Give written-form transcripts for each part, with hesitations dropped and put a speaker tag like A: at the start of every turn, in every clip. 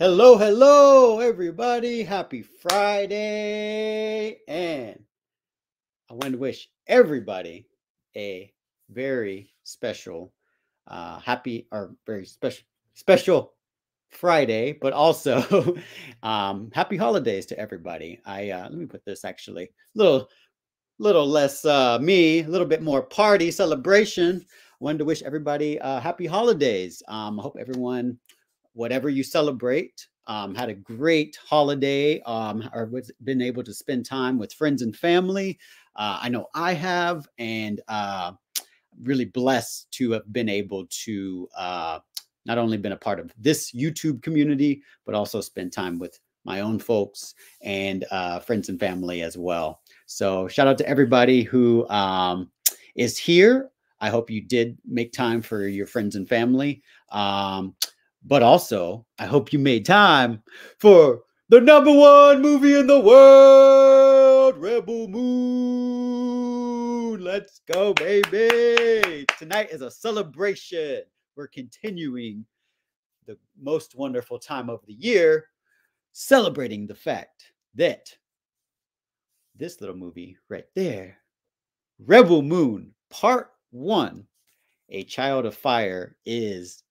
A: Hello, hello, everybody. Happy Friday. And I want to wish everybody a very special, happy or very special Friday, but also happy holidays to everybody. Let me put this actually little less me, a little bit more party celebration. Wanted to wish everybody happy holidays. I hope everyone, whatever you celebrate, had a great holiday, or been able to spend time with friends and family. I know I have, and really blessed to have been able to not only been a part of this YouTube community, but also spend time with my own folks and friends and family as well. So shout out to everybody who is here. I hope you did make time for your friends and family. But also, I hope you made time for the #1 movie in the world, Rebel Moon. Let's go, baby. Tonight is a celebration. We're continuing the most wonderful time of the year, celebrating the fact that this little movie right there, Rebel Moon Part 1, A Child of Fire, is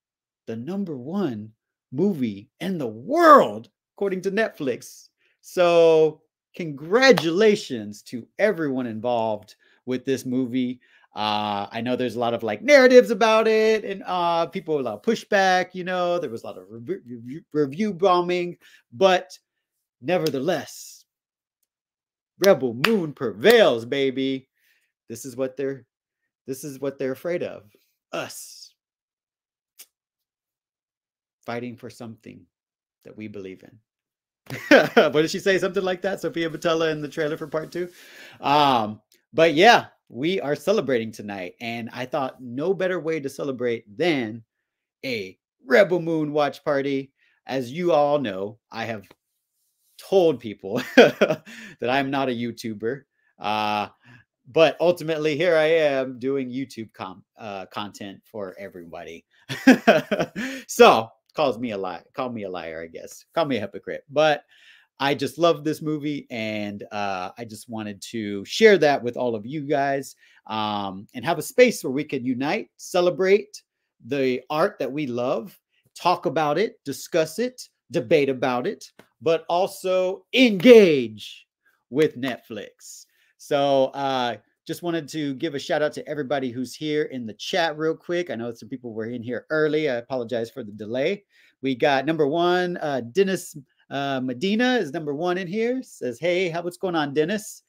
A: the #1 movie in the world, according to Netflix. So congratulations to everyone involved with this movie. I know there's a lot of like narratives about it, and people a lot of pushback. There was a lot of review bombing, but nevertheless, Rebel Moon prevails, baby. This is what they're afraid of. Us fighting for something that we believe in. What did she say? Something like that, Sophia Botella, in the trailer for part 2. But yeah, we are celebrating tonight, and I thought no better way to celebrate than a Rebel Moon watch party. As you all know, I have told people that I'm not a YouTuber, but ultimately here I am doing YouTube content for everybody. So call me a liar, I guess. Call me a hypocrite. But I just love this movie, and I just wanted to share that with all of you guys, and have a space where we can unite, celebrate the art that we love, talk about it, discuss it, debate about it, but also engage with Netflix. So just wanted to give a shout out to everybody who's here in the chat real quick. I know some people were in here early. I apologize for the delay. We got #1, Dennis Medina is #1 in here. Says, hey, what's going on, Dennis?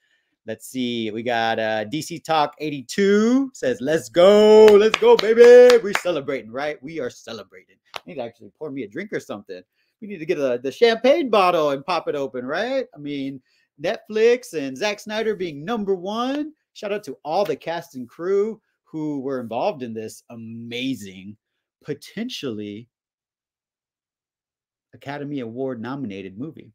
A: Let's see. We got DC Talk 82 says, let's go, baby. We're celebrating, right? We are celebrating. I need to actually pour me a drink or something. We need to get the champagne bottle and pop it open, right? I mean, Netflix and Zack Snyder being #1. Shout out to all the cast and crew who were involved in this amazing, potentially Academy Award nominated movie.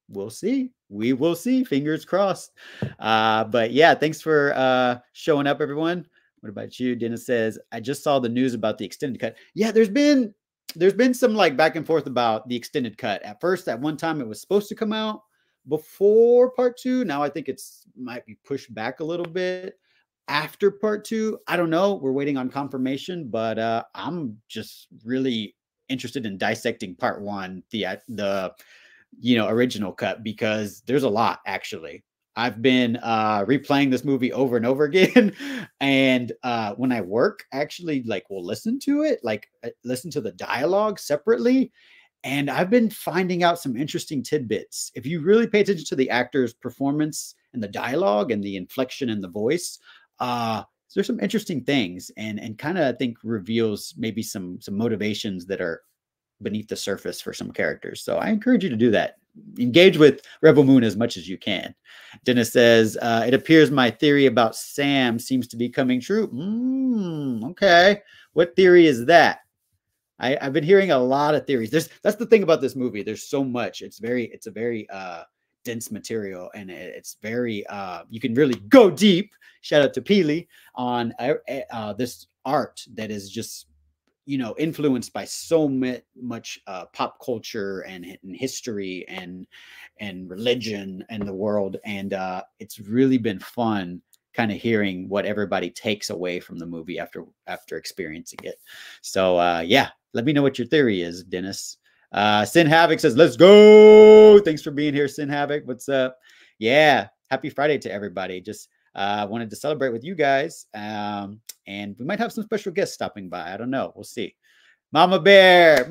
A: We'll see. We will see. Fingers crossed. But yeah, thanks for showing up, everyone. What about you? Dennis says, I just saw the news about the extended cut. Yeah, there's been some like back and forth about the extended cut. At first, at one time, it was supposed to come out before part 2. Now I think it's might be pushed back a little bit after part 2. I don't know. We're waiting on confirmation, but I'm just really interested in dissecting part 1, the original cut, because there's a lot. Actually, I've been replaying this movie over and over again, and when I work, actually, like, will listen to it, like listen to the dialogue separately, and I've been finding out some interesting tidbits. If you really pay attention to the actor's performance and the dialogue and the inflection in the voice, there's some interesting things, and kind of, I think, reveals maybe some motivations that are beneath the surface for some characters. So I encourage you to do that. Engage with Rebel Moon as much as you can. Dennis says, it appears my theory about Sam seems to be coming true. Okay. What theory is that? I've been hearing a lot of theories. That's the thing about this movie. There's so much. It's a very dense material, and it's very you can really go deep. Shout out to Peely on this art that is just you know, influenced by so much pop culture and history and religion and the world. And it's really been fun kind of hearing what everybody takes away from the movie after experiencing it. So yeah, let me know what your theory is, Dennis. Sin Havoc says, let's go. Thanks for being here, Sin Havoc. What's up? Yeah, happy Friday to everybody. Just wanted to celebrate with you guys. And we might have some special guests stopping by. I don't know. We'll see. Mama Bear.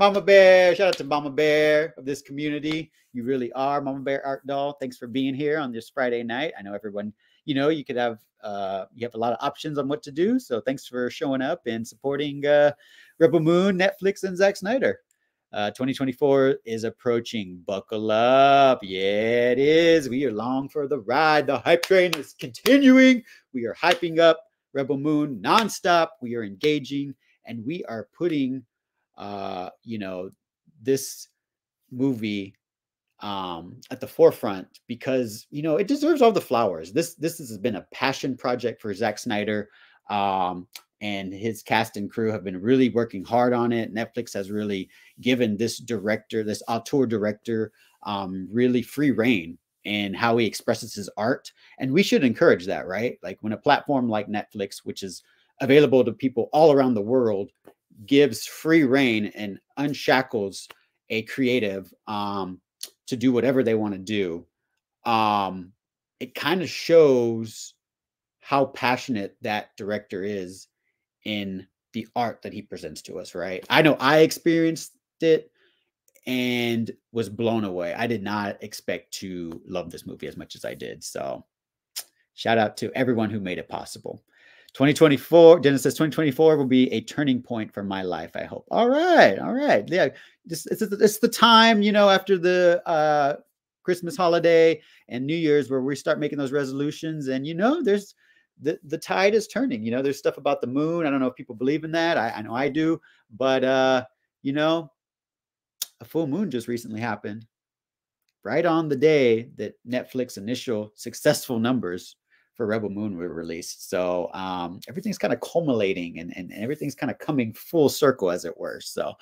A: Shout out to Mama Bear of this community. You really are, Mama Bear Art Doll. Thanks for being here on this Friday night. I know everyone, you know, you could have you have a lot of options on what to do. So thanks for showing up and supporting Rebel Moon, Netflix, and Zack Snyder. 2024 is approaching. Buckle up. Yeah, it is. We are long for the ride. The hype train is continuing. We are hyping up Rebel Moon nonstop. We are engaging, and we are putting, you know, this movie at the forefront because, you know, it deserves all the flowers. This has been a passion project for Zack Snyder. And his cast and crew have been really working hard on it. Netflix has really given this director, this auteur director, really free reign in how he expresses his art. And we should encourage that, right? Like when a platform like Netflix, which is available to people all around the world, gives free reign and unshackles a creative to do whatever they want to do, it kind of shows how passionate that director is in the art that he presents to us, right? I know I experienced it and was blown away. I did not expect to love this movie as much as I did. So shout out to everyone who made it possible. 2024, Dennis says 2024 will be a turning point for my life, I hope. All right. Yeah, it's the time, you know, after the Christmas holiday and New Year's where we start making those resolutions. And, you know, there's the tide is turning. You know, there's stuff about the moon. I don't know if people believe in that. I know I do. But, you know, a full moon just recently happened right on the day that Netflix initial successful numbers for Rebel Moon were released. So everything's kind of culminating and everything's kind of coming full circle, as it were. So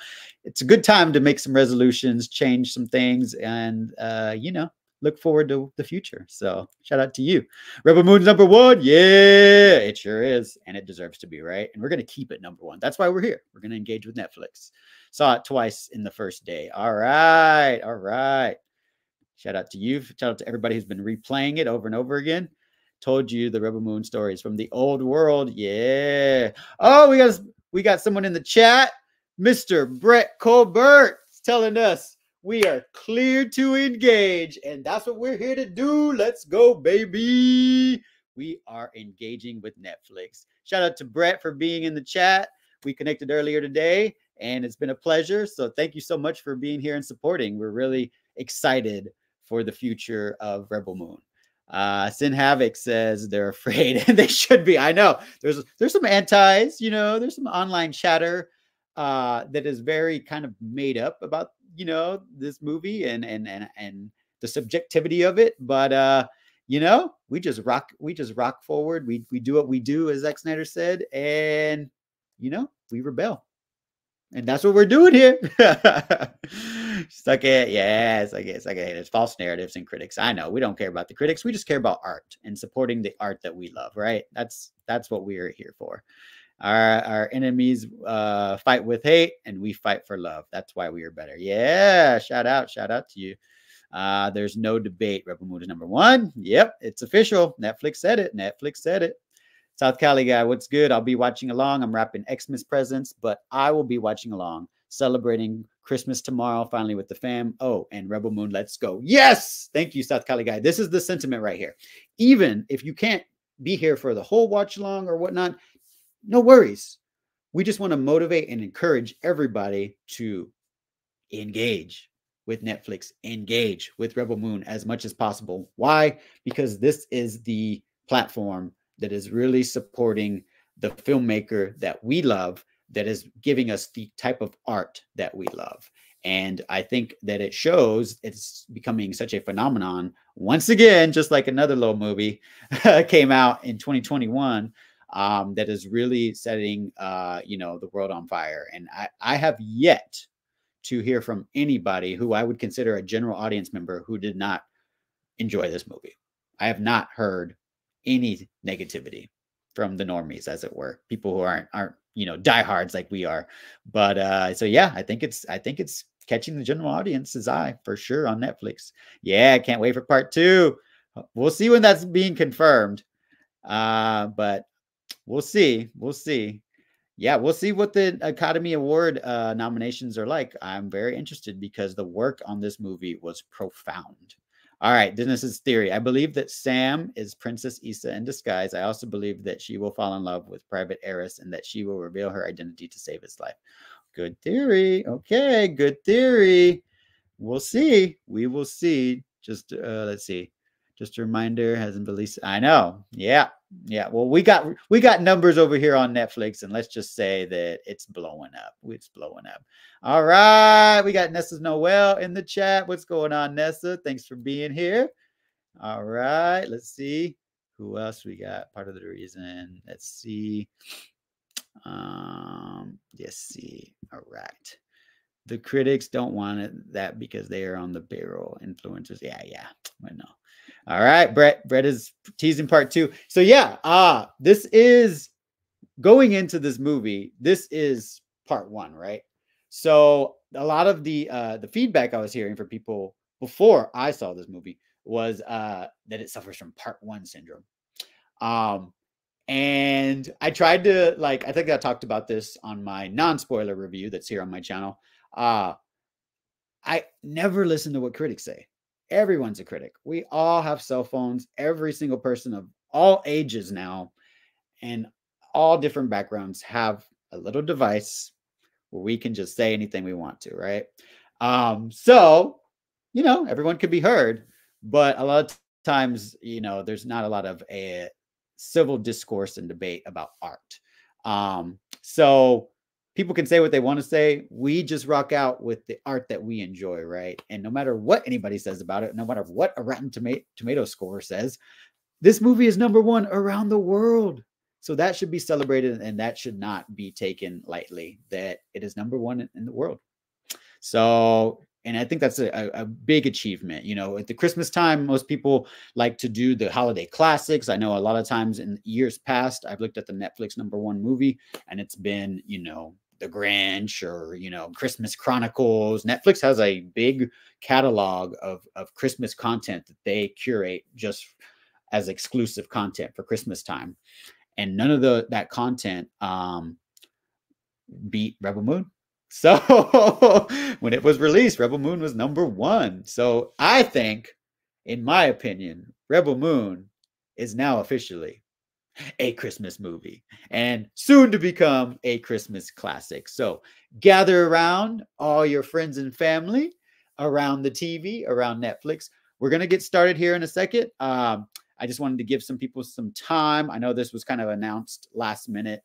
A: it's a good time to make some resolutions, change some things, and, you know, look forward to the future. So shout out to you. Rebel Moon's #1. Yeah, it sure is. And it deserves to be, right? And we're going to keep it #1. That's why we're here. We're going to engage with Netflix. Saw it twice in the first day. All right. Shout out to you. Shout out to everybody who's been replaying it over and over again. Told you the Rebel Moon stories from the old world. Yeah. Oh, we got someone in the chat. Mr. Brett Colbert telling us we are cleared to engage. And that's what we're here to do. Let's go, baby. We are engaging with Netflix. Shout out to Brett for being in the chat. We connected earlier today, and it's been a pleasure. So thank you so much for being here and supporting. We're really excited for the future of Rebel Moon. Sin Havoc says they're afraid, and they should be. I know there's some antis, you know, there's some online chatter that is very kind of made up about, you know, this movie and the subjectivity of it. But you know, we just rock forward. We do what we do, as Zack Snyder said, and you know, we rebel. And that's what we're doing here. Suck it. Yeah, suck it. There's false narratives and critics. I know. We don't care about the critics. We just care about art and supporting the art that we love, right? That's what we are here for. Our enemies fight with hate, and we fight for love. That's why we are better. Yeah, shout out to you. There's no debate. Rebel Moon is #1. Yep, it's official. Netflix said it. South Cali guy, what's good? I'll be watching along. I'm wrapping Xmas presents, but I will be watching along, celebrating Christmas tomorrow, finally with the fam. Oh, and Rebel Moon, let's go. Yes! Thank you, South Cali guy. This is the sentiment right here. Even if you can't be here for the whole watch along or whatnot, no worries. We just want to motivate and encourage everybody to engage with Netflix, engage with Rebel Moon as much as possible. Why? Because this is the platform that is really supporting the filmmaker that we love, that is giving us the type of art that we love. And I think that it shows it's becoming such a phenomenon once again, just like another little movie came out in 2021. that is really setting, the world on fire. And I have yet to hear from anybody who I would consider a general audience member who did not enjoy this movie. I have not heard any negativity from the normies, as it were, people who aren't diehards like we are. But so yeah, I think it's catching the general audience's eye for sure on Netflix. Yeah, I can't wait for part 2. We'll see when that's being confirmed. But we'll see. Yeah, we'll see what the Academy Award nominations are like. I'm very interested because the work on this movie was profound. All right, Dennis's theory. I believe that Sam is Princess Issa in disguise. I also believe that she will fall in love with Private Eris and that she will reveal her identity to save his life. Good theory. Okay, good theory. We'll see. We will see. Just let's see. Just a reminder, hasn't released. I know. Yeah. Well, we got numbers over here on Netflix, and let's just say that it's blowing up. It's blowing up. All right. We got Nessa Noel in the chat. What's going on, Nessa? Thanks for being here. All right. Let's see who else we got. Part of the reason. Let's see. Let's see. All right. The critics don't want that because they are on the payroll. Influencers. Yeah. I know. All right, Brett is teasing part 2. So yeah, this is going into this movie. This is part 1, right? So a lot of the feedback I was hearing from people before I saw this movie was that it suffers from part 1 syndrome. And I tried to, I think I talked about this on my non-spoiler review that's here on my channel. I never listen to what critics say. Everyone's a critic. We all have cell phones. Every single person of all ages now and all different backgrounds have a little device where we can just say anything we want to, right? So, everyone could be heard, but a lot of times, there's not a lot of a civil discourse and debate about art. So people can say what they want to say. We just rock out with the art that we enjoy, right? And no matter what anybody says about it, no matter what a Rotten Tomato score says, this movie is #1 around the world. So that should be celebrated, and that should not be taken lightly, that it is #1 in the world. So, and I think that's a big achievement. At the Christmas time, most people like to do the holiday classics. I know a lot of times in years past, I've looked at the Netflix #1 movie, and it's been, The Grinch or, Christmas Chronicles. Netflix has a big catalog of Christmas content that they curate just as exclusive content for Christmas time. And none of that content beat Rebel Moon. So when it was released, Rebel Moon was #1. So I think, in my opinion, Rebel Moon is now officially a Christmas movie and soon to become a Christmas classic. So gather around, all your friends and family, around the TV, around Netflix. We're going to get started here in a second. I just wanted to give some people some time. I know this was kind of announced last minute.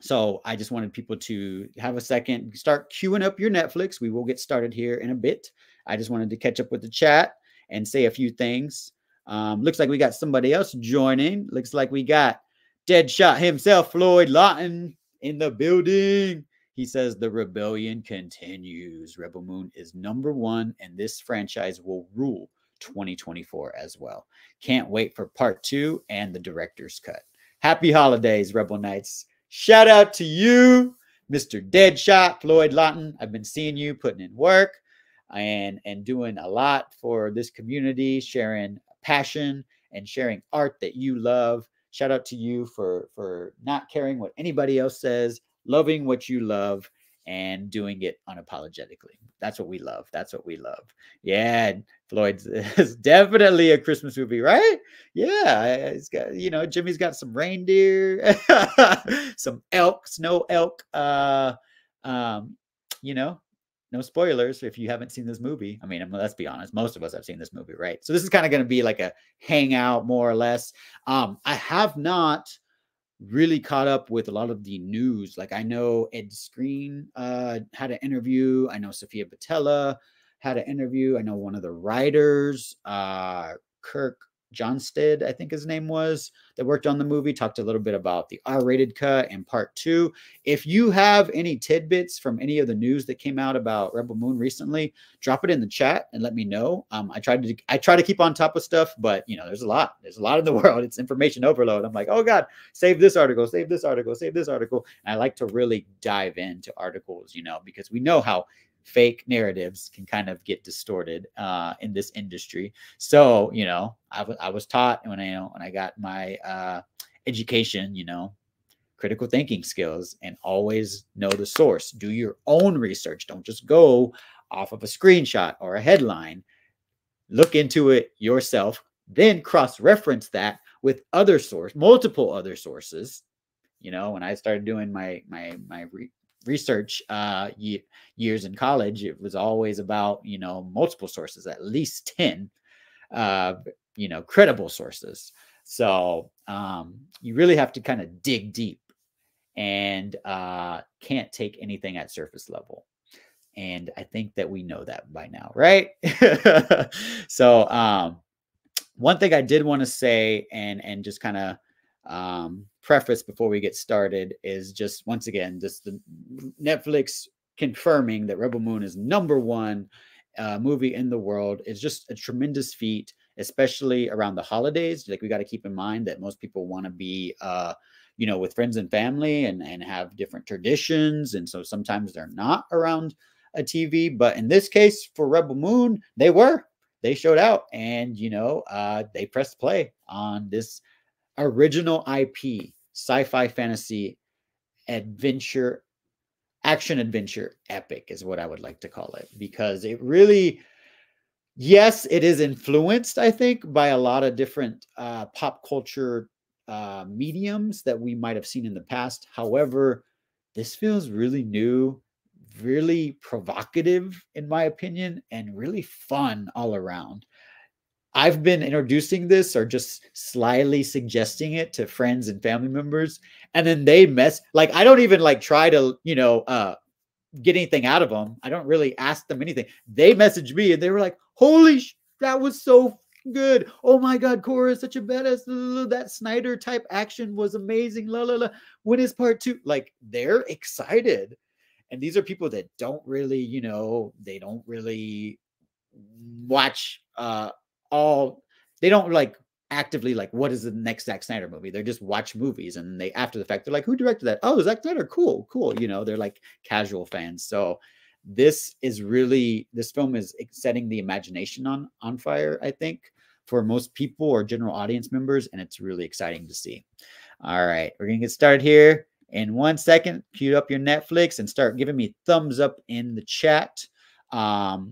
A: So I just wanted people to have a second, start queuing up your Netflix. We will get started here in a bit. I just wanted to catch up with the chat and say a few things. Looks like we got somebody else joining. Looks like we got Deadshot himself, Floyd Lawton, in the building. He says the rebellion continues. Rebel Moon is #1, and this franchise will rule 2024 as well. Can't wait for part 2 and the director's cut. Happy holidays, Rebel Knights. Shout out to you, Mr. Deadshot, Floyd Lawton. I've been seeing you putting in work and doing a lot for this community, sharing passion and sharing art that you love. Shout out to you for not caring what anybody else says, loving what you love, and doing it unapologetically. That's what we love. That's what we love. Yeah, Floyd's is definitely a Christmas movie, right? Yeah, it's got, Jimmy's got some reindeer, some elk, snow elk. No spoilers if you haven't seen this movie. I mean, let's be honest, most of us have seen this movie, right? So this is kind of going to be like a hangout, more or less. I have not really caught up with a lot of the news. Like, I know Ed Screen had an interview. I know Sophia Botella had an interview. I know one of the writers, Kirk Johnstead, I think his name was, that worked on the movie, talked a little bit about the R-rated cut and part 2. If you have any tidbits from any of the news that came out about Rebel Moon recently, drop it in the chat and let me know. I try to keep on top of stuff, but there's a lot in the world. It's information overload. I'm like, oh God, save this article, save this article, save this article. And I like to really dive into articles, because we know how fake narratives can kind of get distorted in this industry. So, I was taught when I got my education, critical thinking skills, and always know the source. Do your own research. Don't just go off of a screenshot or a headline. Look into it yourself, then cross-reference that with multiple other sources. When I started doing my research years in college, it was always about multiple sources, at least 10 credible sources. So you really have to kind of dig deep, and can't take anything at surface level. And I think that we know that by now, right? So one thing I did want to say and just kind of preface before we get started is just, once again, just the Netflix confirming that Rebel Moon is #1 movie in the world is just a tremendous feat, especially around the holidays. Like, we got to keep in mind that most people want to be with friends and family and have different traditions, and so sometimes they're not around a TV. But in this case, for Rebel Moon, they showed out, and they pressed play on this original IP, sci-fi fantasy adventure, action adventure epic is what I would like to call it, because it really, yes, it is influenced, I think, by a lot of different pop culture mediums that we might have seen in the past. However, this feels really new, really provocative, in my opinion, and really fun all around. I've been introducing this or just slyly suggesting it to friends and family members, and then they I don't even try to, get anything out of them. I don't really ask them anything. They messaged me and they were like, holy, that was so good. Oh my God, Cora is such a badass. That Snyder type action was amazing. La, la, la. When is part 2? They're excited. And these are people that don't really, they don't really watch they don't actively what is the next Zack Snyder movie. They just watch movies, and they, after the fact, they're like, who directed that? Oh, Zack Snyder, cool. They're casual fans. So this film is setting the imagination on fire, I think, for most people or general audience members, and it's really exciting to see. All right, we're gonna get started here in 1 second. Cue up your Netflix and start giving me thumbs up in the chat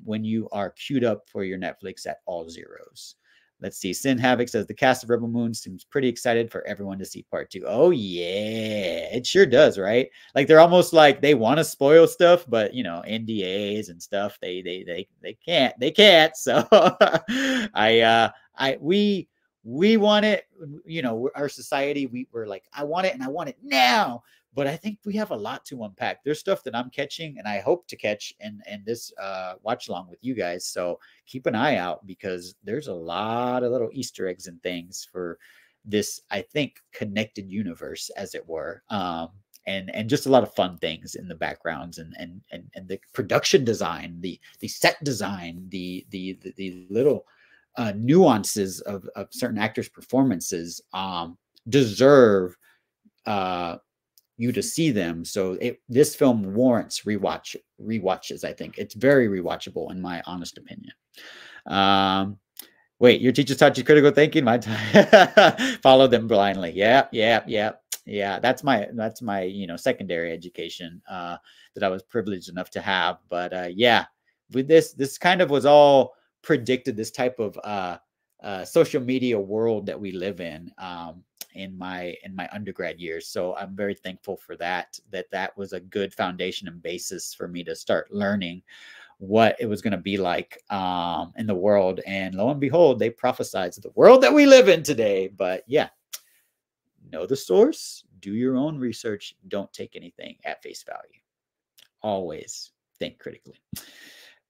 A: when you are queued up for your Netflix at all zeros. Let's see. Sin Havoc says the cast of Rebel Moon seems pretty excited for everyone to see part 2. Oh yeah, it sure does, right? They're almost they want to spoil stuff, but NDAs and stuff, they can't. So we want it. Our society, we're like, I want it, and I want it now. But I think we have a lot to unpack. There's stuff that I'm catching, and I hope to catch in this watch along with you guys. So keep an eye out, because there's a lot of little Easter eggs and things for this, I think, connected universe, as it were. And just a lot of fun things in the backgrounds, and the production design, the set design, the little nuances of certain actors' performances deserve you to see them. So this film warrants rewatches. I think it's very rewatchable, in my honest opinion. Wait, your teachers taught you critical thinking? Follow them blindly. Yeah. That's my secondary education that I was privileged enough to have. But yeah, with this kind of was all predicted. This type of social media world that we live in my undergrad years. So I'm very thankful for that was a good foundation and basis for me to start learning what it was going to be like in the world. And lo and behold, they prophesied the world that we live in today. But yeah, know the source, do your own research, don't take anything at face value. Always think critically.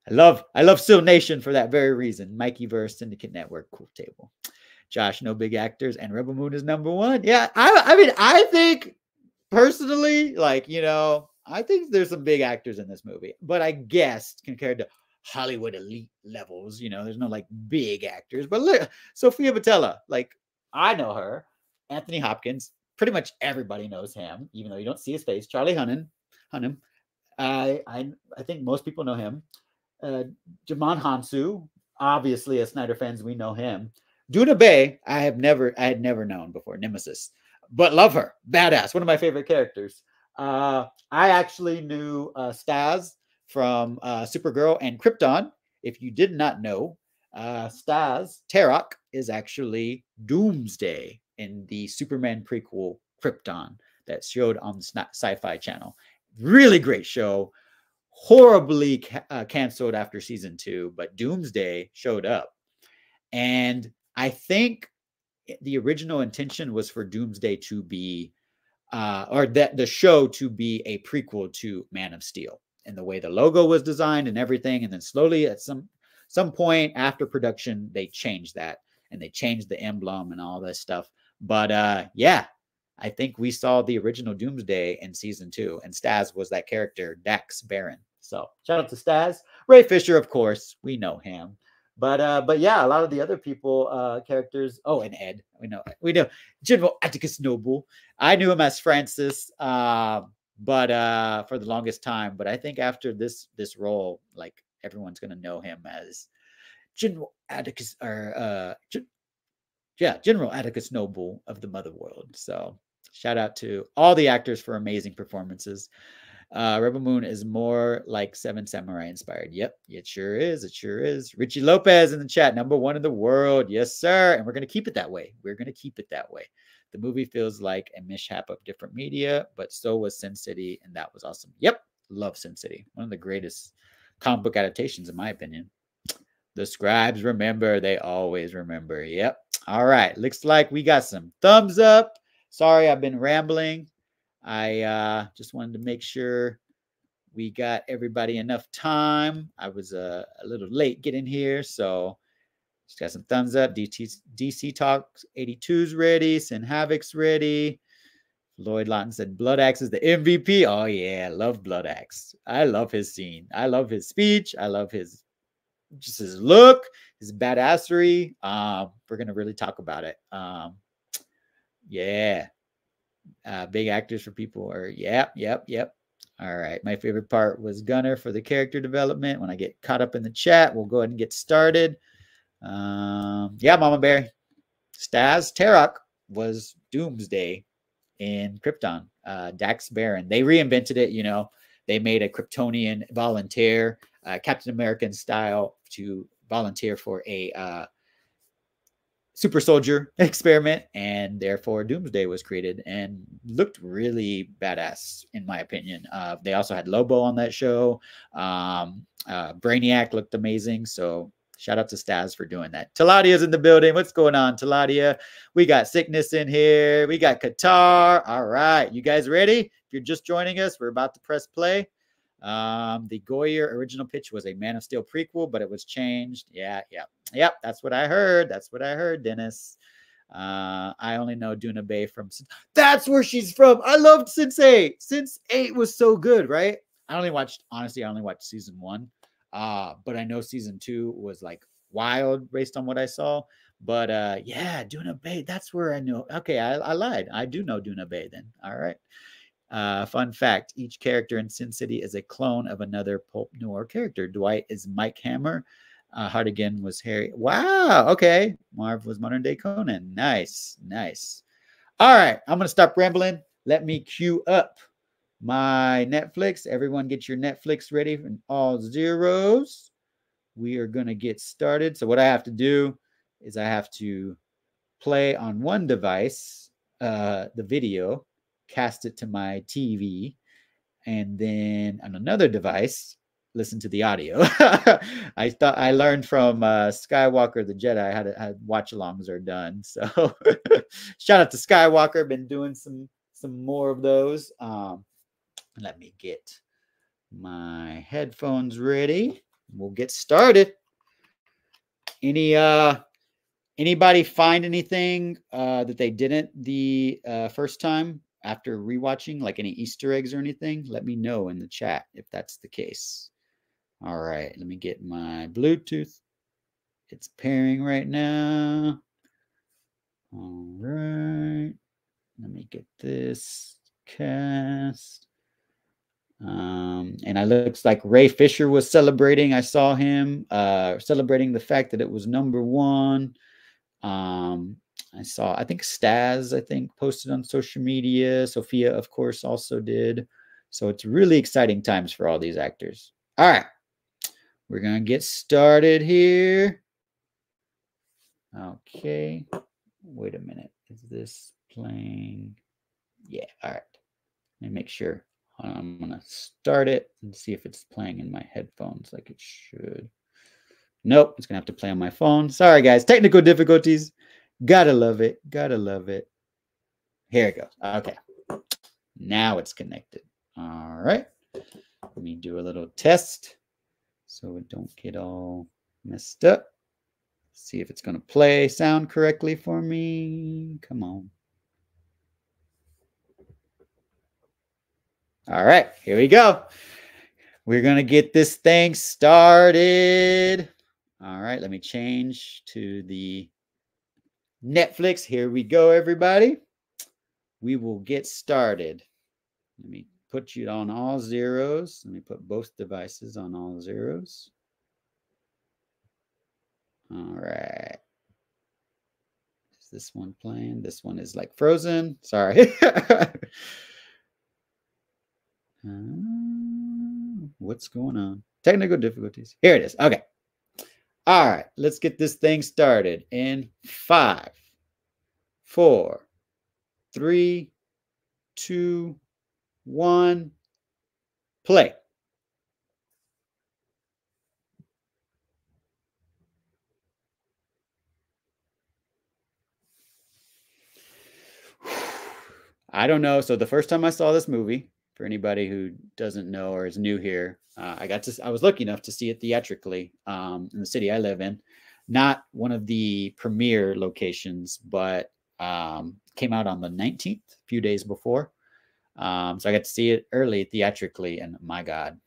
A: I love Still Nation for that very reason. Mikey Verse, Syndicate Network, cool table. Josh, no big actors, and Rebel Moon is number one. Yeah, I mean, I think personally, like, I think there's some big actors in this movie, but I guess compared to Hollywood elite levels, there's no like big actors. But look, Sophia Boutella, like, I know her. Anthony Hopkins, pretty much everybody knows him, even though you don't see his face. Charlie Hunnam, I think most people know him. Jamon Hansu, obviously as Snyder fans, we know him. Duna Bay, I had never known before. Nemesis, but love her, badass, one of my favorite characters. I actually knew Staz from Supergirl and Krypton. If you did not know, Staz Terok is actually Doomsday in the Superman prequel Krypton that showed on the Sci-Fi Channel. Really great show. Horribly canceled after season 2, but Doomsday showed up. And I think the original intention was for Doomsday to be, or that the show to be a prequel to Man of Steel, and the way the logo was designed and everything. And then slowly at some point after production, they changed that, and they changed the emblem and all this stuff. But yeah, I think we saw the original Doomsday in season 2, and Staz was that character, Dax Barron. So shout out to Staz. Ray Fisher, of course, we know him. But yeah, a lot of the other people, characters. Oh, and Ed, we know General Atticus Noble. I knew him as Francis, but for the longest time. But I think after this role, like, everyone's gonna know him as General Atticus, or General Atticus Noble of the Motherworld. So shout out to all the actors for amazing performances. Rebel Moon is more like Seven Samurai inspired. Yep, it sure is. It sure is. Richie Lopez in the chat, number 1 in the world. Yes, sir. And we're going to keep it that way. We're going to keep it that way. The movie feels like a mishap of different media, but so was Sin City, and that was awesome. Yep, love Sin City. One of the greatest comic book adaptations, in my opinion. The scribes remember. They always remember. Yep. All right. Looks like we got some thumbs up. Sorry, I've been rambling. I just wanted to make sure we got everybody enough time. I was a little late getting here, so just got some thumbs up. DC Talks 82's ready. Sin Havoc's ready. Lloyd Lawton said Blood Axe is the MVP. Oh yeah, I love Blood Axe. I love his scene. I love his speech. I love his look, his badassery. We're gonna really talk about it. Yeah. Big actors for people are yep. All right. My favorite part was Gunner for the character development. When I get caught up in the chat, we'll go ahead and get started. Yeah, Mama Bear. Staz Terok was Doomsday in Krypton. Dax Barron. They reinvented it, They made a Kryptonian volunteer, Captain American style, to volunteer for a super soldier experiment, and therefore Doomsday was created and looked really badass, in my opinion. They also had Lobo on that show. Brainiac looked amazing. So shout out to Staz for doing that. Taladia's in the building. What's going on, Taladia? We got Sickness in here. We got Qatar. All right. You guys ready? If you're just joining us, we're about to press play. The Goyer original pitch was a Man of Steel prequel, but it was changed. Yeah. That's what I heard. Dennis. I only know Duna Bay from. That's where she's from. I loved Sense8. Sense8 was so good, right? I only watched season 1. But I know season 2 was like wild based on what I saw. But yeah, Duna Bay. That's where I know. Okay, I lied. I do know Duna Bay then. All right. Fun fact, each character in Sin City is a clone of another pulp noir character. Dwight is Mike Hammer. Hartigan was Harry. Wow. Okay. Marv was modern day Conan. Nice. All right. I'm going to stop rambling. Let me queue up my Netflix. Everyone get your Netflix ready in all zeros. We are going to get started. So what I have to do is I have to play on one device, the video, cast it to my TV, and then on another device, listen to the audio. I learned from Skywalker the Jedi how watch-alongs are done. So shout out to Skywalker. Been doing some more of those. Let me get my headphones ready. We'll get started. Any Anybody find anything that they didn't the first time after rewatching, like any Easter eggs or anything? Let me know in the chat if that's the case. All right, let me get my Bluetooth. It's pairing right now. All right, let me get this cast. And it looks like Ray Fisher was celebrating. I saw him celebrating the fact that it was #1. I think Staz, posted on social media. Sophia, of course, also did. So it's really exciting times for all these actors. All right. We're going to get started here. Okay. Wait a minute. Is this playing? Yeah. All right. Let me make sure. I'm going to start it and see if it's playing in my headphones like it should. Nope. It's going to have to play on my phone. Sorry, guys. Technical difficulties. Gotta love it. Gotta love it. Here it goes. Okay. Now it's connected. All right. Let me do a little test so it don't get all messed up. See if it's going to play sound correctly for me. Come on. All right. Here we go. We're going to get this thing started. All right. Let me change to the Netflix. Here we go, everybody. We will get started. Let me put you on all zeros. Let me put both devices on all zeros. All right. Is this one playing? This one is like frozen. Sorry. What's going on? Technical difficulties. Here it is. Okay. All right. Let's get this thing started in 5, 4, 3, 2, 1. Play. I don't know. So the first time I saw this movie, for anybody who doesn't know or is new here, I was lucky enough to see it theatrically in the city I live in. Not one of the premiere locations, but came out on the 19th, a few days before. So I got to see it early theatrically, and my God,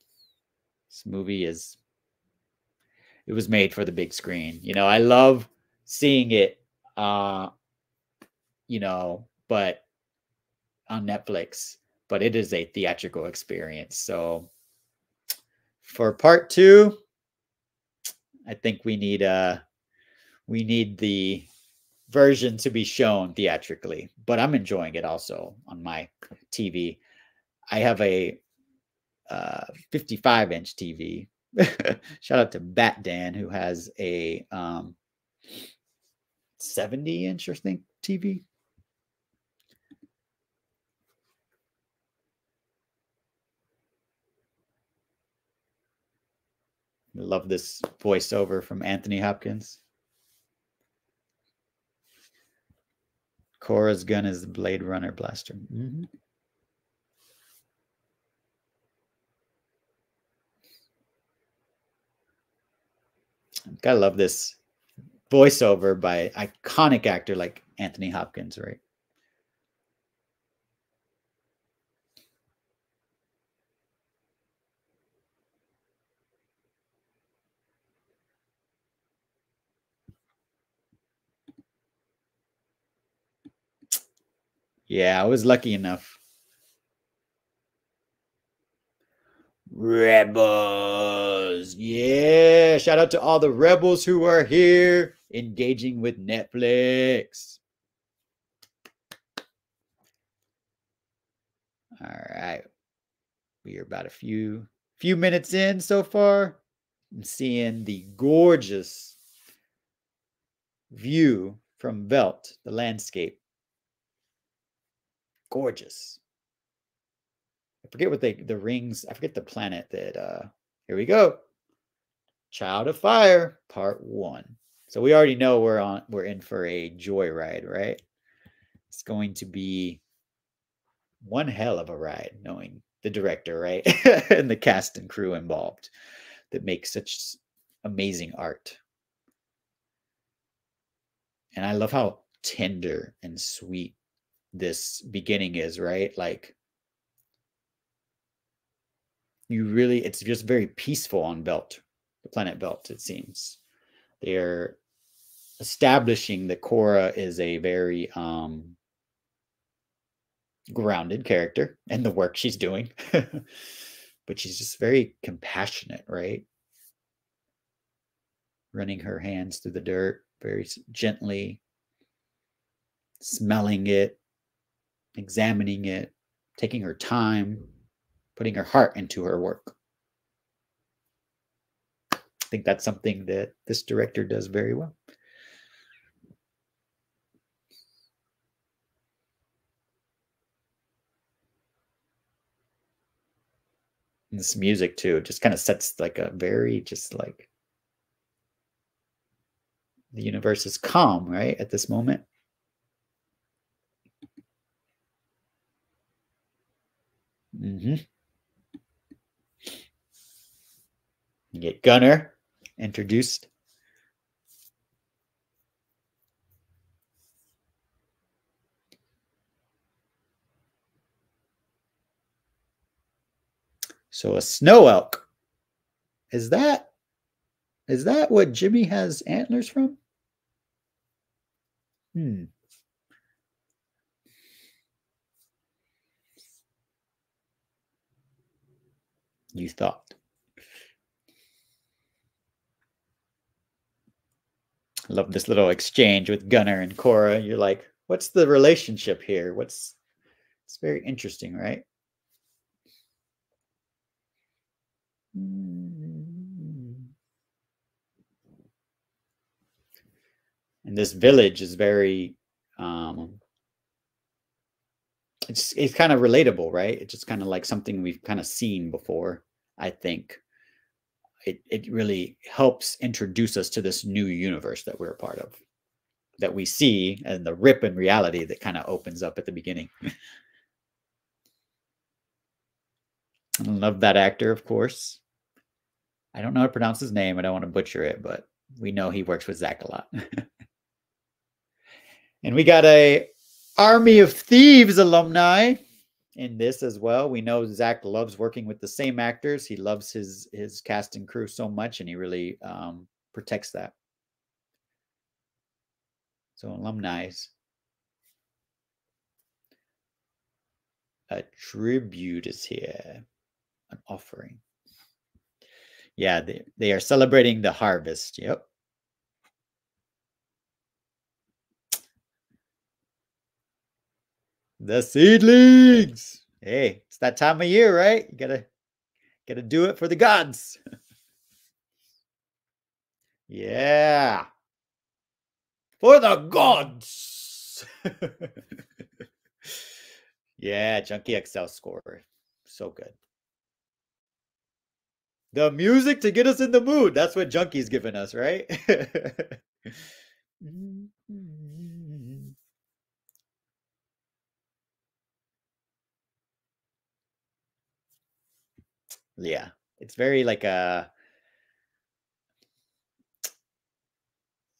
A: this movie it was made for the big screen. You know, I love seeing it, you know, but on Netflix, but it is a theatrical experience. So for part 2, I think we need the version to be shown theatrically, but I'm enjoying it also on my TV. I have a 55-inch TV. Shout out to Bat Dan, who has a 70-inch, I think, TV. I love this voiceover from Anthony Hopkins. Cora's gun is the Blade Runner blaster. Mm-hmm. Gotta love this voiceover by iconic actor like Anthony Hopkins, right? Yeah, I was lucky enough. Rebels. Yeah. Shout out to all the rebels who are here engaging with Netflix. All right. We are about a few minutes in so far. I'm seeing the gorgeous view from Velt, the landscape. Gorgeous. I forget what the rings, I forget the planet that here we go. Child of Fire, part 1. So we already know we're in for a joyride, right? It's going to be one hell of a ride, knowing the director, right? And the cast and crew involved that make such amazing art. And I love how tender and sweet this beginning is, right? Like, it's just very peaceful on Belt, the planet Belt, it seems. They're establishing that Korra is a very grounded character in the work she's doing. But she's just very compassionate, right? Running her hands through the dirt very gently, smelling it, examining it, taking her time, putting her heart into her work. I think that's something that this director does very well. And this music too just kind of sets like a very just like the universe is calm, right, at this moment. You get Gunner introduced. So a snow elk. Is that what Jimmy has antlers from? You thought. I love this little exchange with Gunner and Korra. You're like, what's the relationship here? It's very interesting, right? And this village is very it's kind of relatable, right? It's just kind of like something we've kind of seen before. I think it really helps introduce us to this new universe that we're a part of, that we see, and the rip in reality that kind of opens up at the beginning. I love that actor, of course. I don't know how to pronounce his name. I don't want to butcher it, but we know he works with Zack a lot. And we got a Army of Thieves alumni in this as well. We know Zack loves working with the same actors. He loves his cast and crew so much, and he really protects that. So alumni. A tribute is here. An offering. Yeah, they are celebrating the harvest. Yep. The seedlings. Hey, it's that time of year, right? You gotta do it for the gods. Yeah. For the gods. Yeah, Junkie XL score. So good. The music to get us in the mood. That's what Junkie's giving us, right? Yeah. It's very like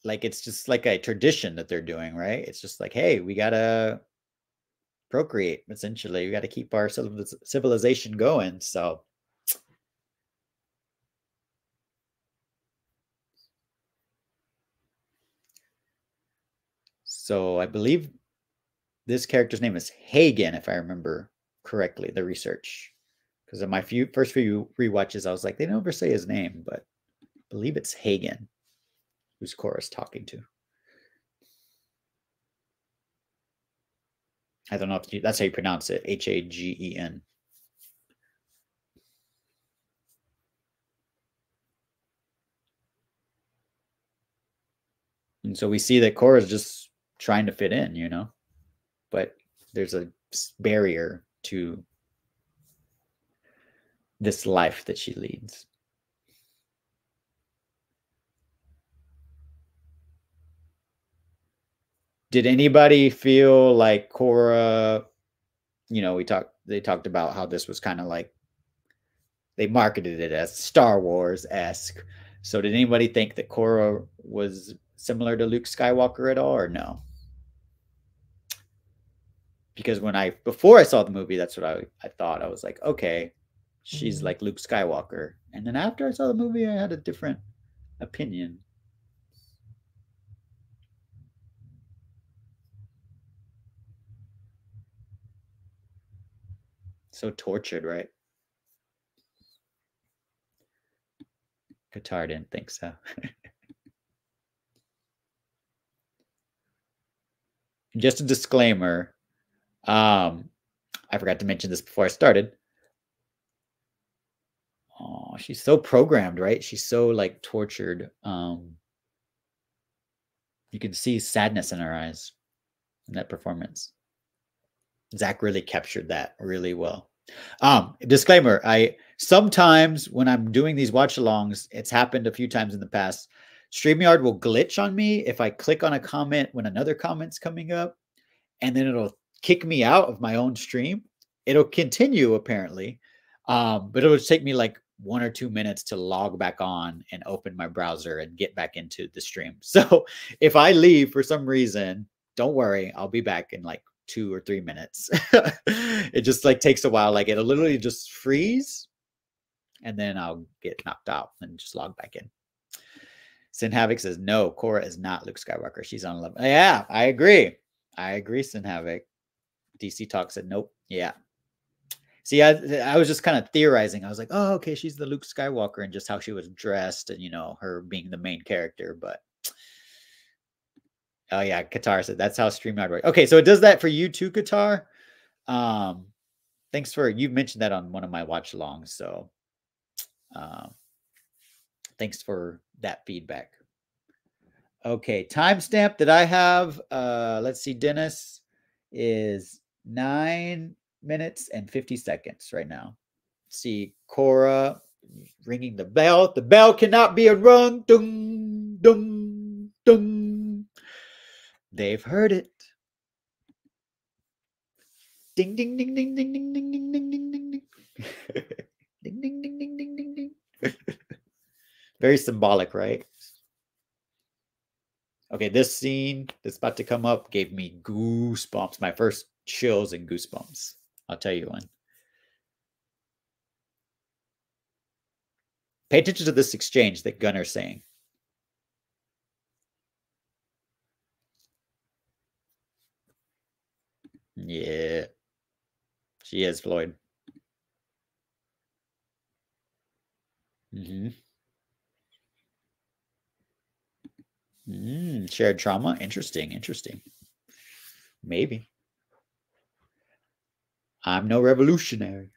A: it's just like a tradition that they're doing, right? It's just like, hey, we gotta procreate, essentially. We gotta keep our civilization going. So I believe this character's name is Hagen, if I remember correctly, the research. Because in my first few rewatches, I was like, they never say his name, but I believe it's Hagen, who's Korra's talking to. I don't know if that's how you pronounce it. Hagen. And so we see that Korra's just trying to fit in, but there's a barrier to this life that she leads. Did anybody feel like Korra, they talked about how this was kind of like, they marketed it as Star Wars-esque. So did anybody think that Korra was similar to Luke Skywalker at all, or no? Because before I saw the movie, that's what I thought. I was like, okay, she's like Luke Skywalker. And then after I saw the movie, I had a different opinion. So tortured, right? Qatar didn't think so. Just a disclaimer. I forgot to mention this before I started. Oh, she's so programmed, right? She's so like tortured. You can see sadness in her eyes in that performance. Zack really captured that really well. Disclaimer, I sometimes when I'm doing these watch-alongs, it's happened a few times in the past, StreamYard will glitch on me if I click on a comment when another comment's coming up, and then it'll kick me out of my own stream. It'll continue apparently, but it'll take me like 1 or 2 minutes to log back on and open my browser and get back into the stream. So if I leave for some reason, don't worry, I'll be back in like 2 or 3 minutes. It just like takes a while. Like it'll literally just freeze and then I'll get knocked out and just log back in. Sin Havoc says, no, Korra is not Luke Skywalker. She's on 11. Yeah, I agree. I agree, Sin Havoc. DC Talk said, nope. Yeah. See, I was just kind of theorizing. I was like, oh, okay, she's the Luke Skywalker and just how she was dressed and, you know, her being the main character. But, oh, yeah, Qatar said that's how StreamYard works. Okay, so it does that for you too, Qatar. Thanks for, you mentioned that on one of my watch-alongs. So thanks for that feedback. Okay, timestamp that I have, let's see, Dennis, is 9 minutes and 50 seconds right now. See Korra ringing the bell. The bell cannot be unrung. Dung, dung, dung. They've heard it. Ding, ding, ding, ding, ding, ding, ding, ding, ding, ding, ding, ding. Ding, ding, ding, ding, ding, ding, ding. Very symbolic, right? Okay, this scene that's about to come up gave me goosebumps. My first chills and goosebumps. I'll tell you when. Pay attention to this exchange that Gunner's saying. Yeah. She is, Floyd. Shared trauma. Interesting. Interesting. Maybe. I'm no revolutionary.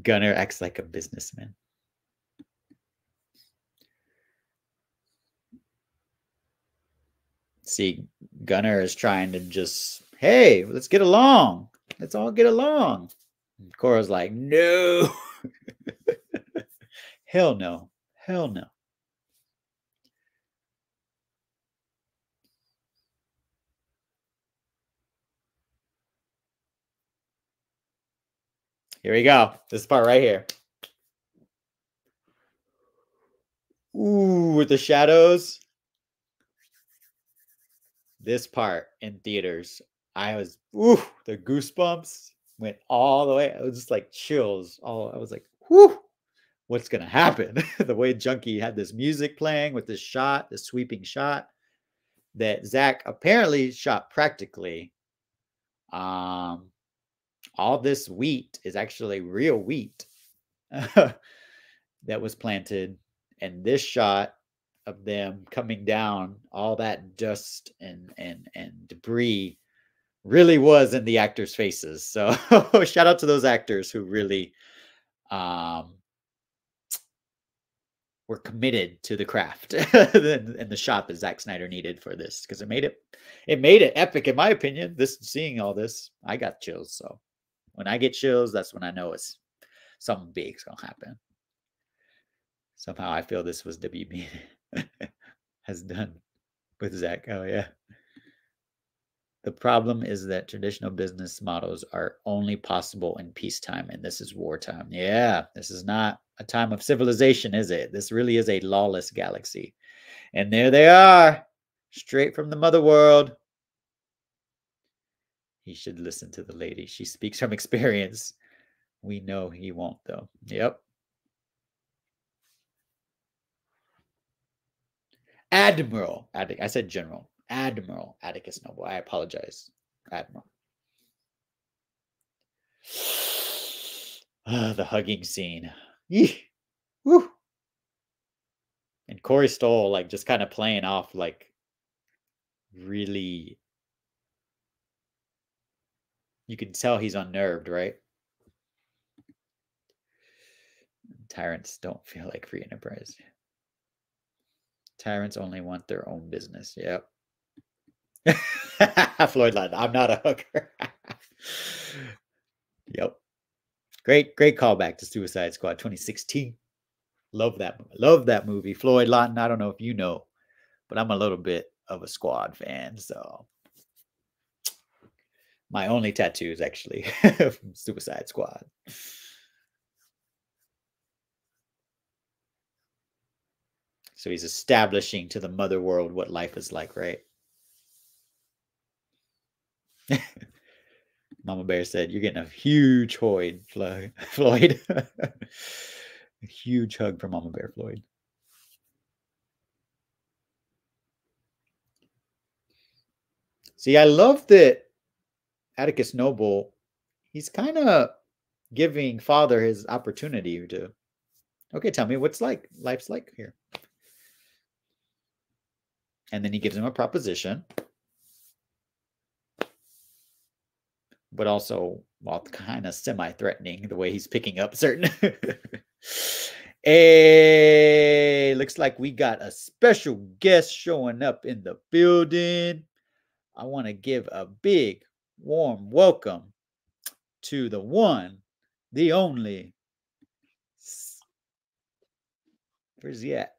A: Gunner acts like a businessman. See, Gunner is trying to just, hey, let's get along. Let's all get along. And Korra's like, no. Hell no. Hell no. Here we go. This part right here. Ooh, with the shadows. This part in theaters, I was, ooh, the goosebumps went all the way. It was just like chills. I was like, whoo, what's going to happen? The way Junkie had this music playing with this shot, this sweeping shot that Zack apparently shot practically. All this wheat is actually real wheat that was planted. And this shot of them coming down, all that dust and debris really was in the actors' faces. So shout out to those actors who really were committed to the craft and the shot that Zack Snyder needed for this, because it made it epic in my opinion. Seeing all this, I got chills. So when I get chills, that's when I know it's something big's gonna happen. Somehow I feel this was WB has done with Zach. Oh, yeah. The problem is that traditional business models are only possible in peacetime, and this is wartime. Yeah, this is not a time of civilization, is it? This really is a lawless galaxy. And there they are, straight from the mother world. He should listen to the lady. She speaks from experience. We know he won't, though. Yep. Admiral. I said General. Admiral Atticus Noble. I apologize. Admiral. The hugging scene. Woo. And Corey Stoll, like, just kind of playing off, like, really. You can tell he's unnerved, right? Tyrants don't feel like free enterprise. Tyrants only want their own business. Yep. Floyd London. I'm not a hooker. Yep. Great callback to Suicide Squad 2016. Love that movie. Floyd Lawton, I don't know if you know, but I'm a little bit of a Squad fan, so my only tattoos actually from Suicide Squad. So he's establishing to the mother world what life is like, right? Mama Bear said, "You're getting a huge Floyd. A huge hug from Mama Bear Floyd." See, I love that Atticus Noble, he's kind of giving Father his opportunity to, okay, tell me what's life's like here. And then he gives him a proposition, but also, well, kind of semi-threatening the way he's picking up certain. Hey, looks like we got a special guest showing up in the building. I want to give a big, warm welcome to the one, the only. Where's he at?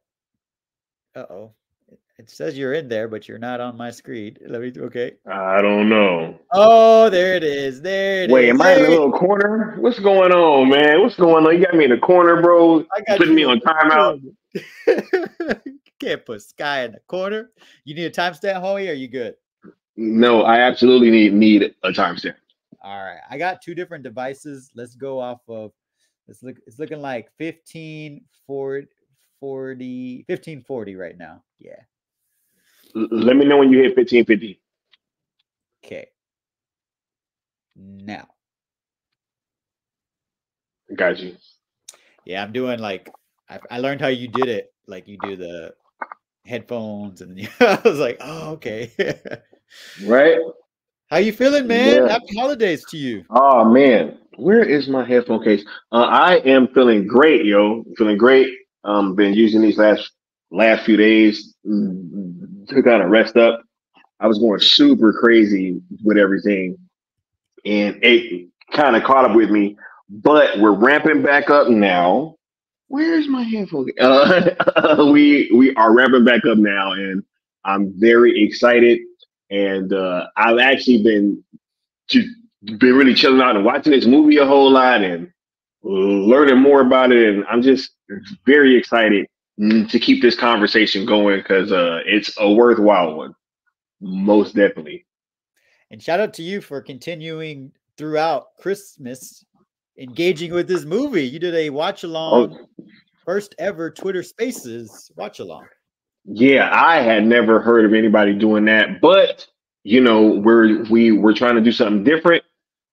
A: Uh-oh. It says you're in there, but you're not on my screen. Okay.
B: I don't know.
A: Oh, there it is. There it
B: Wait,
A: is.
B: am I in a little corner? What's going on, man? What's going on? You got me in the corner, bro.
A: I got
B: Putting me
A: you
B: on timeout.
A: Can't put Sky in the corner. You need a timestamp, Hoey, or are you good?
B: No, I absolutely need a timestamp.
A: All right. I got two different devices. Let's go off of, it's looking like 1540 right now. Yeah.
B: Let me know when you hit 1550.
A: Okay. Now.
B: Got you.
A: Yeah, I'm doing like, I learned how you did it. Like you do the headphones and then I was like, oh, okay.
B: Right?
A: How you feeling, man?
B: Yeah.
A: Happy holidays to you.
B: Oh man, where is my headphone case? I am feeling great, yo. Feeling great. Been using these last few days to kind of rest up. I was going super crazy with everything, and it kind of caught up with me. But we're ramping back up now. Where's my headphone? We are ramping back up now, and I'm very excited. And I've actually just been really chilling out and watching this movie a whole lot and learning more about it. And I'm just very excited to keep this conversation going because it's a worthwhile one, most definitely.
A: And shout out to you for continuing throughout Christmas, engaging with this movie. You did a watch along, first ever Twitter Spaces watch along.
B: Yeah, I had never heard of anybody doing that, but you know, we're trying to do something different,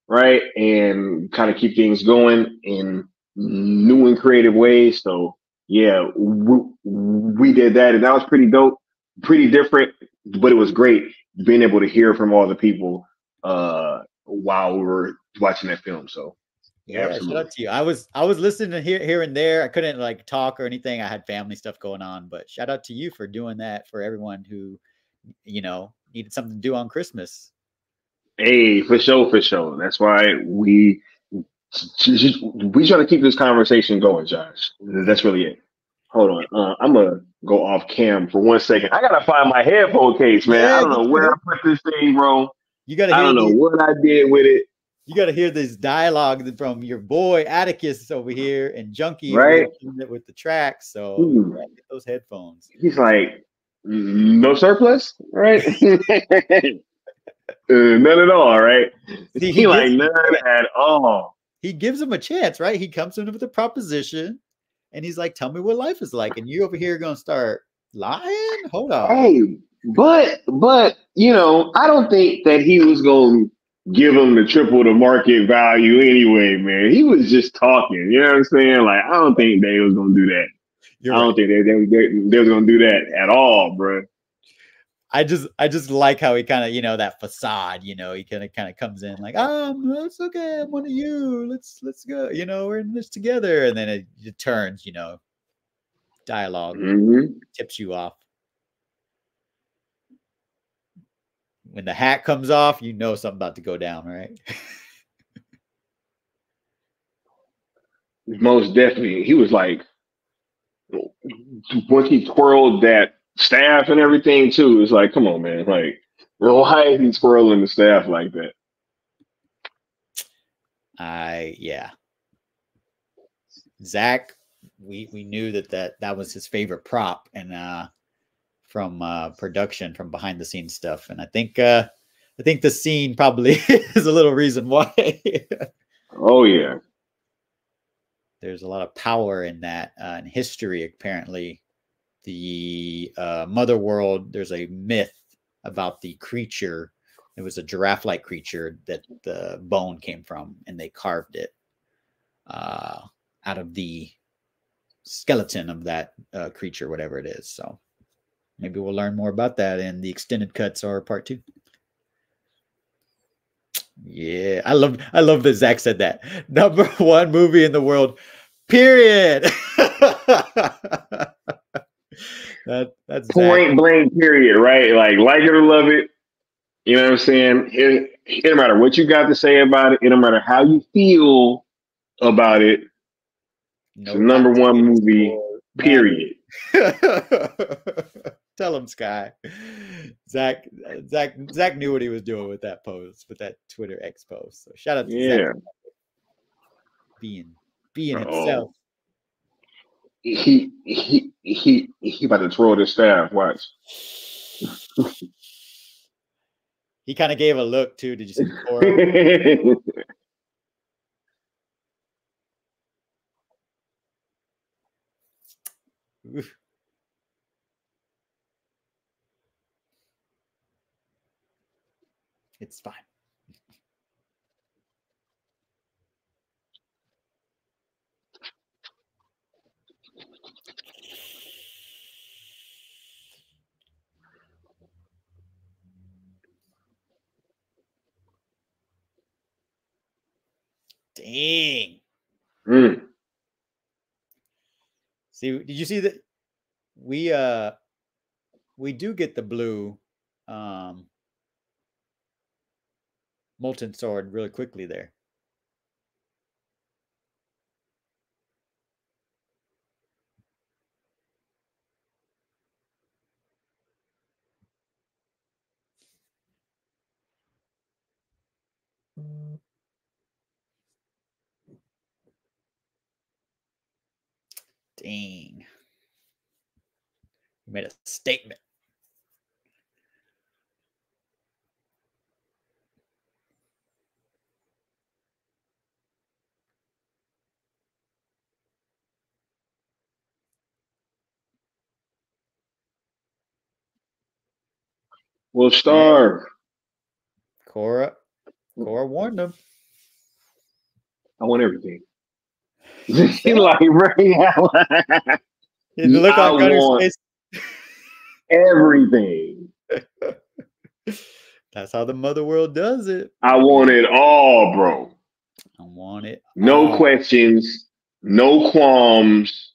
B: right? And kind of keep things going in new and creative ways. So yeah, we did that, and that was pretty dope, pretty different, but it was great being able to hear from all the people while we were watching that film. So
A: yeah,
B: absolutely.
A: shout out to you. I was listening to here and there. I couldn't like talk or anything. I had family stuff going on, but shout out to you for doing that for everyone who, you know, needed something to do on Christmas.
B: Hey, for sure, for sure. That's why we try to keep this conversation going, Josh. That's really it. Hold on. I'm gonna go off cam for 1 second. I gotta find my headphone case, man. I
A: Yeah,
B: don't know
A: get your
B: where I
A: head.
B: put this thing, bro.
A: You got to
B: I
A: hear
B: don't know
A: the
B: what I did with it.
A: you got to hear this dialogue from your boy Atticus over here and Junkie over here
B: Right?
A: with the tracks. So
B: Hmm.
A: yeah, get those headphones.
B: He's like, no surplus, right? None at all, right?
A: See, he
B: He
A: gives
B: like
A: him
B: none
A: a chance.
B: at all.
A: He gives him a chance, right? He comes in with a proposition, and he's like, "Tell me what life is like," and you over here gonna start lying? Hold on.
B: Hey, but I don't think that he was gonna give him the triple the market value anyway, man. He was just talking. You know what I'm saying? Like, I don't think they was gonna do that.
A: You're
B: I don't
A: right.
B: think they was gonna do that at all, bro.
A: I just like how he kind of that facade. He kind of comes in like, that's okay. I'm one of you. Let's go. We're in this together, and then it turns. Dialogue
B: Hmm.
A: tips you off. When the hat comes off, something about to go down, right?
B: Most definitely, he was like, once he twirled that staff and everything too, it's like, come on, man, like, why is he twirling the staff like that?
A: Yeah. Zach, we knew that was his favorite prop, and from production, from behind the scenes stuff, and I think the scene probably is a little reason why.
B: Oh yeah.
A: There's a lot of power in that, in history. Apparently, the mother world. There's a myth about the creature. It was a giraffe-like creature that the bone came from, and they carved it out of the skeleton of that creature, whatever it is. So maybe we'll learn more about that in the extended cuts or part 2. Yeah, I love that Zach said that. Number 1 movie in the world, period. That's Zach.
B: Point blank period, right? Like it or love it. You know what I'm saying? It don't matter what you got to say about it. It don't matter how you feel about it. It's the
A: No
B: number one
A: context
B: movie,
A: or matter.
B: period.
A: Tell him, Sky. Zach knew what he was doing with that post, with that Twitter X post. So shout out to Zach,
B: Yeah.
A: being himself.
B: Oh, he about to twirl this staff. Watch.
A: He kind of gave a look too. Did you see the Cora? It's fine. Dang.
B: Mm.
A: See, did you see that we do get the blue um molten sword really quickly there. Dang. He made a statement.
B: Well,
A: Hey,
B: starve.
A: Cora warned him.
B: I want everything. He like right now.
A: The look
B: I
A: on Gunner's
B: want
A: face.
B: everything.
A: That's how the mother world does it.
B: I want it all, bro.
A: I want it
B: No
A: all.
B: questions, no qualms.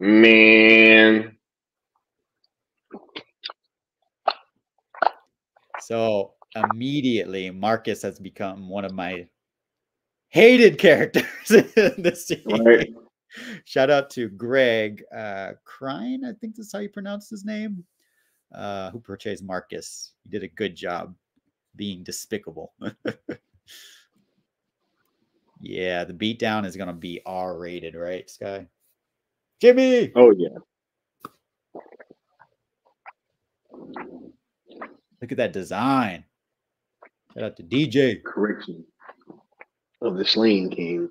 B: Man,
A: So immediately, Marcus has become one of my hated characters in the
B: Right.
A: series. Shout out to Greg Krine, I think that's how you pronounce his name, who portrays Marcus. He did a good job being despicable. Yeah, the beatdown is going to be R-rated, right, Sky? Jimmy!
B: Oh yeah.
A: Look at that design. Shout out to DJ.
B: Correction of the Slain King.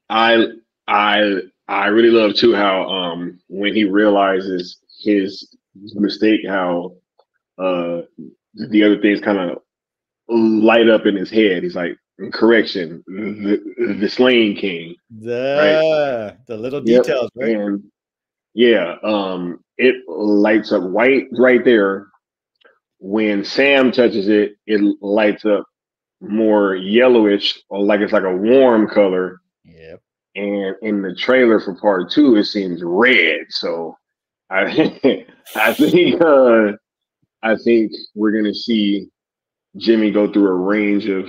B: I I really love too how when he realizes his mistake, how the other things kind of light up in his head. He's like, correction, the Slain King, right?
A: The little
B: Yep.
A: details, right?
B: And yeah, it lights up white right there. When Sam touches it, it lights up more yellowish, or like it's like a warm color.
A: Yep.
B: And in the trailer for part two, it seems red. So I I think we're gonna see Jimmy go through a range of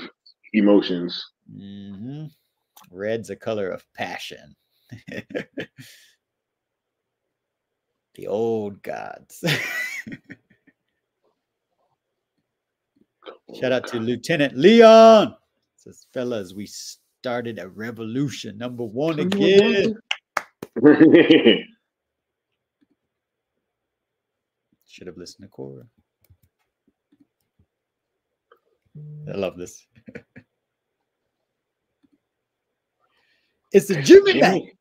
B: emotions.
A: Mm-hmm. Red's a color of passion. The old gods. Shout out to Lieutenant Leon. Says, fellas, we started a revolution. Number one again. Should have listened to Cora. I love this. It's the Jimmy night.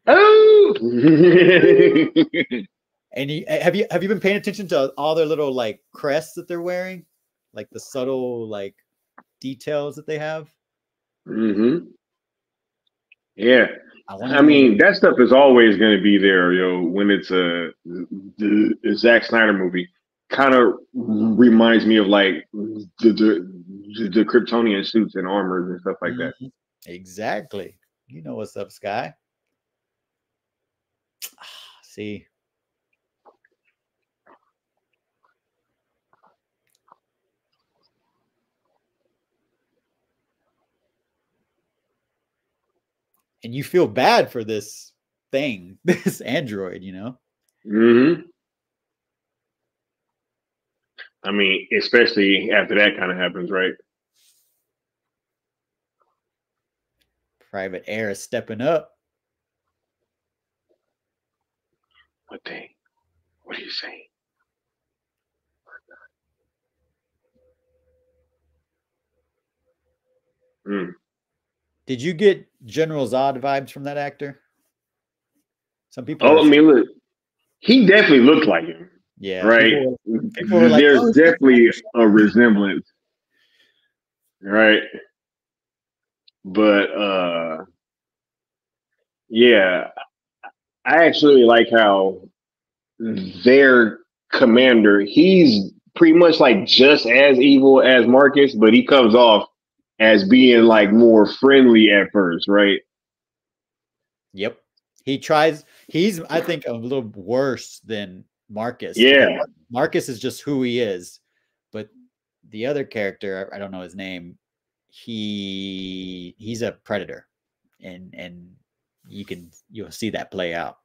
B: Oh.
A: And have you been paying attention to all their little like crests that they're wearing, like the subtle like details that they have?
B: Mm-hmm. Yeah,
A: I
B: mean that stuff is always going to be there, yo. When it's the Zack Snyder movie, kind of reminds me of like the Kryptonian suits and armors and stuff like that.
A: Exactly. You know what's up, Sky. See. And you feel bad for this thing, this android, you know?
B: Mm-hmm. I mean, especially after that kind of happens, right?
A: Private Air is stepping up.
B: What thing? What are you saying? Mm.
A: Did you get General Zod vibes from that actor? Some people
B: Oh,
A: are.
B: I mean, look, he definitely looked like him.
A: Yeah,
B: Right.
A: people were like,
B: There's
A: oh,
B: definitely a resemblance. Right. But yeah, I actually like how their commander, he's pretty much like just as evil as Marcus, but he comes off as being like more friendly at first, right?
A: Yep. He tries. He's, I think, a little worse than Marcus.
B: Yeah.
A: Marcus is just who he is. But the other character, I don't know his name, he's a predator. And you'll see that play out.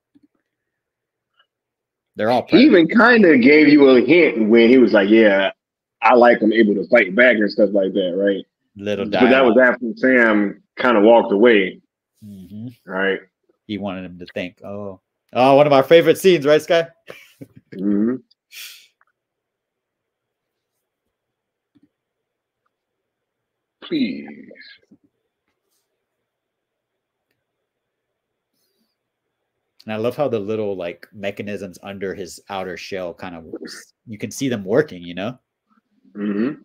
A: They're all
B: He
A: predators.
B: even kind of gave you a hint when he was like, yeah, I like him able to fight back and stuff like that, right?
A: Little
B: But that was
A: dialogue.
B: after Sam kind of walked away, right?
A: He wanted him to think, oh, one of our favorite scenes, right, Sky?
B: Mm-hmm. Please.
A: And I love how the little like mechanisms under his outer shell kind of, you can see them working, you know?
B: Mm-hmm.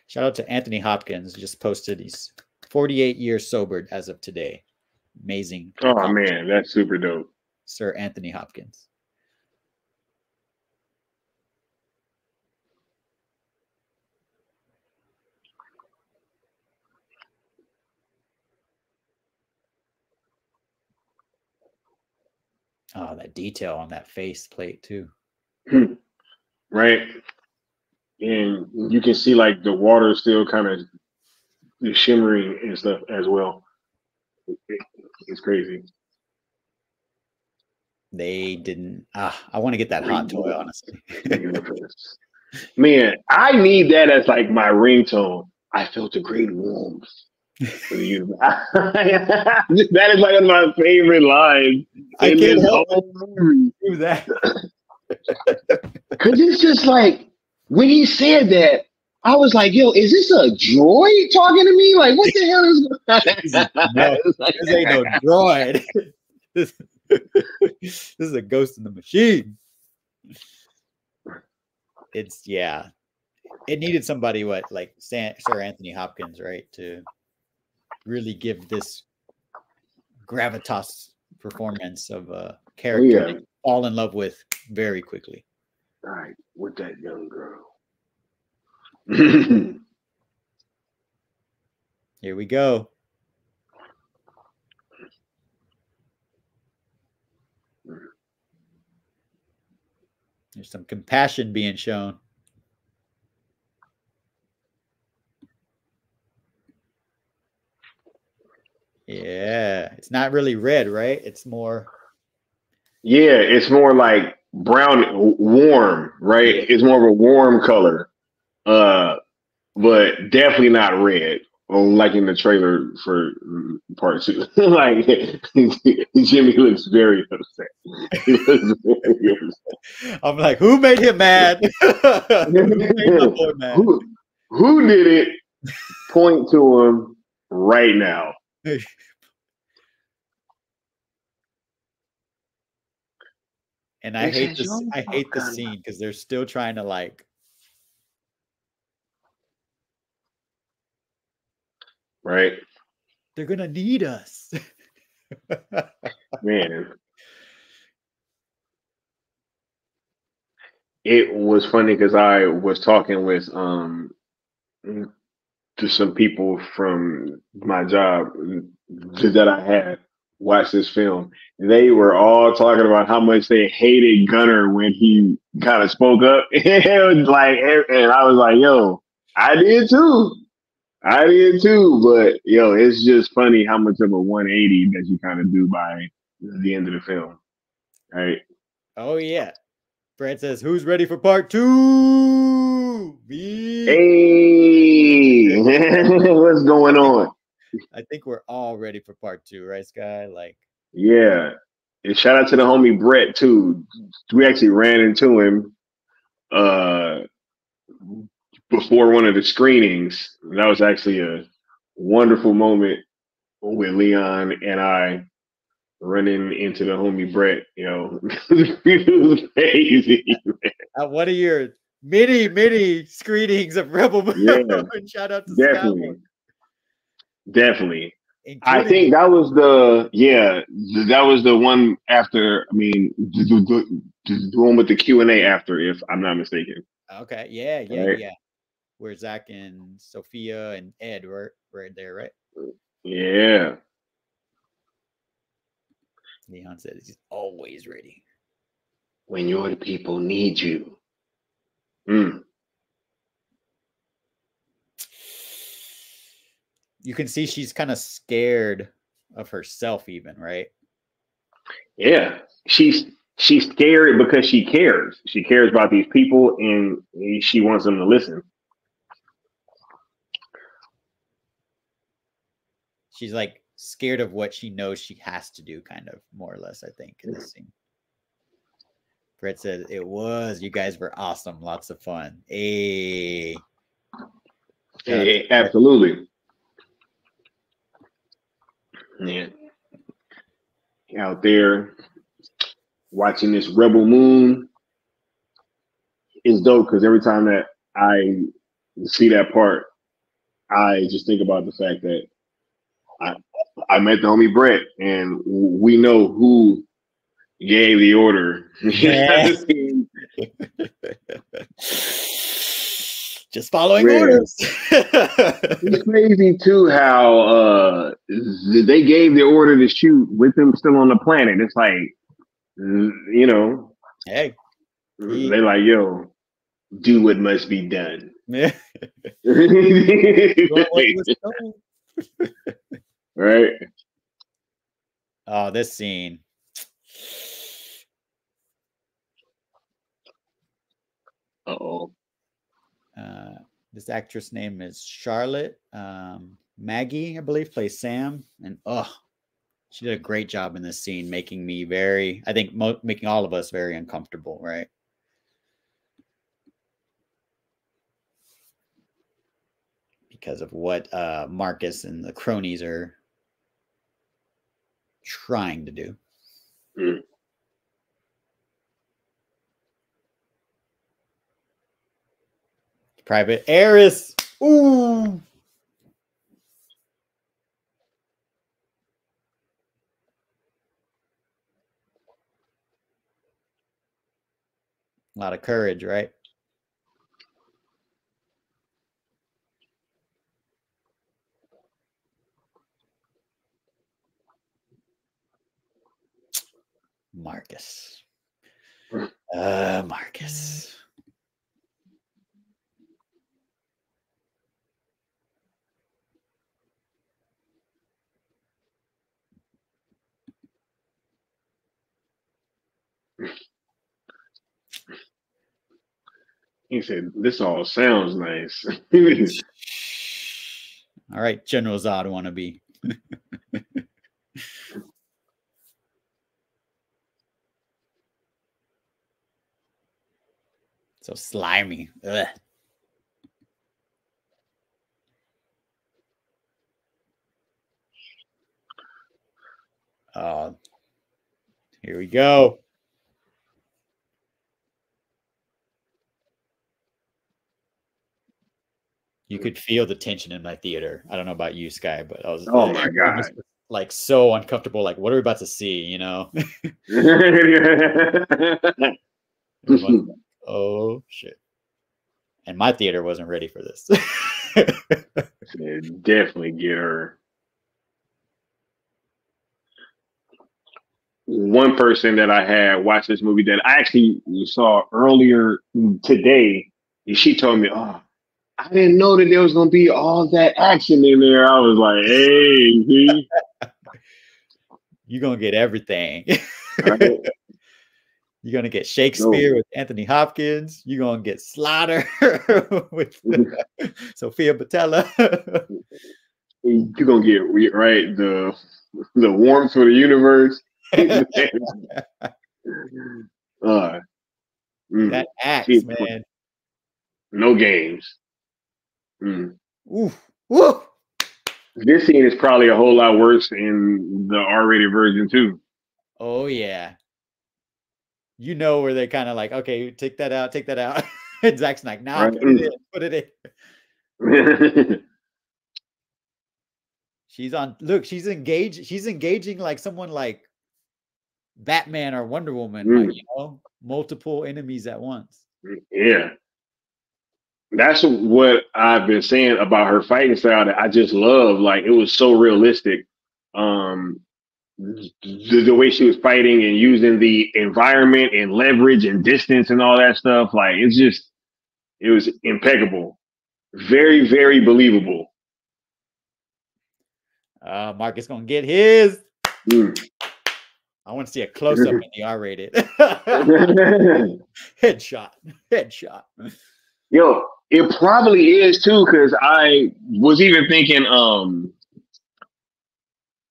A: Shout out to Anthony Hopkins. Just posted he's 48 years sobered as of today. Amazing.
B: Oh man, that's super dope.
A: Sir Anthony Hopkins. Oh, that detail on that face plate too.
B: Right. And you can see like the water still kind of shimmering and stuff as well. It's crazy.
A: They didn't. I want to get that hot toy, honestly.
B: Man, I need that as like my ringtone. I felt a great warmth for the universe. That is like one of my favorite lines
A: I
B: in
A: can't
B: this
A: help
B: whole movie.
A: do that.
B: Because it's just like when he said that, I was like, yo, is this a droid talking to me? Like, what the hell is
A: No, this ain't no droid. This is a ghost in the machine. It's yeah. It needed somebody like Sir Anthony Hopkins, right, to really give this gravitas performance of a character that you fall in love with very quickly.
B: All right, with that young girl.
A: Here we go. There's some compassion being shown. Yeah, it's not really red, right? It's more.
B: Yeah, it's more like brown, warm, right?
A: Yeah.
B: It's more of a warm color, but definitely not red. Like in the trailer for part 2, like Jimmy looks very upset. He looks very
A: upset. I'm like, who made him mad? Who made my boy mad?
B: Who did it? Point to him right now.
A: And I hate this. I hate the scene because they're still trying to like.
B: Right.
A: They're gonna need us.
B: Man. It was funny because I was talking with to some people from my job that I had watch this film. They were all talking about how much they hated Gunner when he kind of spoke up. It was like, and I was like, yo, I did too. But yo, it's just funny how much of a 180 that you kind of do by the end of the film. Right.
A: Oh yeah. Brad says, who's ready for part 2? Me.
B: Hey, what's going on?
A: I think we're all ready for part 2, right, Sky? Like,
B: yeah. And shout out to the homie Brett too. We actually ran into him before one of the screenings. That was actually a wonderful moment with Leon and I running into the homie Brett. You know, it was crazy.
A: One of your many screenings of Rebel Moon.
B: Yeah,
A: shout out to
B: definitely.
A: Including
B: I think that was the one after. I mean, the one with the Q&A after, if I'm not mistaken.
A: Okay, yeah. Where Zach and Sophia and Ed were there, right?
B: Yeah.
A: Leon says he's always ready.
B: When your people need you. Mm.
A: You can see she's kind of scared of herself even, right?
B: Yeah. She's scared because she cares. She cares about these people and she wants them to listen.
A: She's like scared of what she knows she has to do, kind of, more or less, I think, in this scene. Brett said, it was. You guys were awesome. Lots of fun. Hey,
B: absolutely. Yeah. Out there watching this Rebel Moon is dope because every time that I see that part, I just think about the fact that I met the homie Brett, and we know who gave the order.
A: Yeah. Just following orders.
B: It's crazy too how they gave the order to shoot with them still on the planet. It's like You know,
A: Hey,
B: they like, yo, do what must be done.
A: yeah. Doing what he was told.
B: Right?
A: Oh, this scene.
B: Uh-oh.
A: Uh, this actress name is Charlotte Maggie, I believe, plays Sam, and she did a great job in this scene, making me I think, making all of us very uncomfortable, right? Because of what Marcus and the cronies are trying to do.
B: Mm.
A: Private Heiress. Ooh. A lot of courage, right? Marcus. Marcus.
B: He said, "This all sounds nice."
A: All right, General Zod wannabe. So slimy. Ugh. Here we go. You could feel the tension in my theater. I don't know about you, Sky, but I was
B: Oh my
A: everyone was
B: god.
A: like so uncomfortable. Like, what are we about to see? You know, everyone's like, oh shit. And my theater wasn't ready for this.
B: Definitely get her. One person that I had watched this movie that I actually saw earlier today, and she told me, "Oh, I didn't know that there was gonna be all that action in there." I was like, "Hey, see,
A: You're gonna get everything.
B: right?
A: You're gonna get
B: No,
A: Shakespeare with Anthony Hopkins. You're gonna get Slaughter with Sophia Botella.
B: you're gonna get right the warmth of the universe." uh,
A: That
B: she,
A: axe, man.
B: no games. Mm.
A: Ooh, woo.
B: This scene is probably a whole lot worse in the R-rated version too.
A: Oh yeah. You know where they're kind of like, okay, take that out, take that out. And Zack's like, nah,
B: Right?
A: put it in, put it in. She's on. Look, she's engaged. She's engaging like someone like Batman or Wonder Woman, like multiple enemies at once.
B: Yeah. That's what I've been saying about her fighting style that I just love. Like it was so realistic. Um, the way she was fighting and using the environment and leverage and distance and all that stuff, like it was impeccable. Very, very believable.
A: Marcus gonna get his.
B: Mm.
A: I want to see a close up in the R rated. Headshot. Headshot.
B: Yo, it probably is too, because I was even thinking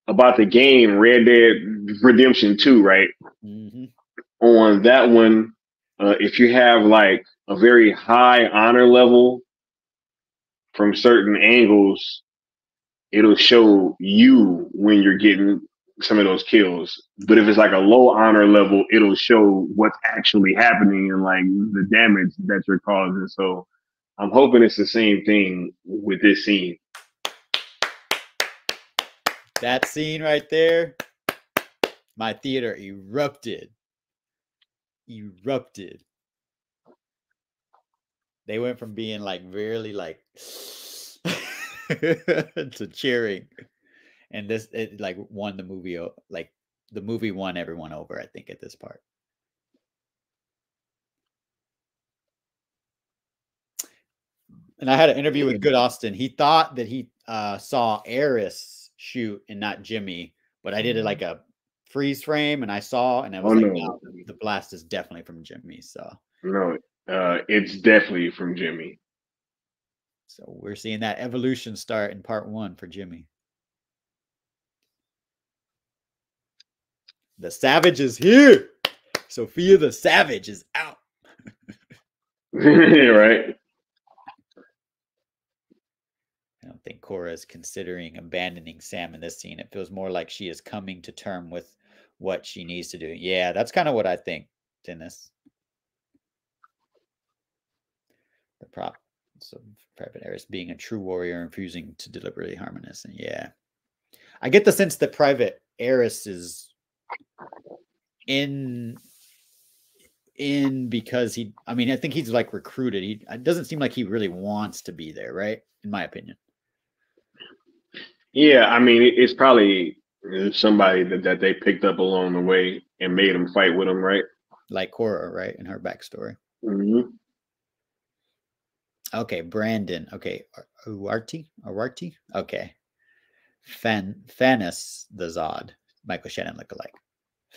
B: about the game Red Dead Redemption 2, right?
A: Mm-hmm.
B: On that one, if you have like a very high honor level from certain angles, it'll show you when you're getting some of those kills. But if it's like a low honor level, it'll show what's actually happening and like the damage that you're causing. So I'm hoping it's the same thing with this scene.
A: That scene right there, my theater erupted. Erupted. They went from being like really like to cheering. And this it like won the movie like the movie won everyone over, I think, at this part. And I had an interview with Good Austin. He thought that he saw Eris shoot and not Jimmy, but I did it like a freeze frame, and I saw, and I was like, no, the blast is definitely from Jimmy. So
B: no, it's definitely from Jimmy.
A: So we're seeing that evolution start in part 1 for Jimmy. The Savage is here. Sophia the Savage is out.
B: Right.
A: I don't think Cora is considering abandoning Sam in this scene. It feels more like she is coming to term with what she needs to do. Yeah, that's kind of what I think, Dennis. The prop. So Private Eris being a true warrior and refusing to deliberately harm an innocent. Yeah. I get the sense that Private Eris is in because I think he's like recruited. It doesn't seem like he really wants to be there, right? In my opinion.
B: Yeah, I mean, it's probably somebody that they picked up along the way and made him fight with him, right?
A: Like Cora, right? In her backstory.
B: Mm-hmm.
A: Okay, Brandon. Okay, Uarti? Okay. Fanis the Zod. Michael Shannon lookalike.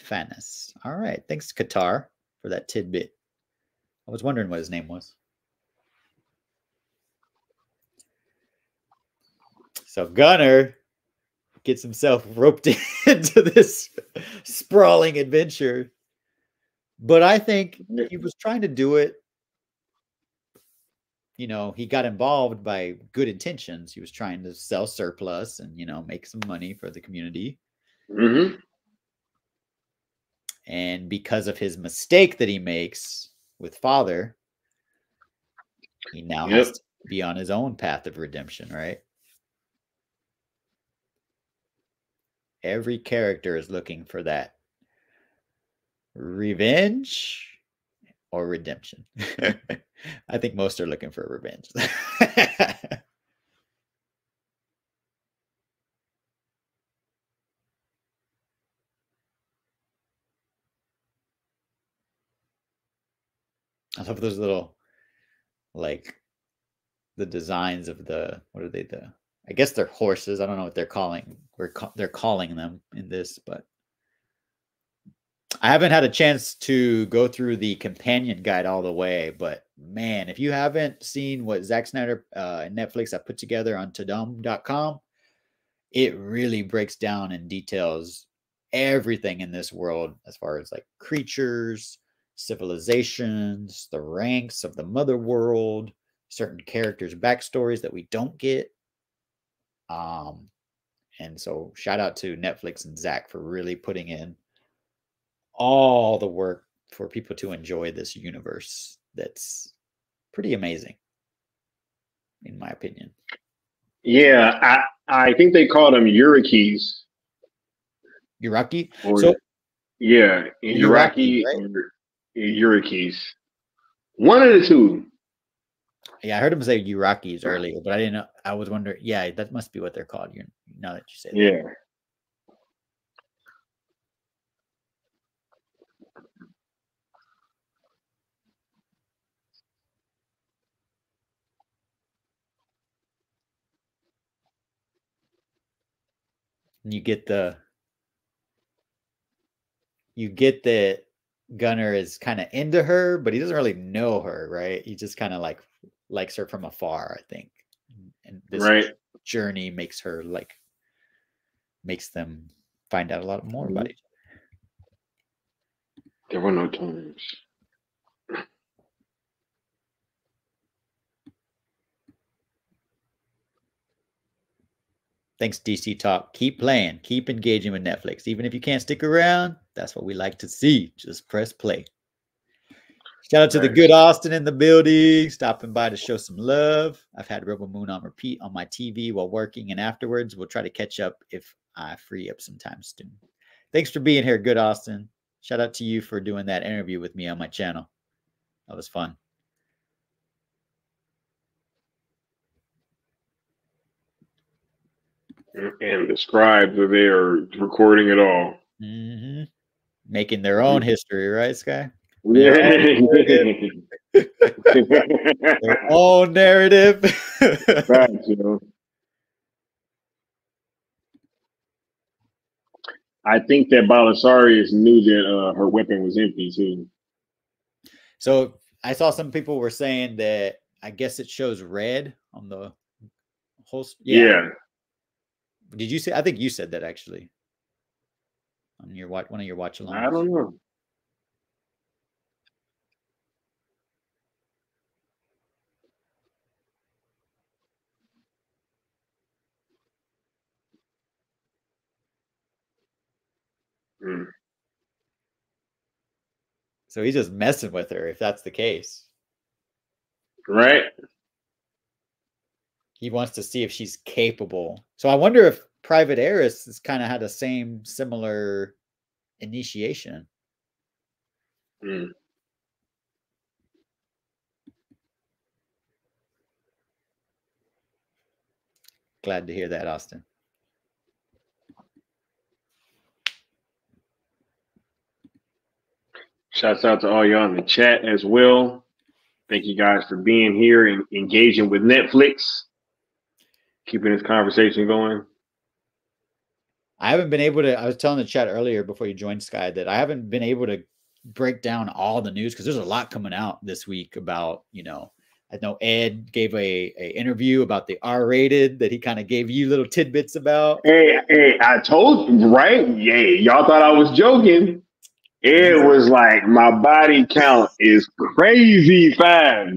A: Fanis. All right. Thanks, Qatar, for that tidbit. I was wondering what his name was. So Gunner gets himself roped into this sprawling adventure. But I think he was trying to do it. You know, he got involved by good intentions. He was trying to sell surplus and, make some money for the community.
B: Mm-hmm.
A: And because of his mistake that he makes with Father, he now has to be on his own path of redemption, right? Every character is looking for that revenge or redemption. I think most are looking for revenge. I love those little, like, the designs of what are they? I guess they're horses. I don't know what they're calling. They're calling them in this, but I haven't had a chance to go through the companion guide all the way. But man, if you haven't seen what Zack Snyder and Netflix have put together on Tadum.com, it really breaks down and details everything in this world as far as like creatures, civilizations, the ranks of the mother world, certain characters' backstories that we don't get. And so shout out to Netflix and Zach for really putting in all the work for people to enjoy this universe that's pretty amazing, in my opinion.
B: Yeah, I think they called them Urakis.
A: Uraki?
B: Yeah, Uraki
A: right?
B: or Urakis. One of the two.
A: Yeah, I heard him say Urakis earlier, but I didn't know. I was wondering. Yeah, that must be what they're called. Now that you say that.
B: Yeah.
A: You get that Gunner is kind of into her, but he doesn't really know her, right? He just kind of likes her from afar, I think. And this journey makes them find out a lot more about each other.
B: There were no terms.
A: Thanks, DC Talk. Keep playing. Keep engaging with Netflix. Even if you can't stick around, that's what we like to see. Just press play. Shout out to the good Austin in the building, stopping by to show some love. I've had Rebel Moon on repeat on my TV while working, and afterwards we'll try to catch up if I free up some time soon. Thanks for being here, good Austin. Shout out to you for doing that interview with me on my channel. That was fun.
B: And the scribes are there recording it all.
A: Mm-hmm. Making their own
B: Mm-hmm.
A: history, right, Sky? Their own narrative.
B: Yeah.
A: Their own narrative.
B: Facts, you know. I think that Belisarius knew that her weapon was empty too.
A: So I saw some people were saying that I guess it shows red on the holster. Yeah.
B: Yeah,
A: Did you say? I think you said that actually on your one of your watch
B: I
A: alongs.
B: don't know. Mm.
A: So he's just messing with her if that's the case.
B: Right?
A: He wants to see if she's capable. So I wonder if Private Heiress has kind of had the same similar initiation.
B: Mm.
A: Glad to hear that, Austin.
B: Shouts out to all y'all in the chat as well. Thank you guys for being here and engaging with Netflix, keeping this conversation going.
A: I haven't been able to. I was telling the chat earlier before you joined Sky that I haven't been able to break down all the news because there's a lot coming out this week about, I know Ed gave a interview about the R-rated that he kind of gave you little tidbits about.
B: Hey, I told you, right? Yeah, y'all thought I was joking. It was like my body count is crazy fast.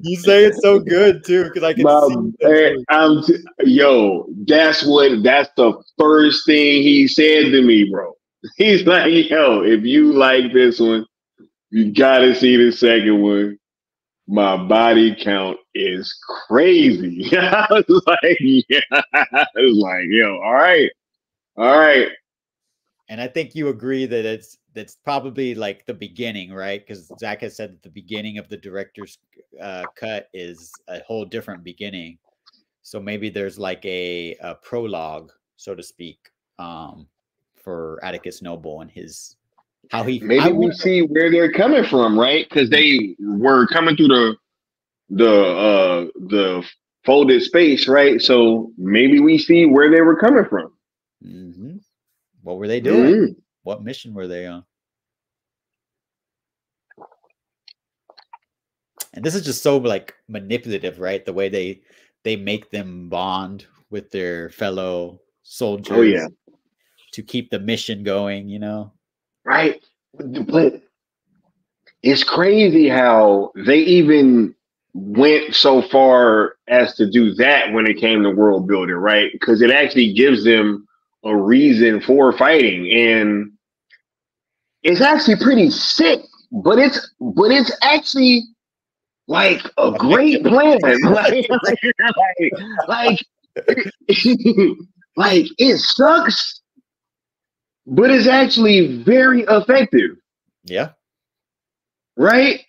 A: You say it's so good too because I can see it.
B: That's the first thing he said to me, bro. He's like, yo, if you like this one, you gotta see the second one. My body count is crazy. I was like, yeah. I was like, yo, all right.
A: And I think you agree that that's probably like the beginning, right? Because Zach has said that the beginning of the director's cut is a whole different beginning. So maybe there's like a prologue, so to speak, for Atticus Noble and his how he. I
B: Maybe we
A: wonder.
B: see where they're coming from, right? Because they were coming through the folded space, right? So maybe we see where they were coming from.
A: Mm-hmm. What were they doing?
B: Mm-hmm.
A: What mission were they on? And this is just so like manipulative, right? The way they make them bond with their fellow
B: Oh yeah,
A: soldiers to keep the mission going.
B: right. But it's crazy how they even went so far as to do that when it came to world building, right? Because it actually gives them a reason for fighting, and it's actually pretty sick. But it's actually like a great
A: Effective.
B: plan. Like, like it sucks, but it's actually very effective,
A: Yeah.
B: right?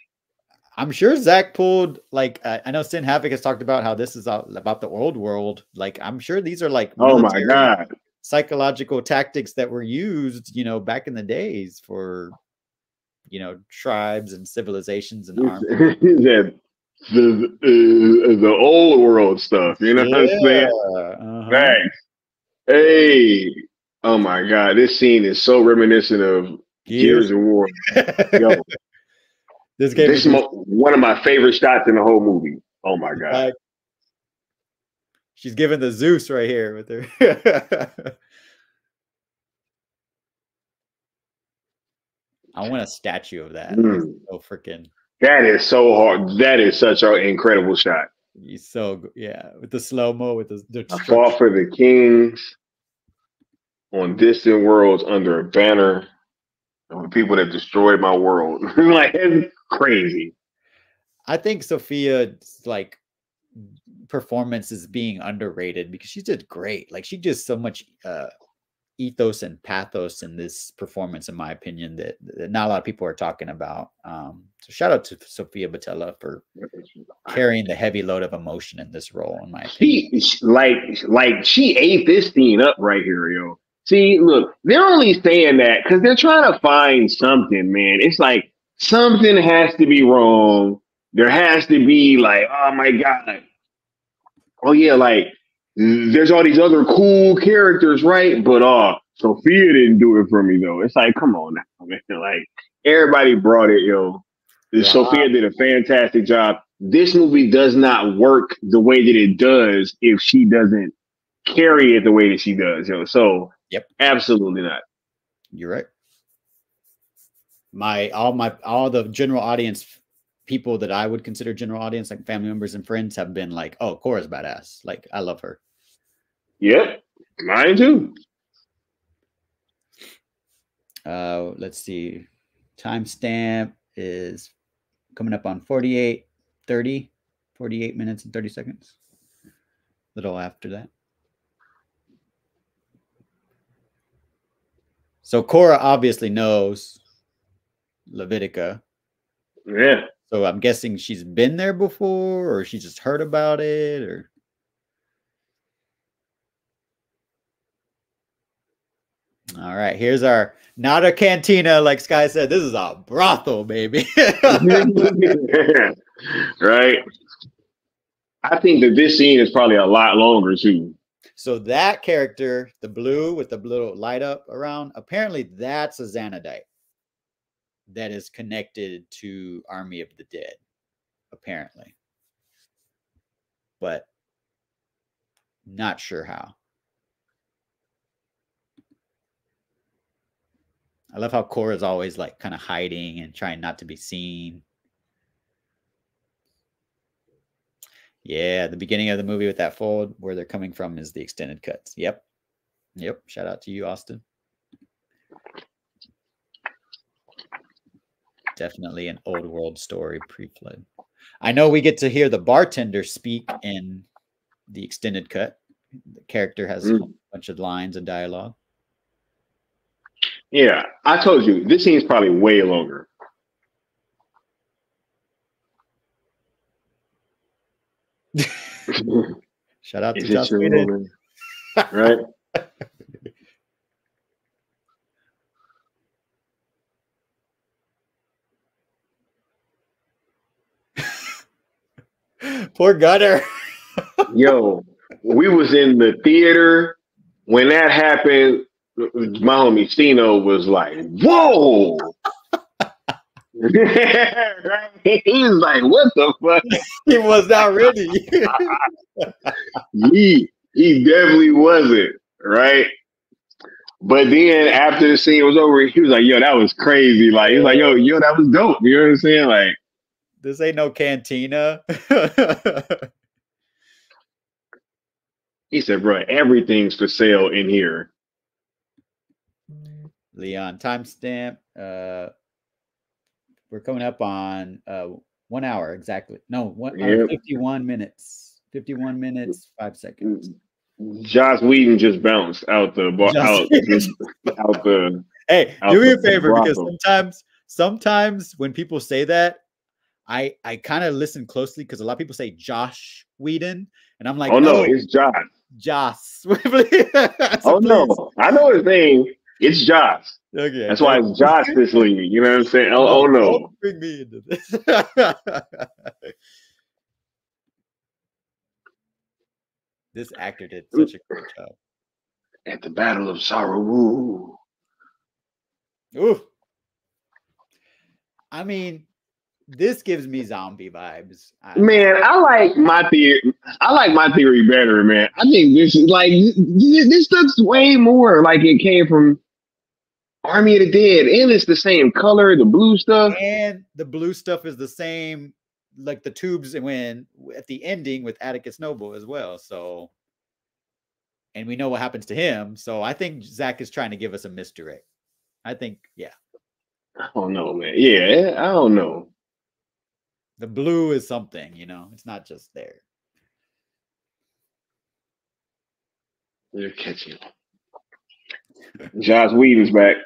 A: I'm sure Zach pulled like I know Sin Havoc has talked about how this is about the old world. Like I'm sure these are like
B: Oh my
A: military
B: god.
A: psychological tactics that were used, back in the days for tribes and civilizations and armies.
B: That the old world stuff, you know what I'm
A: Yeah.
B: saying?
A: Uh-huh.
B: Thanks. Hey, oh my god, this scene is so reminiscent of Gears
A: Gears.
B: of War. Yo,
A: This gave me
B: this is one of my favorite shots in the whole movie. Oh my god.
A: like she's giving the Zeus right here with her. I want a statue of that.
B: Mm.
A: So freaking.
B: That is so hard. That is such an incredible shot.
A: He's so yeah with the slow mo with the
B: I fought for the kings on distant worlds under a banner of people that destroyed my world. Like it's crazy.
A: I think Sophia's like performance is being underrated because she did great. Like she did so much ethos and pathos in this performance, in my opinion, that not a lot of people are talking about. So shout out to Sophia Boutella for carrying the heavy load of emotion in this role, in my opinion.
B: She ate this scene up right here, yo. See, look, they're only saying that because they're trying to find something, man. It's like something has to be wrong. There has to be like, oh my god, oh yeah, like there's all these other cool characters, right? But Sophia didn't do it for me though. It's like, come on now, man. Like everybody brought it, yo. Sophia did a fantastic job. This movie does not work the way that it does if she doesn't carry it the way that she does, yo. So
A: Yep,
B: absolutely not.
A: You're right. All the general audience people that I would consider general audience, like family members and friends, have been like, "Oh, Cora's badass. Like, I love her."
B: Yep, mine too.
A: Let's see. Timestamp is coming up on 48 minutes and 30 seconds. A little after that. So Cora obviously knows Levitica.
B: Yeah.
A: So I'm guessing she's been there before, or she just heard about it, or. All right, here's our, not a cantina, like Sky said. This is a brothel, baby.
B: Right. I think that this scene is probably a lot longer too.
A: So that character, the blue with the little light up around, apparently that's a Xanadite that is connected to Army of the Dead, apparently. But not sure how. I love how Cora's always like kind of hiding and trying not to be seen. Yeah, the beginning of the movie with that fold where they're coming from is the extended cuts. Yep. Shout out to you, Austin. Definitely an old world story, pre-flood. I know we get to hear the bartender speak in the extended cut. The character has a bunch of lines and dialogue.
B: Yeah, I told you this scene's probably way longer.
A: Shout out to Joss Whedon.
B: Right?
A: Poor Gunner.
B: Yo, we was in the theater when that happened. My homie Stino was like, "Whoa!" He was like, "What the fuck?"
A: He was not ready.
B: he definitely wasn't, right? But then after the scene was over, he was like, "Yo, that was crazy!" Like he was like, "Yo, that was dope." You know what I'm saying? Like,
A: this ain't no cantina.
B: He said, "Bro, everything's for sale in here."
A: Leon, timestamp. We're coming up on 1 hour exactly. No, 51 minutes. 51 minutes, 5 seconds.
B: Joss Whedon just bounced out the out the.
A: Hey, do me a favor, because sometimes when people say that, I kind of listen closely, because a lot of people say Josh Whedon, and I'm like,
B: oh no, it's Joss.
A: Joss.
B: Oh no, I know his name. It's Joss.
A: Okay,
B: that's why it's Joss this league. You know what I'm saying? Oh no,
A: don't bring me into this. This actor did such a great job.
B: At the Battle of Saru.
A: Ooh. I mean, this gives me zombie vibes.
B: Man, I like my theory better, man. I think this is like this looks way more like it came from Army of the Dead, and it's the same color, the blue stuff.
A: And the blue stuff is the same, like the tubes when at the ending with Atticus Noble as well. So, and we know what happens to him. So I think Zach is trying to give us a misdirect. I think, yeah.
B: I don't know, man. Yeah, I don't know.
A: The blue is something, it's not just there.
B: They're catching. Joss Whedon's back.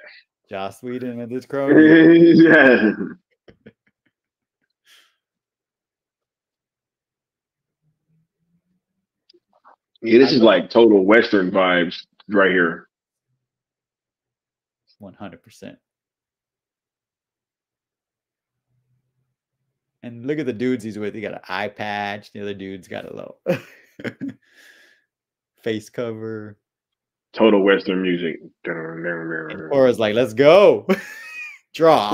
A: Joss Whedon and his crony.
B: Yeah. Yeah, this is like total Western vibes right here.
A: 100%. And look at the dudes he's with. He got an eye patch. The other dude's got a little face cover.
B: Total Western music.
A: And Cora's like, let's go. Draw.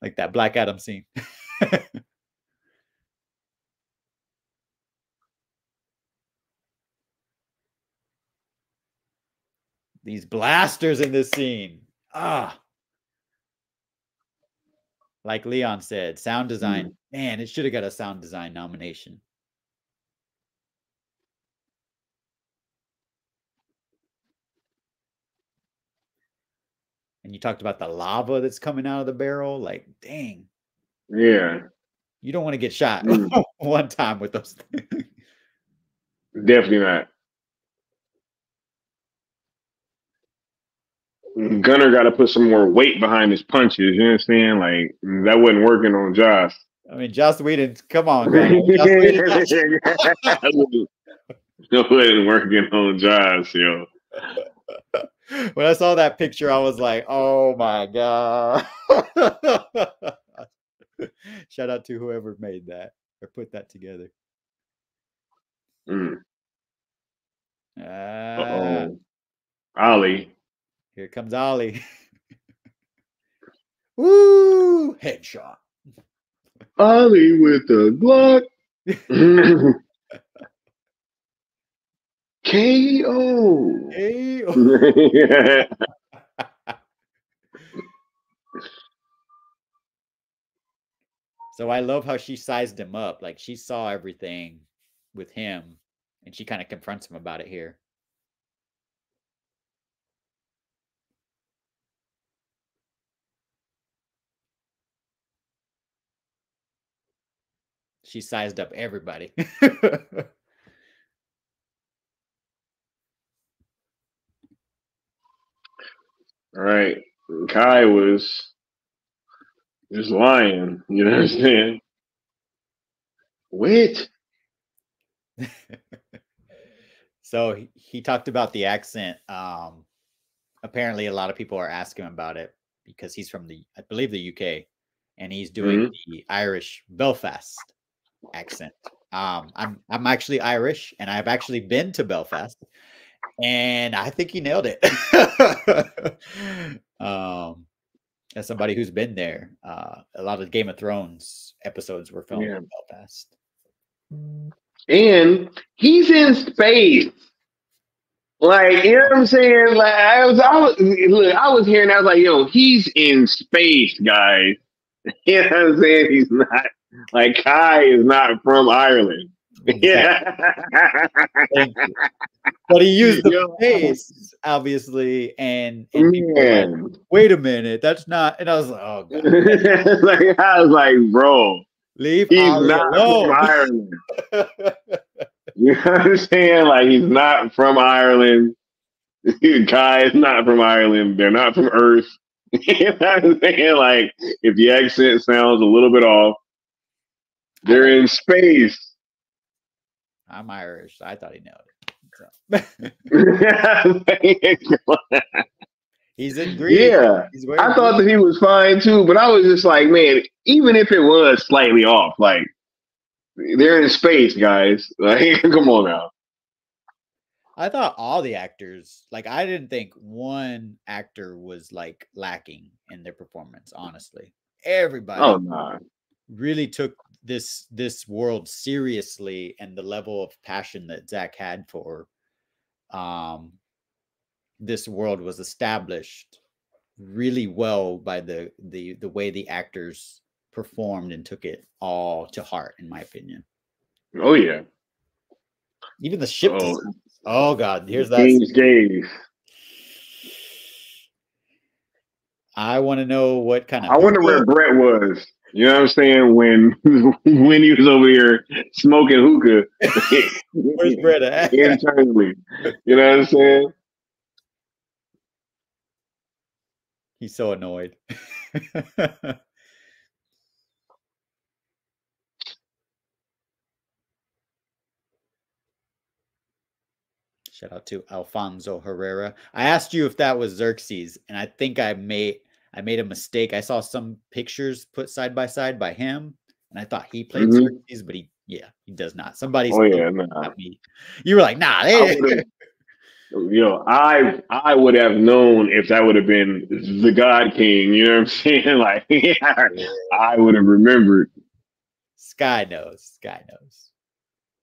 A: Like that Black Adam scene. These blasters in this scene. Like Leon said, sound design. Man, it should have got a sound design nomination. And you talked about the lava that's coming out of the barrel. Like, dang.
B: Yeah.
A: You don't want to get shot one time with those things.
B: Definitely not. Gunner got to put some more weight behind his punches. You understand? Like, that wasn't working on Joss.
A: I mean, Joss Whedon, come on, Gunner. Joss Whedon.
B: That wasn't working on Joss, yo.
A: When I saw that picture, I was like, oh my God. Shout out to whoever made that or put that together.
B: Ollie.
A: Here comes Ollie. Woo! Headshot.
B: Ollie with the Glock. KO.
A: So I love how she sized him up. Like she saw everything with him and she kind of confronts him about it here. She sized up everybody.
B: All right. Kai was just lying. You know what I'm saying? Wait.
A: So he talked about the accent. Apparently, a lot of people are asking about it because he's from I believe the UK, and he's doing the Irish Belfast accent. I'm actually Irish, and I've actually been to Belfast, and I think he nailed it. As somebody who's been there, a lot of Game of Thrones episodes were filmed in Belfast.
B: And he's in space. Like, you know what I'm saying? Like, I was hearing, I was like, yo, he's in space, guys. You know what I'm saying? He's not, like, Kai is not from Ireland. Yeah.
A: But he used the face, obviously, and people were like, wait a minute, that's not, and I was like, oh God.
B: Like, I was like, bro,
A: leave
B: he's
A: Ollie
B: not
A: alone.
B: from Ireland. You know what I'm saying? Like, he's not from Ireland. Kai is not from Ireland. They're not from Earth. You know what I'm saying? Like, if the accent sounds a little bit off, they're in space.
A: I'm Irish. I thought he nailed it.
B: So.
A: He's in green.
B: Yeah. I thought that he was fine too, but I was just like, man, even if it was slightly off, like, they're in space, guys. Like, come on now.
A: I thought all the actors, like, I didn't think one actor was like lacking in their performance, honestly. Everybody really took this world seriously, and the level of passion that Zack had for this world was established really well by the way the actors performed and took it all to heart, in my opinion.
B: Oh yeah.
A: Even the ship design. Oh God, here's that.
B: King's Gaze.
A: I want to know what kind of.
B: I wonder where Brett was. You know what I'm saying? When when he was over here smoking hookah
A: Where's Britta?
B: internally. You know what I'm saying?
A: He's so annoyed. Shout out to Alfonso Herrera. I asked you if that was Xerxes, and I think I made a mistake. I saw some pictures put side by him, and I thought he played
B: Mm-hmm.
A: Xerxes, but he does not. Somebody's
B: Oh yeah, nah.
A: at me. You were like, nah,
B: I
A: they
B: would have, I would have known if that would have been the God King. You know what I'm saying? Like, I would have remembered.
A: Sky knows. Sky knows.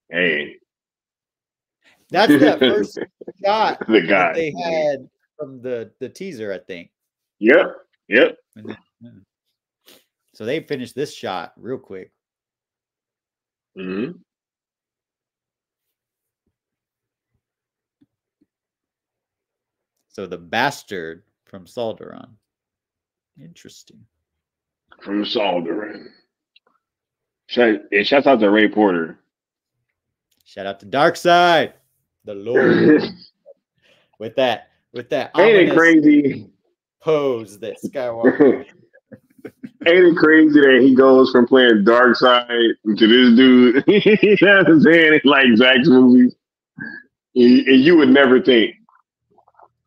B: Hey,
A: That's that first shot
B: the
A: that
B: God
A: they
B: King.
A: had from the teaser, I think.
B: Yep, yep.
A: And then, so they finished this shot real quick.
B: Mm-hmm.
A: So the bastard from Salderon. Interesting.
B: From Salderon. Shouts out to Ray Porter.
A: Shout out to Darkseid, the Lord. with that
B: Ain't it
A: ominous
B: crazy?
A: pose that Skywalker.
B: Ain't it crazy that he goes from playing Darkseid to this dude? You know what I'm saying? Like Zack's movies. And you would never think.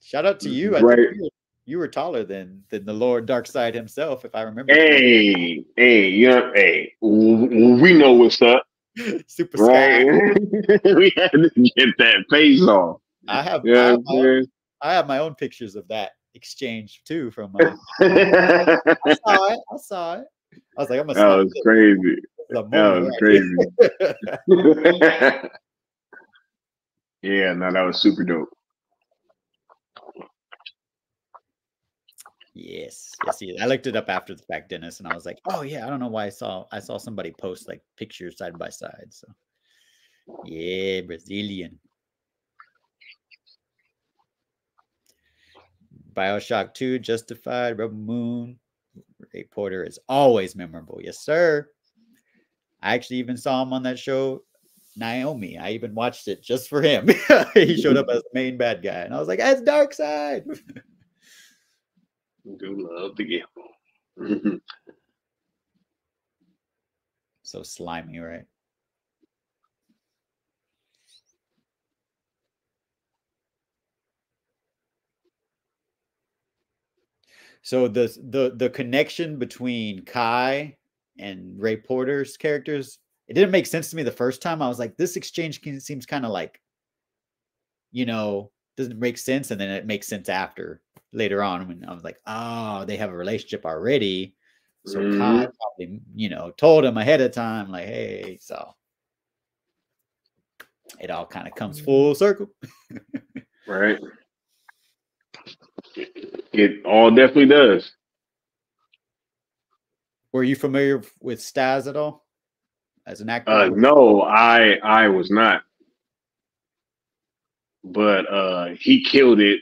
A: Shout out to you. I think
B: Right.
A: you were taller than the Lord Darkseid himself, if I remember
B: Hey, hey, we know what's up,
A: correctly. Super
B: right?
A: Sky.
B: We had to get that face off.
A: I have
B: You know
A: I have my own pictures of that exchange too from
B: what I'm saying?
A: I saw it. I saw it. I was like, I'm gonna
B: That
A: snap
B: was crazy.
A: the
B: That
A: moment
B: was
A: right
B: crazy.
A: here.
B: Yeah, no, that was super dope.
A: Yes, yes. I looked it up after the fact, Dennis, and I was like, oh yeah, I don't know why I saw somebody post like pictures side by side. So yeah, Brazilian. Bioshock 2, Justified, Rebel Moon. Ray Porter is always memorable. Yes, sir. I actually even saw him on that show, Naomi. I even watched it just for him. He showed up as the main bad guy, and I was like, "That's Darkseid."
B: Do love the gamble.
A: So slimy, right? So the connection between Kai and Ray Porter's characters, it didn't make sense to me the first time. I was like, this exchange seems kind of like, doesn't make sense, and then it makes sense after later on when I was like, oh, they have a relationship already. So Kai
B: Mm-hmm.
A: probably, told him ahead of time, like, hey, so it all kind of comes full circle.
B: Right. It all definitely does.
A: Were you familiar with Staz at all as an actor?
B: No, I was not, but he killed it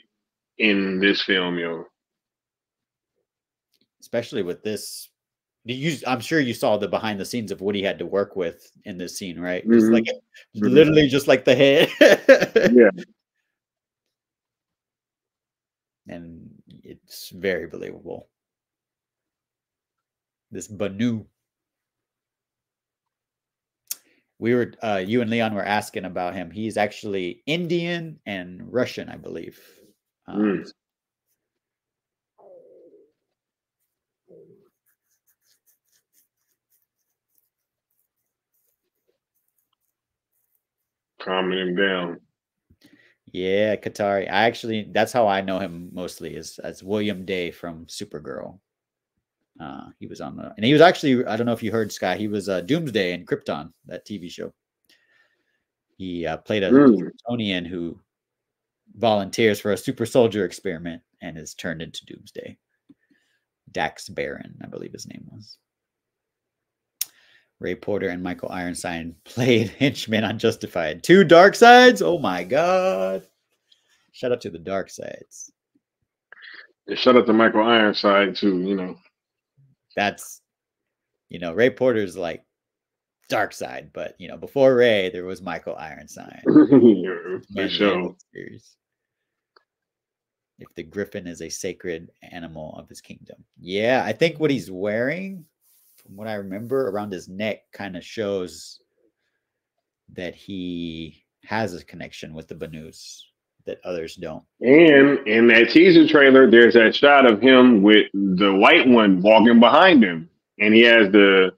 B: in this film, yo.
A: Especially with this. I'm sure you saw the behind the scenes of what he had to work with in this scene, right? Just like
B: Mm-hmm.
A: literally just like the head.
B: Yeah.
A: And it's very believable. This Banu. You and Leon were asking about him. He's actually Indian and Russian, I believe.
B: Mm. Calming him down.
A: Yeah, Qatari. That's how I know him mostly is as William Day from Supergirl. He was and he was actually, I don't know if you heard, Sky, he was Doomsday in Krypton, that TV show. He played a Kryptonian who volunteers for a super soldier experiment and is turned into Doomsday. Dax Baron, I believe his name was. Ray Porter and Michael Ironside played henchmen on Justified. 2 Darkseids? Oh my God. Shout out to the Darkseids.
B: And shout out to Michael Ironside too,
A: That's You know, Ray Porter's like dark side, but you know, before Ray, there was Michael Ironside.
B: For
A: Man, the
B: sure.
A: animated series. If the griffin is a sacred animal of his kingdom. Yeah, I think what he's wearing, from what I remember, around his neck kind of shows that he has a connection with the Banus that others don't.
B: And in that teaser trailer, there's that shot of him with the white one walking behind him, and he has the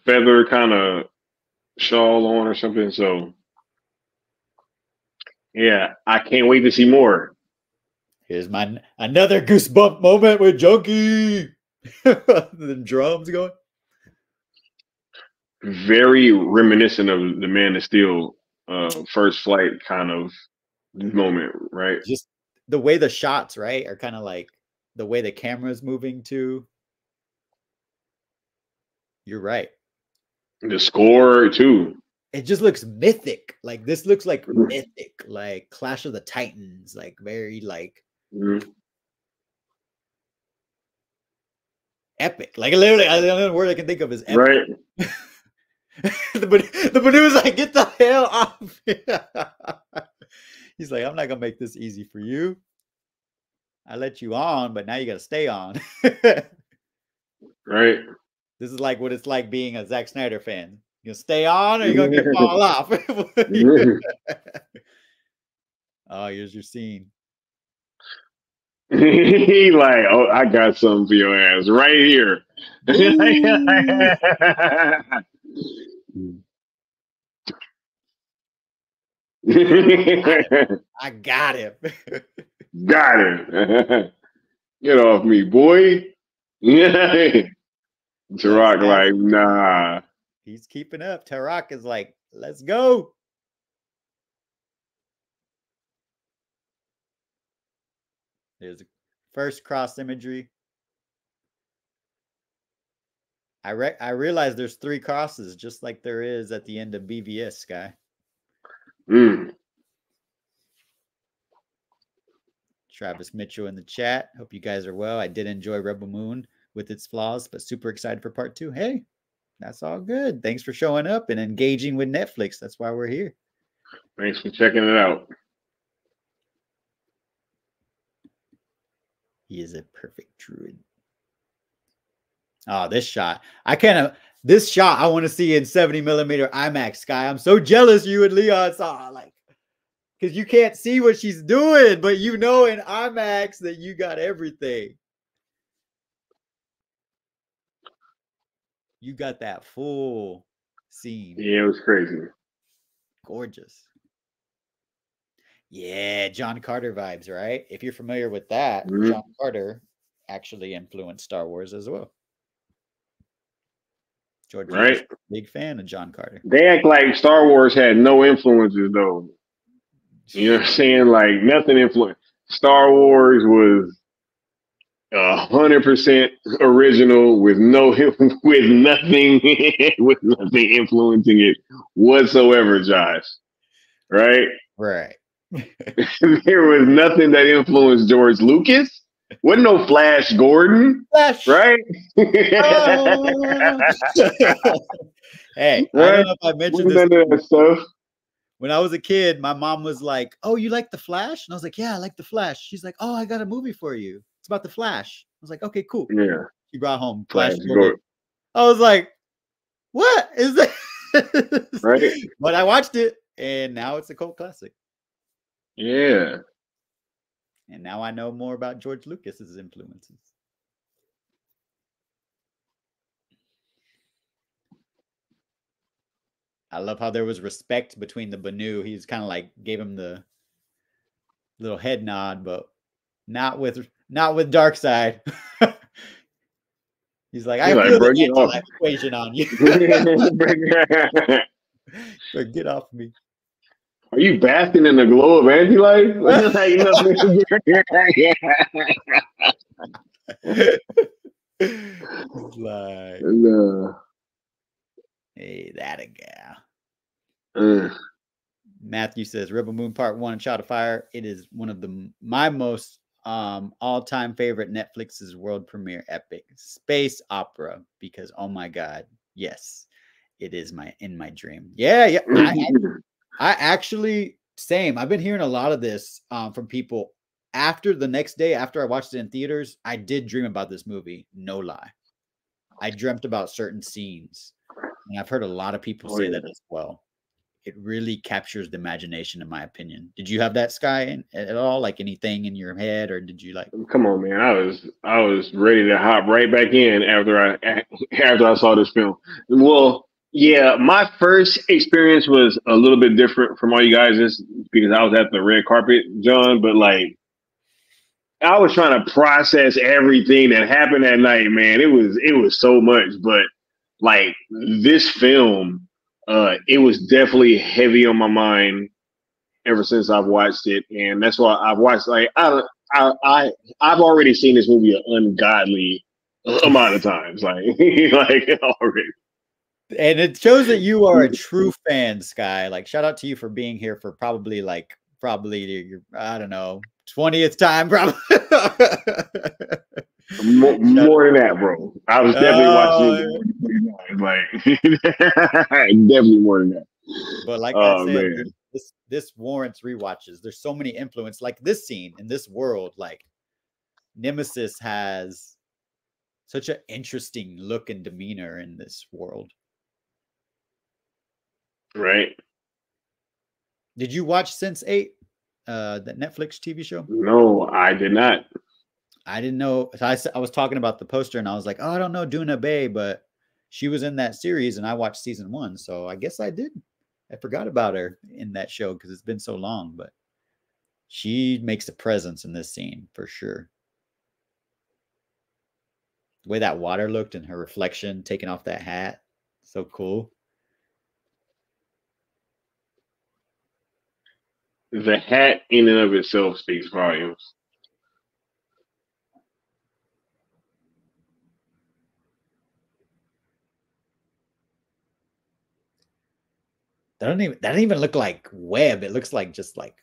B: feather kind of shawl on or something. So yeah, I can't wait to see more.
A: Here's my another goosebump moment with Junkie. The drums going.
B: Very reminiscent of the Man of Steel first flight kind of moment, right?
A: Just the way the shots, right, are kind of like the way the camera's moving too. You're right.
B: The score too.
A: It just looks mythic. Like this looks like mythic, like Clash of the Titans, like very like epic. Like literally, the only word I can think of is epic.
B: Right.
A: the Banu's like, get the hell off. He's like, I'm not gonna make this easy for you. I let you on, but now you gotta stay on.
B: Right.
A: This is like what it's like being a Zack Snyder fan. You gonna stay on or you gonna get fall off? Oh, here's your scene.
B: He like, oh, I got something for your ass right here.
A: I got him.
B: Got it. Get off me, boy. Tarak like, nah.
A: He's keeping up. Tarak is like, let's go. There's first cross imagery. I realize there's 3 crosses, just like there is at the end of BVS, Sky. Travis Mitchell in the chat. Hope you guys are well. I did enjoy Rebel Moon with its flaws, but super excited for part 2. Hey, that's all good. Thanks for showing up and engaging with Netflix. That's why we're here.
B: Thanks for checking it out.
A: He is a perfect druid. Oh, this shot. This shot I want to see in 70mm IMAX, Sky. I'm so jealous you and Leon saw, like, because you can't see what she's doing, but you know in IMAX that you got everything. You got that full scene.
B: Yeah, it was crazy.
A: Gorgeous. Yeah, John Carter vibes, right? If you're familiar with that, John Carter actually influenced Star Wars as well. George Lucas, big fan of John Carter.
B: They act like Star Wars had no influences, though. You know what I'm saying? Like nothing influenced. Star Wars was 100% original with nothing with nothing influencing it whatsoever, Josh. Right?
A: Right.
B: There was nothing that influenced George Lucas. Wasn't no Flash Gordon.
A: Flash.
B: Right?
A: Hey, right? I don't know if I mentioned this
B: stuff.
A: When I was a kid, my mom was like, "Oh, you like the Flash?" And I was like, "Yeah, I like the Flash." She's like, "Oh, I got a movie for you. It's about the Flash." I was like, "Okay, cool."
B: Yeah.
A: She brought home Flash Gordon. I was like, "What is that?"
B: Right.
A: But I watched it, and now it's a cult classic.
B: Yeah.
A: And now I know more about George Lucas's influences. I love how there was respect between the Banu. He's kind of like gave him the little head nod, but not with Darkseid. He's like, I feel the anti-life equation on you. But get off me.
B: Are you basking in the glow of anti-life?
A: Like, hey, that a gal. Matthew says Rebel Moon Part 1 and Shot of Fire. It is one of my most all-time favorite Netflix's world premiere epic space opera because oh my god, yes, it is in my dream. Yeah. I actually same. I've been hearing a lot of this from people after the next day after I watched it in theaters. I did dream about this movie, no lie. I dreamt about certain scenes, and I've heard a lot of people
B: Oh
A: say
B: yeah.
A: that as well. It really captures the imagination, in my opinion. Did you have that, Sky, at all? Like anything in your head, or did you like?
B: Come on, man. I was ready to hop right back in after I saw this film. Well, yeah, my first experience was a little bit different from all you guys just because I was at the red carpet, John, but like I was trying to process everything that happened that night, man. It was so much, but like this film, it was definitely heavy on my mind ever since I've watched it, and that's why I've watched like I've already seen this movie an ungodly amount of times, like like already.
A: And it shows that you are a true fan, Sky. Like, shout out to you for being here for probably your I don't know 20th time, probably.
B: More than that, bro. I was definitely watching
A: Oh,
B: it like definitely more than that.
A: but like I
B: Oh
A: said,
B: man,
A: this warrants rewatches. There's so many influence. Like this scene in this world, like Nemesis has such an interesting look and demeanor in this world.
B: right?
A: Did you watch Sense8, the Netflix TV show?
B: No, I did not.
A: I didn't know. I was talking about the poster and I was like, oh, I don't know Duna Bay, but she was in that series and I watched season 1. So I guess I did. I forgot about her in that show because it's been so long, but she makes a presence in this scene for sure. The way that water looked and her reflection taking off that hat, so cool.
B: The hat in and of itself speaks volumes.
A: That don't even look like web. It looks like just like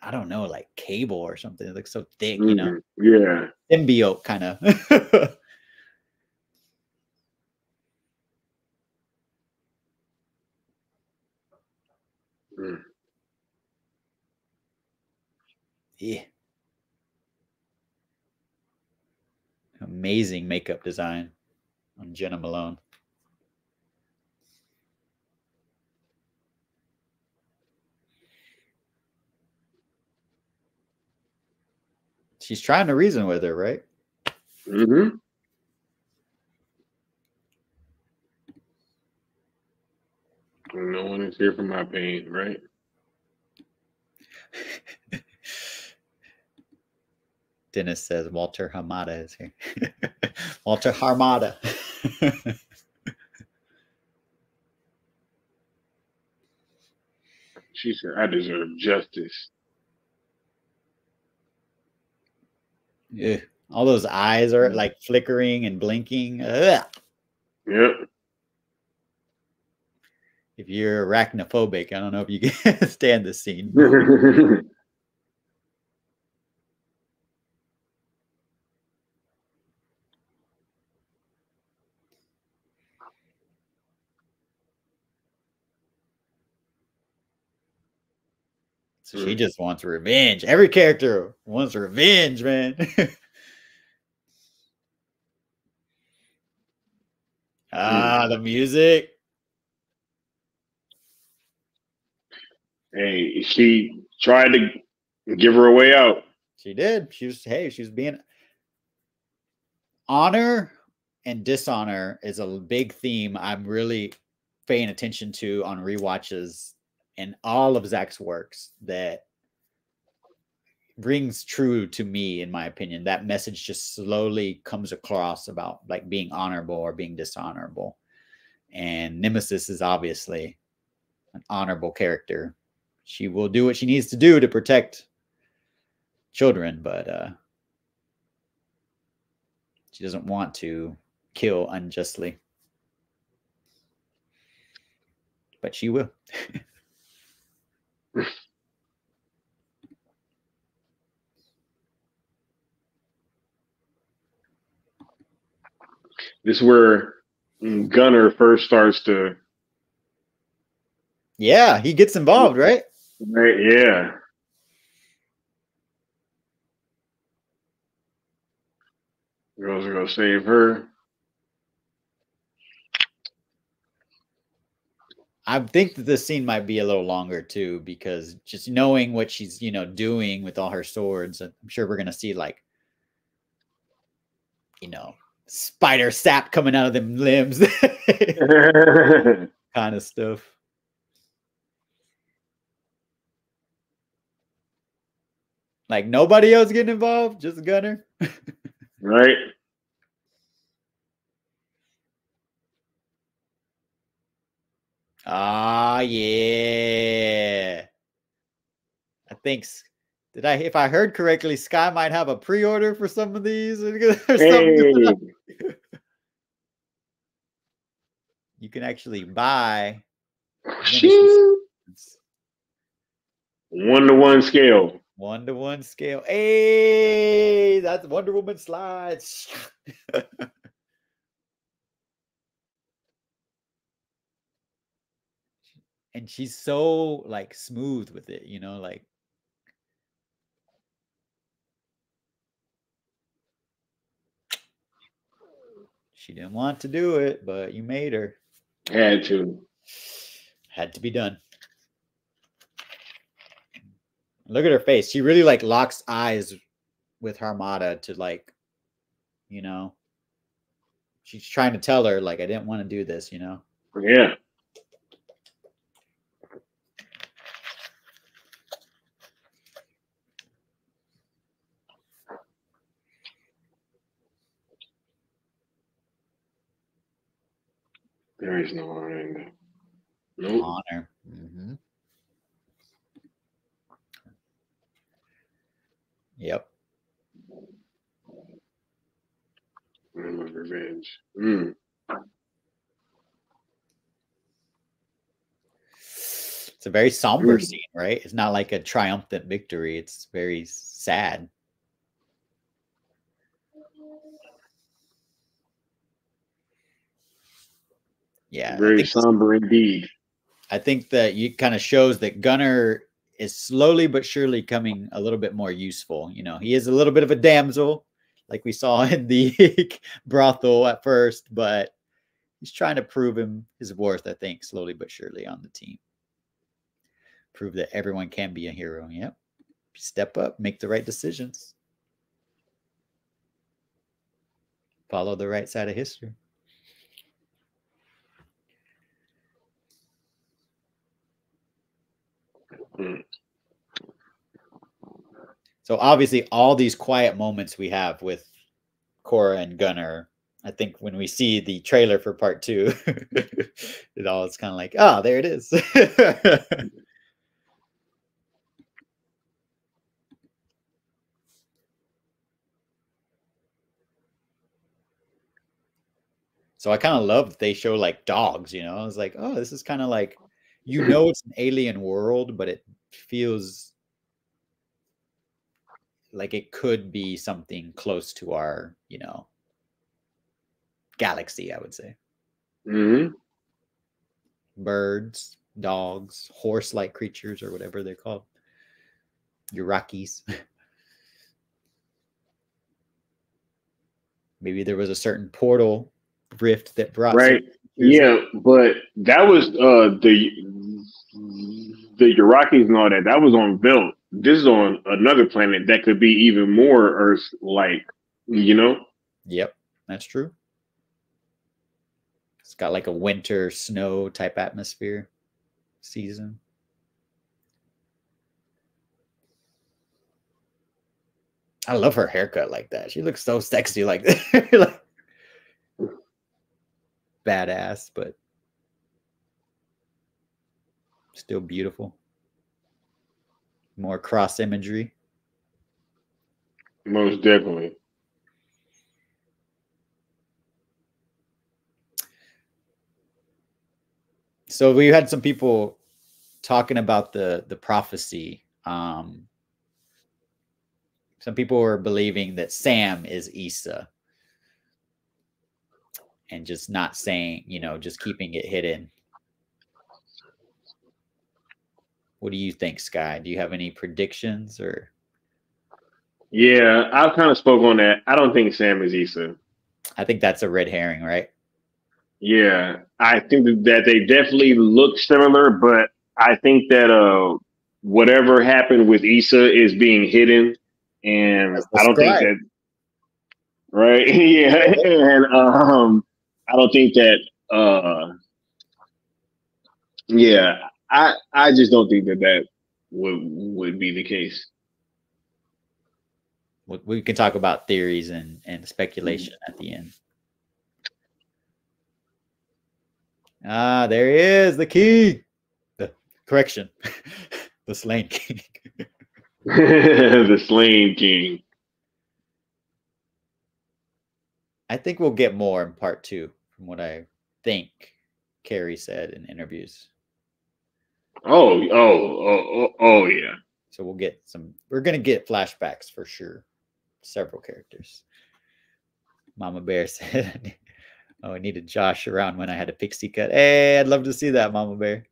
A: I don't know, like cable or something. It looks so thick,
B: Yeah.
A: symbiote kind of.
B: Mm.
A: Yeah. Amazing makeup design on Jenna Malone. She's trying to reason with her, right?
B: Mm-hmm. No one is here for my pain, right?
A: Dennis says Walter Hamada is here. Walter Harmada.
B: She said, I deserve justice.
A: Yeah. All those eyes are like flickering and blinking. Ugh.
B: Yep.
A: If you're arachnophobic, I don't know if you can stand this scene. So she just wants revenge. Every character wants revenge, man. The music.
B: Hey, she tried to give her a way out.
A: She did. She was being honor and dishonor is a big theme I'm really paying attention to on rewatches in all of Zack's works that rings true to me, in my opinion. That message just slowly comes across about like being honorable or being dishonorable. And Nemesis is obviously an honorable character. She will do what she needs to do to protect children, but she doesn't want to kill unjustly. But she will.
B: This is where Gunner first starts to.
A: Yeah, he gets involved, right?
B: Right, yeah. Girls are gonna save her.
A: I think that this scene might be a little longer too, because just knowing what she's, doing with all her swords, I'm sure we're gonna see like, spider sap coming out of them limbs, kind of stuff. Like nobody else getting involved, just Gunner.
B: Right.
A: Ah, yeah. I think if I heard correctly, Sky might have a pre-order for some of these or something.
B: Hey,
A: You can actually buy limited
B: she 1-to-1 scale.
A: 1-to-1 scale. Hey, that's Wonder Woman slides. And she's so like smooth with it, like she didn't want to do it, but you made her.
B: Had to.
A: Had to be done. Look at her face. She really like locks eyes with Harmata to like, she's trying to tell her like I didn't want to do this,
B: Yeah. There is no honor in that. Nope.
A: Honor. Mm-hmm. Yep.
B: Revenge.
A: It's a very somber scene, right? It's not like a triumphant victory. It's very sad. Yeah,
B: Very somber indeed.
A: I think that you kind of shows that Gunner is slowly but surely coming a little bit more useful. He is a little bit of a damsel, like we saw in the brothel at first, but he's trying to prove his worth, I think, slowly but surely on the team. Prove that everyone can be a hero. Yep. Step up, make the right decisions. Follow the right side of history. So obviously all these quiet moments we have with Cora and Gunner, I think when we see the trailer for part 2, it's kind of like, oh, there it is. So I kind of love that they show like dogs, I was like, oh, this is kind of like, it's an alien world, but it feels like it could be something close to our, galaxy, I would say.
B: Mm-hmm.
A: Birds, dogs, horse-like creatures, or whatever they're called. Urakis. Maybe there was a certain portal rift that brought
B: right. Yeah, but that was the Iraqis and all that. That was on Belt. This is on another planet that could be even more Earth like,
A: Yep, that's true. It's got like a winter snow type atmosphere season. I love her haircut like that. She looks so sexy like that. Like, badass, but still beautiful. More cross imagery.
B: Most definitely.
A: So we had some people talking about the prophecy. Some people were believing that Sam is Issa. and just not saying, just keeping it hidden. What do you think, Sky? Do you have any predictions or?
B: Yeah, I've kind of spoke on that. I don't think Sam is Issa.
A: I think that's a red herring, right?
B: Yeah, I think that they definitely look similar, but I think that whatever happened with Issa is being hidden, and
A: That's the
B: I don't think
A: scribe.
B: that right. Yeah, and I don't think that yeah, I just don't think that that would be the case.
A: We can talk about theories and speculation at the end. Ah, there he is, the king. The correction, the slain king.
B: The Slain King.
A: I think we'll get more in part 2 from what I think Carrie said in interviews.
B: Oh, yeah.
A: So we'll get some. We're gonna get flashbacks for sure. Several characters. Mama Bear said, "Oh, I needed Josh around when I had a pixie cut." Hey, I'd love to see that, Mama Bear.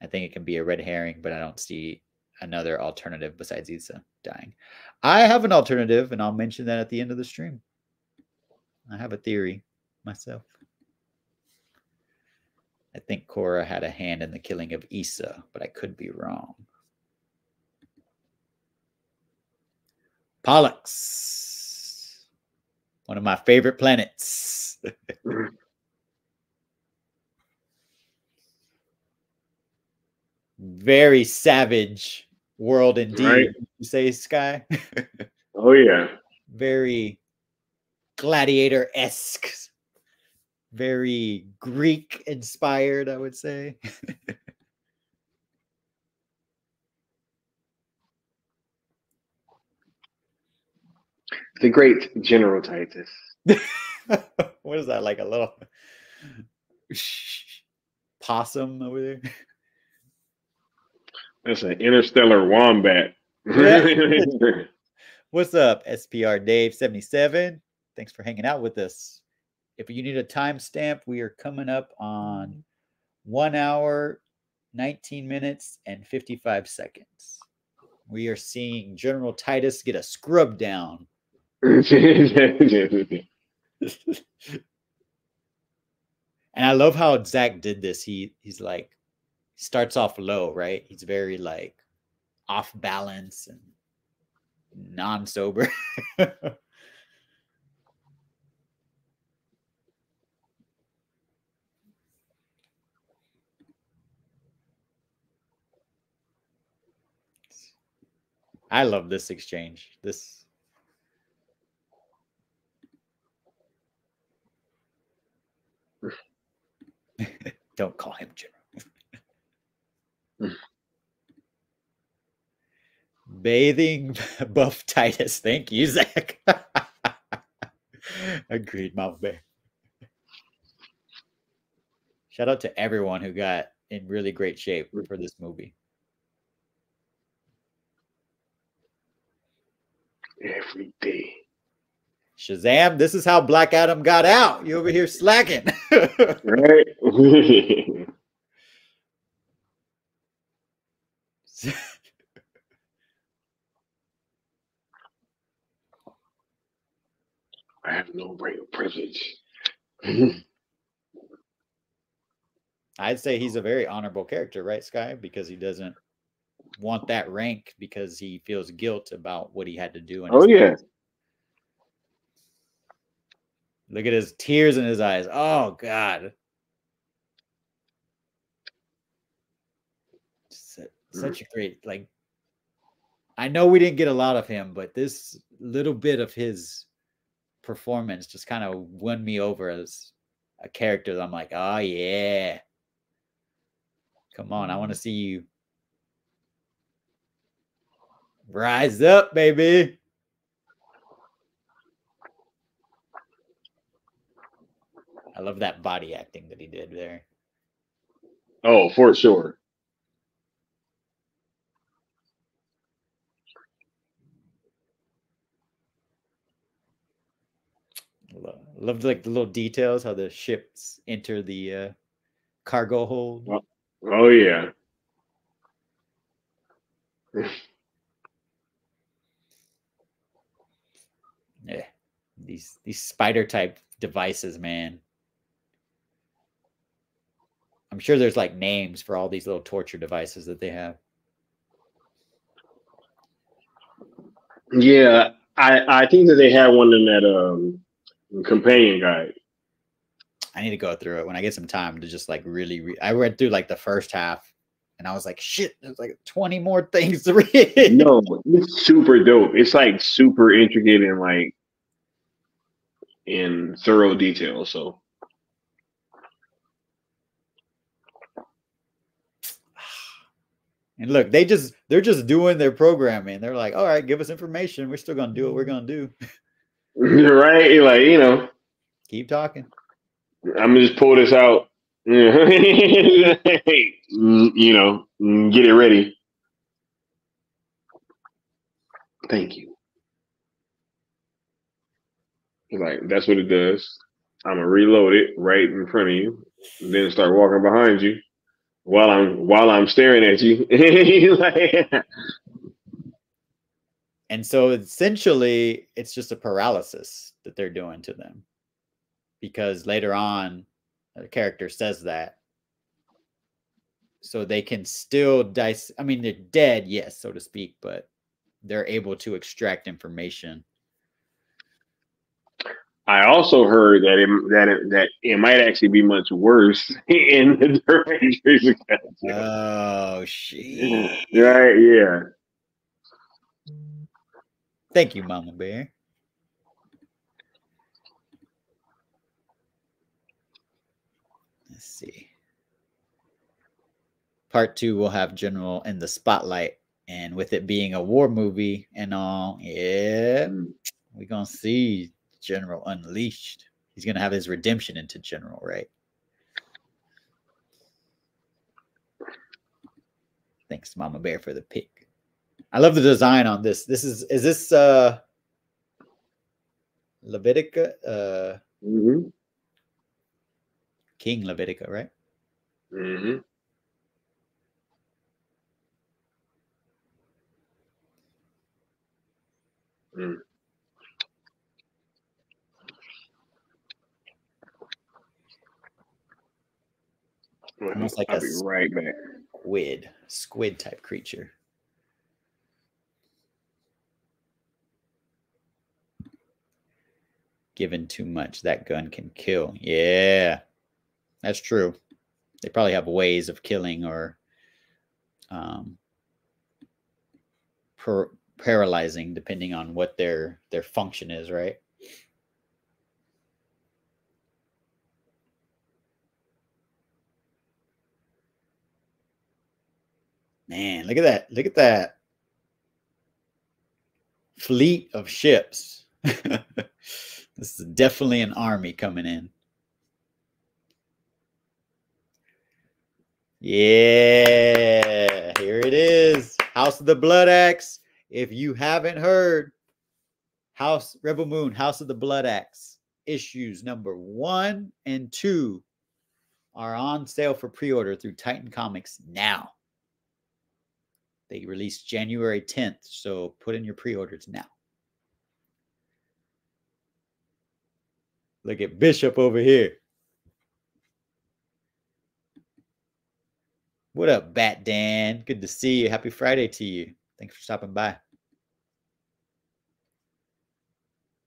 A: I think it can be a red herring, but I don't see another alternative besides Issa dying. I have an alternative, and I'll mention that at the end of the stream. I have a theory myself. I think Korra had a hand in the killing of Issa, but I could be wrong. Pollux, one of my favorite planets. Very savage world indeed.
B: Right?
A: You say, Sky?
B: Oh yeah.
A: Very gladiator-esque. Very Greek inspired, I would say.
B: The great General Titus.
A: What is that? Like a little possum over there?
B: That's an interstellar wombat.
A: What's up, SPR Dave 77? Thanks for hanging out with us. If you need a timestamp, we are coming up on 1 hour, 19 minutes, and 55 seconds. We are seeing General Titus get a scrub down. And I love how Zack did this. He's like starts off low, right? He's very like off balance and non-sober. I love this exchange. This don't call him General. Bathing buff Titus. Thank you, Zach. Agreed, Mama Bear. Shout out to everyone who got in really great shape for this movie.
B: Every day.
A: Shazam, this is how Black Adam got out. You over here slacking.
B: Right? I have no right of privilege.
A: I'd say he's a very honorable character, right, Sky? Because he doesn't want that rank because he feels guilt about what he had to do.
B: Oh yeah.
A: Look at his tears in his eyes. Oh God. Such a great, like, I know we didn't get a lot of him, but this little bit of his performance just kind of won me over as a character that I'm like, oh yeah. Come on, I want to see you rise up, baby. I love that body acting that he did there.
B: Oh, for sure.
A: Loved like the little details, how the ships enter the cargo hold.
B: Oh yeah.
A: Yeah, these spider type devices, man. I'm sure there's like names for all these little torture devices that they have.
B: Yeah, I think that they had one in that companion guide.
A: I need to go through it when I get some time to just like really. I read through like the first half, and I was like, shit, there's like 20 more things to read.
B: No, it's super dope. It's like super intricate and like in thorough detail. So
A: And look, they're just doing their programming. They're like, all right, give us information. We're still gonna do what we're gonna do.
B: right, like
A: Keep talking.
B: I'm gonna just pull this out. Get it ready. Thank you. Like that's what it does. I'm gonna reload it right in front of you, and then start walking behind you while I'm staring at you. Like,
A: And so essentially, it's just a paralysis that they're doing to them, because later on, the character says that, so they can still dice. I mean, they're dead, yes, so to speak, but they're able to extract information.
B: I also heard that it might actually be much worse in the director's cut.
A: Oh shit!
B: Right? Yeah.
A: Thank you, Mama Bear. Let's see. Part 2 will have General in the spotlight, and with it being a war movie and all, yeah, we're gonna see General unleashed. He's gonna have his redemption into General, right? Thanks, Mama Bear, for the pick. I love the design on this. Is this Levitica? King Levitica, right?
B: Mm-hmm. Mm.
A: Almost like
B: I'll
A: a
B: be right back.
A: squid type creature. Given too much, that gun can kill. Yeah, that's true. They probably have ways of killing or paralyzing, depending on what their function is, right? Man, look at that! Look at that fleet of ships. This is definitely an army coming in. Yeah, here it is. House of the Blood Axe. If you haven't heard, Rebel Moon, House of the Blood Axe, issues number 1 and 2 are on sale for pre-order through Titan Comics now. They released January 10th, so put in your pre-orders now. Look at Bishop over here. What up, Bat Dan? Good to see you. Happy Friday to you. Thanks for stopping by.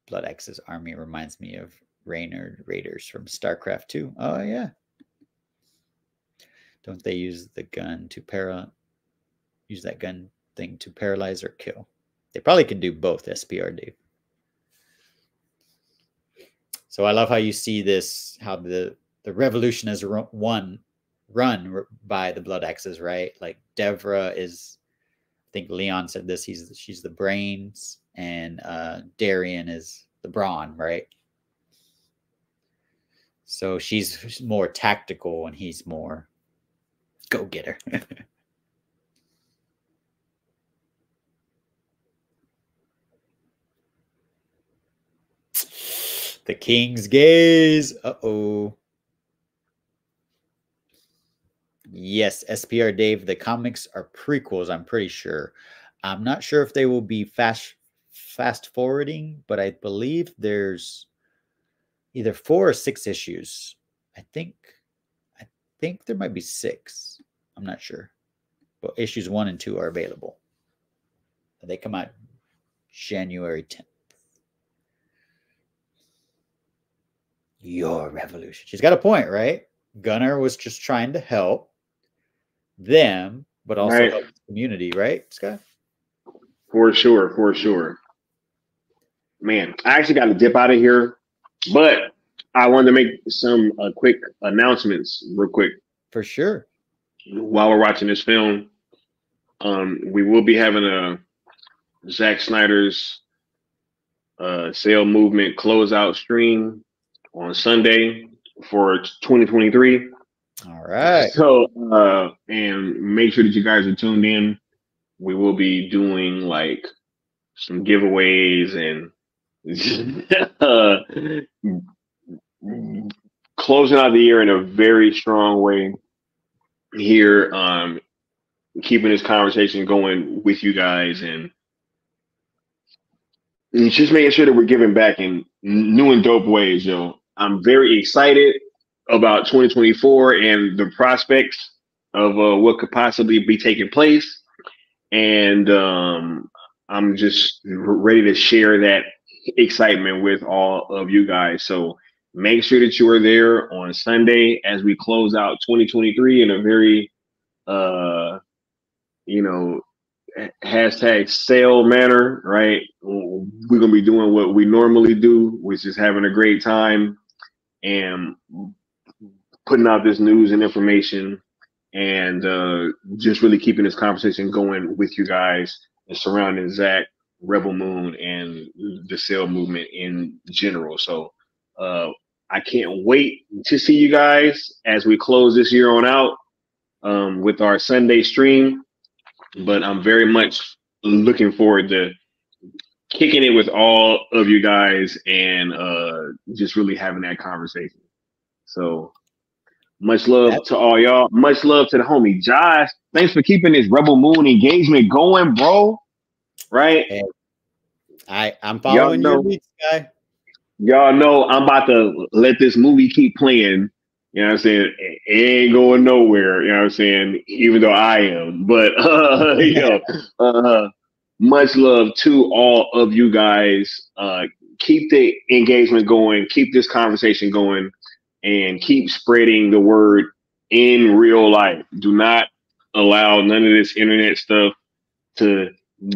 A: Blood Axe's army reminds me of Reynard Raiders from StarCraft 2. Oh, yeah. Don't they use the gun to use that gun thing to paralyze or kill? They probably can do both, SPRD. So I love how you see this, how the revolution is run by the Blood Axes, right? Like Devra is, I think Leon said this, she's the brains, and Darian is the brawn, right? So she's more tactical and he's more go-getter. The King's Gaze. Uh-oh. Yes, SPR Dave, the comics are prequels, I'm pretty sure. I'm not sure if they will be fast forwarding, but I believe there's either 4 or 6 issues. I think there might be 6. I'm not sure. But issues 1 and 2 are available. They come out January 10th. Your revolution. She's got a point, right? Gunnar was just trying to help them, but also
B: Right.
A: help the community, right, Scott?
B: For sure. Man, I actually got to dip out of here, but I wanted to make some quick announcements real quick.
A: For sure.
B: While we're watching this film, we will be having a Zack Snyder's Sale Movement closeout stream on Sunday for 2023.
A: All right.
B: So, and make sure that you guys are tuned in. We will be doing like some giveaways and closing out the year in a very strong way here. Keeping this conversation going with you guys and just making sure that we're giving back in new and dope ways, yo. I'm very excited about 2024 and the prospects of what could possibly be taking place. And I'm just ready to share that excitement with all of you guys. So make sure that you are there on Sunday as we close out 2023 in a very, hashtag sale manner, right? We're going to be doing what we normally do, which is having a great time and putting out this news and information and just really keeping this conversation going with you guys and surrounding Zack, Rebel Moon, and the sale movement in general. So I can't wait to see you guys as we close this year on out with our Sunday stream. But I'm very much looking forward to kicking it with all of you guys and just really having that conversation. So much love to all y'all. Much love to the homie Josh. Thanks for keeping this Rebel Moon engagement going, bro. Right?
A: Hey, I'm following your lead, guy.
B: Y'all know I'm about to let this movie keep playing. You know what I'm saying? It ain't going nowhere. You know what I'm saying? Even though I am. But, much love to all of you guys. Keep the engagement going. Keep this conversation going. And keep spreading the word in real life. Do not allow none of this internet stuff to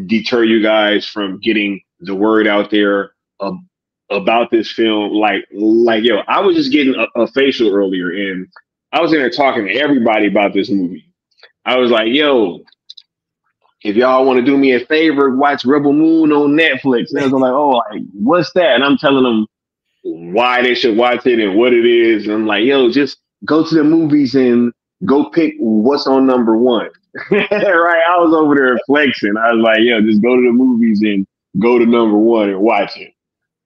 B: deter you guys from getting the word out there about this film. Like, yo, I was just getting a facial earlier, and I was in there talking to everybody about this movie. I was like, yo, if y'all want to do me a favor, watch Rebel Moon on Netflix. And I was like, oh, like, what's that? And I'm telling them why they should watch it and what it is. And I'm like, yo, just go to the movies and go pick what's on number 1. Right? I was over there flexing. I was like, yo, just go to the movies and go to number 1 and watch it.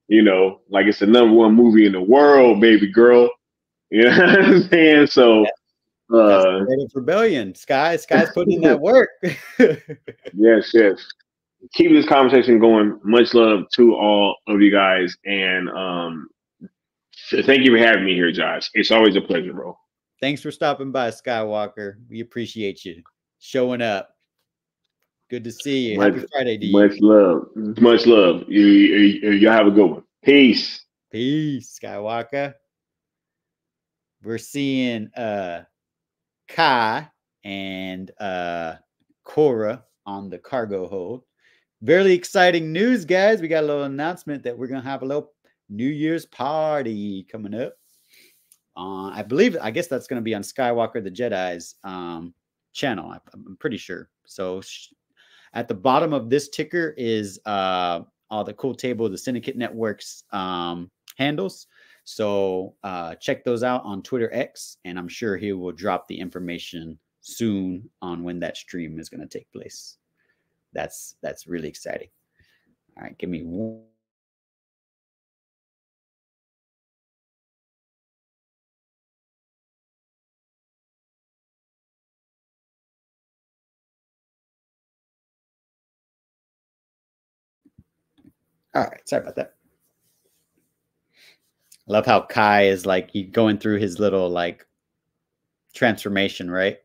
B: You know, like it's the number 1 movie in the world, baby girl. You know what I'm saying? So
A: that's rebellion. Sky's putting in that work.
B: Yes. Keep this conversation going. Much love to all of you guys. And thank you for having me here, Josh. It's always a pleasure, bro.
A: Thanks for stopping by, Skywalker. We appreciate you showing up. Good to see you. Happy Friday to you.
B: Much love. Y'all have a good one. Peace,
A: Skywalker. We're seeing Kai and Cora on the cargo hold. Very exciting news, guys. We got a little announcement that we're going to have a little New Year's party coming up. I guess that's going to be on Skywalker the Jedi's channel. I'm pretty sure. So at the bottom of this ticker is all the Cool Table, the Syndicate Network's handles. So check those out on Twitter X, and I'm sure he will drop the information soon on when that stream is going to take place. That's really exciting. All right, give me one. All right, sorry about that. Love how Kai is like he going through his little like transformation, right?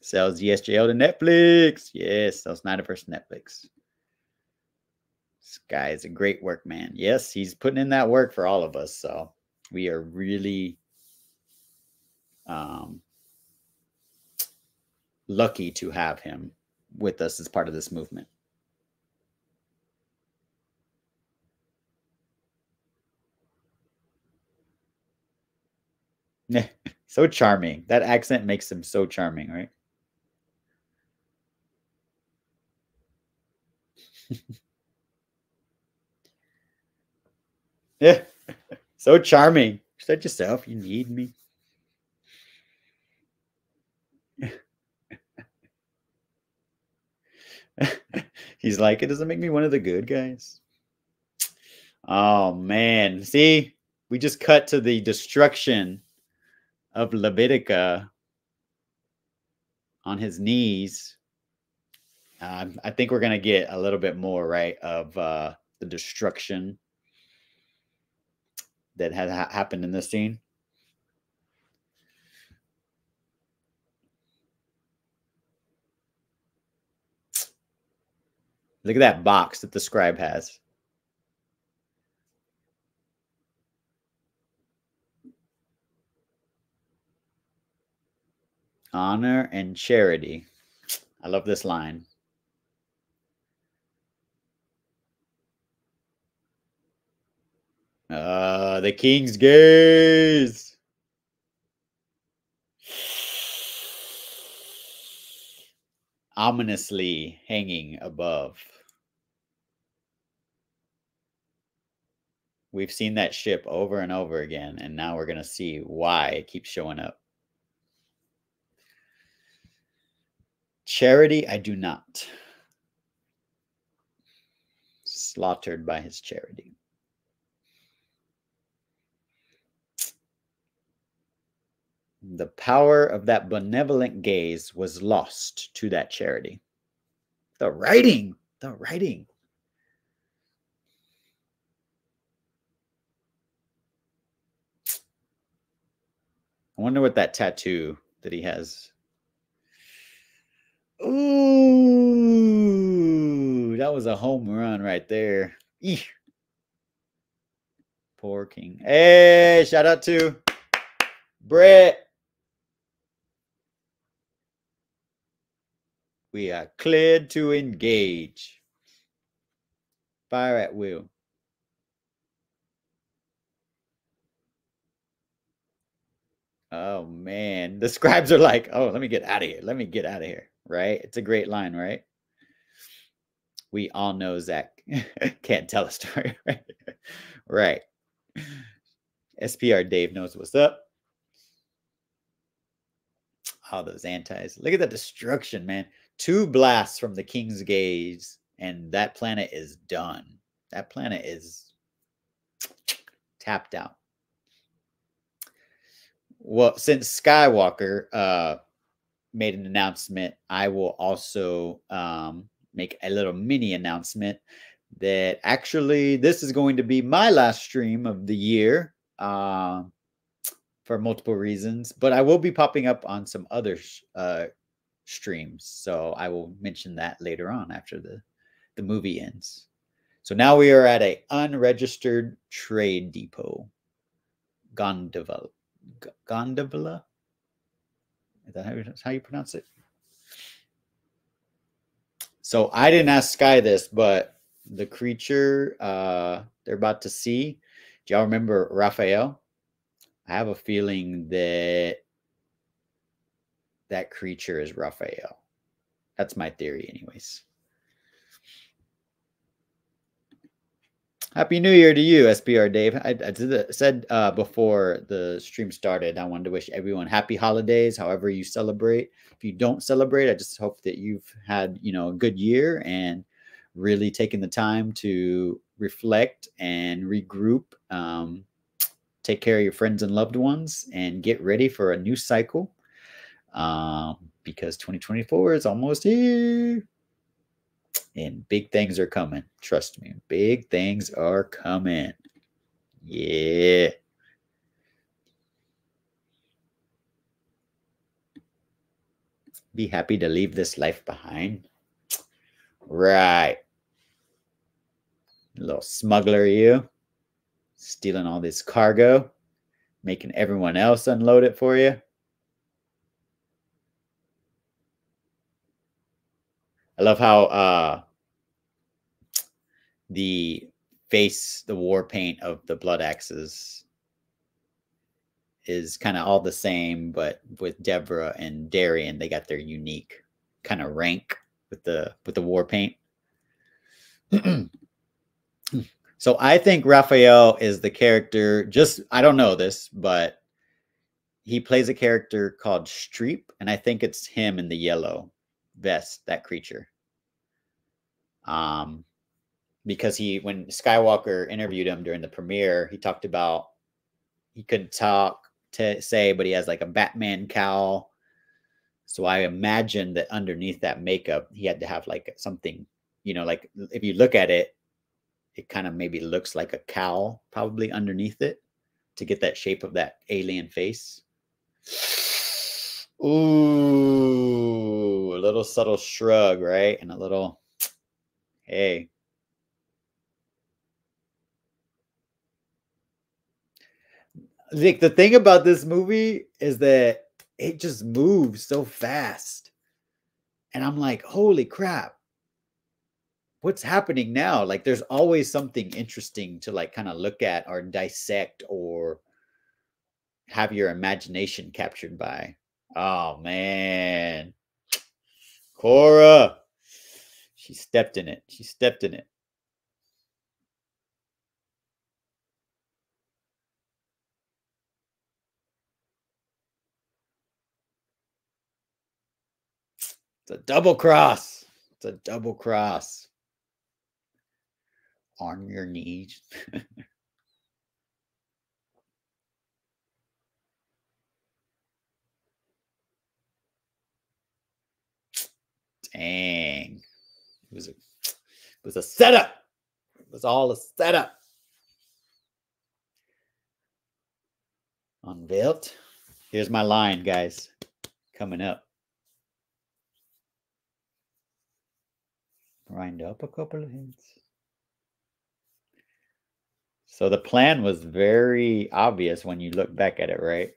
A: Sells ESJL to Netflix. Yes, sells Snyderverse to Netflix. This guy is a great work man. Yes, he's putting in that work for all of us. So we are really lucky to have him with us as part of this movement. So charming. That accent makes him so charming, right? Yeah. So charming. Said yourself, you need me. He's like, it doesn't make me one of the good guys. Oh man. See, we just cut to the destruction of Levitica on his knees. I think we're gonna get a little bit more, right, of the destruction that had happened in this scene. Look at that box that the scribe has. Honor and charity. I love this line. The king's gaze. Ominously hanging above. We've seen that ship over and over again, and now we're going to see why it keeps showing up. Charity, I do not. Slaughtered by his charity. The power of that benevolent gaze was lost to that charity. The writing. I wonder what that tattoo that he has. Ooh, that was a home run right there. Eesh. Poor King. Hey, shout out to Brett. We are cleared to engage. Fire at will. Oh man, the scribes are like, "Oh, let me get out of here. Let me get out of here." Right? It's a great line, right? We all know Zack can't tell a story, right? Right. SPR Dave knows what's up. All those antis. Look at that destruction, man. 2 blasts from the King's gaze, and that planet is done. That planet is tapped out. Well, since Skywalker made an announcement, I will also make a little mini announcement that actually this is going to be my last stream of the year for multiple reasons, but I will be popping up on some other streams. So I will mention that later on after the movie ends. So now we are at a unregistered trade depot. Gondovala. Is that how you pronounce it? So I didn't ask Sky this, but the creature they're about to see, do y'all remember Raphael? I have a feeling that that creature is Raphael. That's my theory anyways. Happy New Year to you, SPR Dave. I said before the stream started, I wanted to wish everyone happy holidays, however you celebrate. If you don't celebrate, I just hope that you've had, a good year and really taken the time to reflect and regroup, take care of your friends and loved ones, and get ready for a new cycle because 2024 is almost here. And big things are coming. Trust me. Big things are coming. Yeah. Be happy to leave this life behind. Right. A little smuggler, you. Stealing all this cargo. Making everyone else unload it for you. I love how the face, the war paint of the blood axes is kind of all the same, but with Deborah and Darian, they got their unique kind of rank with the war paint. So I think Raphael is the character. Just I don't know this, but he plays a character called Streep, and I think it's him in the yellow vest, that creature. Because when Skywalker interviewed him during the premiere, he talked about he couldn't talk to say, but he has like a Batman cowl. So I imagine that underneath that makeup, he had to have like something, like if you look at it, it kind of maybe looks like a cowl probably underneath it to get that shape of that alien face. Ooh, a little subtle shrug, right? And a little, hey. Like the thing about this movie is that it just moves so fast. And I'm like, holy crap. What's happening now? Like there's always something interesting to like kind of look at or dissect or have your imagination captured by. Oh man. Cora. She stepped in it. She stepped in it. It's a double cross. It's a double cross. On your knees. Dang. It was a setup. It was all a setup. Unveiled. Here's my line, guys. Coming up. Grind up a couple of hints. So the plan was very obvious when you look back at it, right?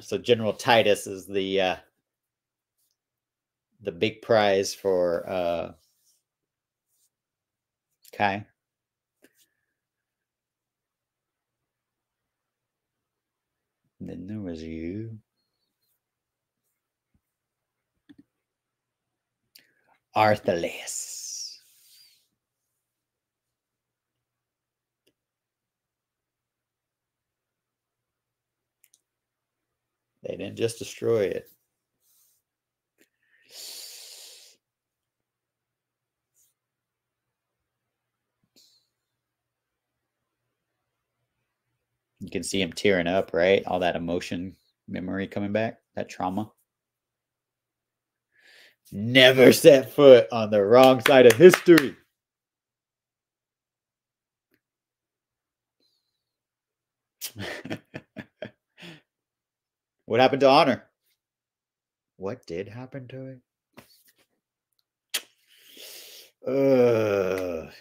A: So General Titus is the big prize for Kai. And then there was you. Arthurless. They didn't just destroy it. You can see him tearing up, right? All that emotion, memory coming back, that trauma. Never set foot on the wrong side of history. What happened to honor? What did happen to it?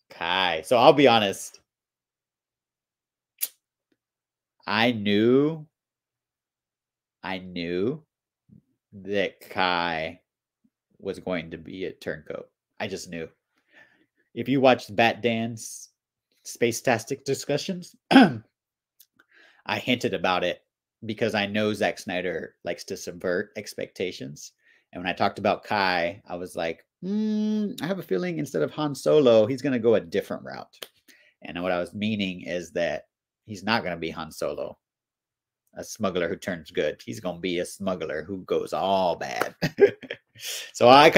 A: Kai. So I'll be honest. I knew that Kai was going to be a turncoat. I just knew. If you watched Bat Dan's Space-tastic discussions, I hinted about it because I know Zack Snyder likes to subvert expectations. And when I talked about Kai, I was like, I have a feeling instead of Han Solo, he's going to go a different route. And what I was meaning is that he's not going to be Han Solo, a smuggler who turns good. He's going to be a smuggler who goes all bad. So I'm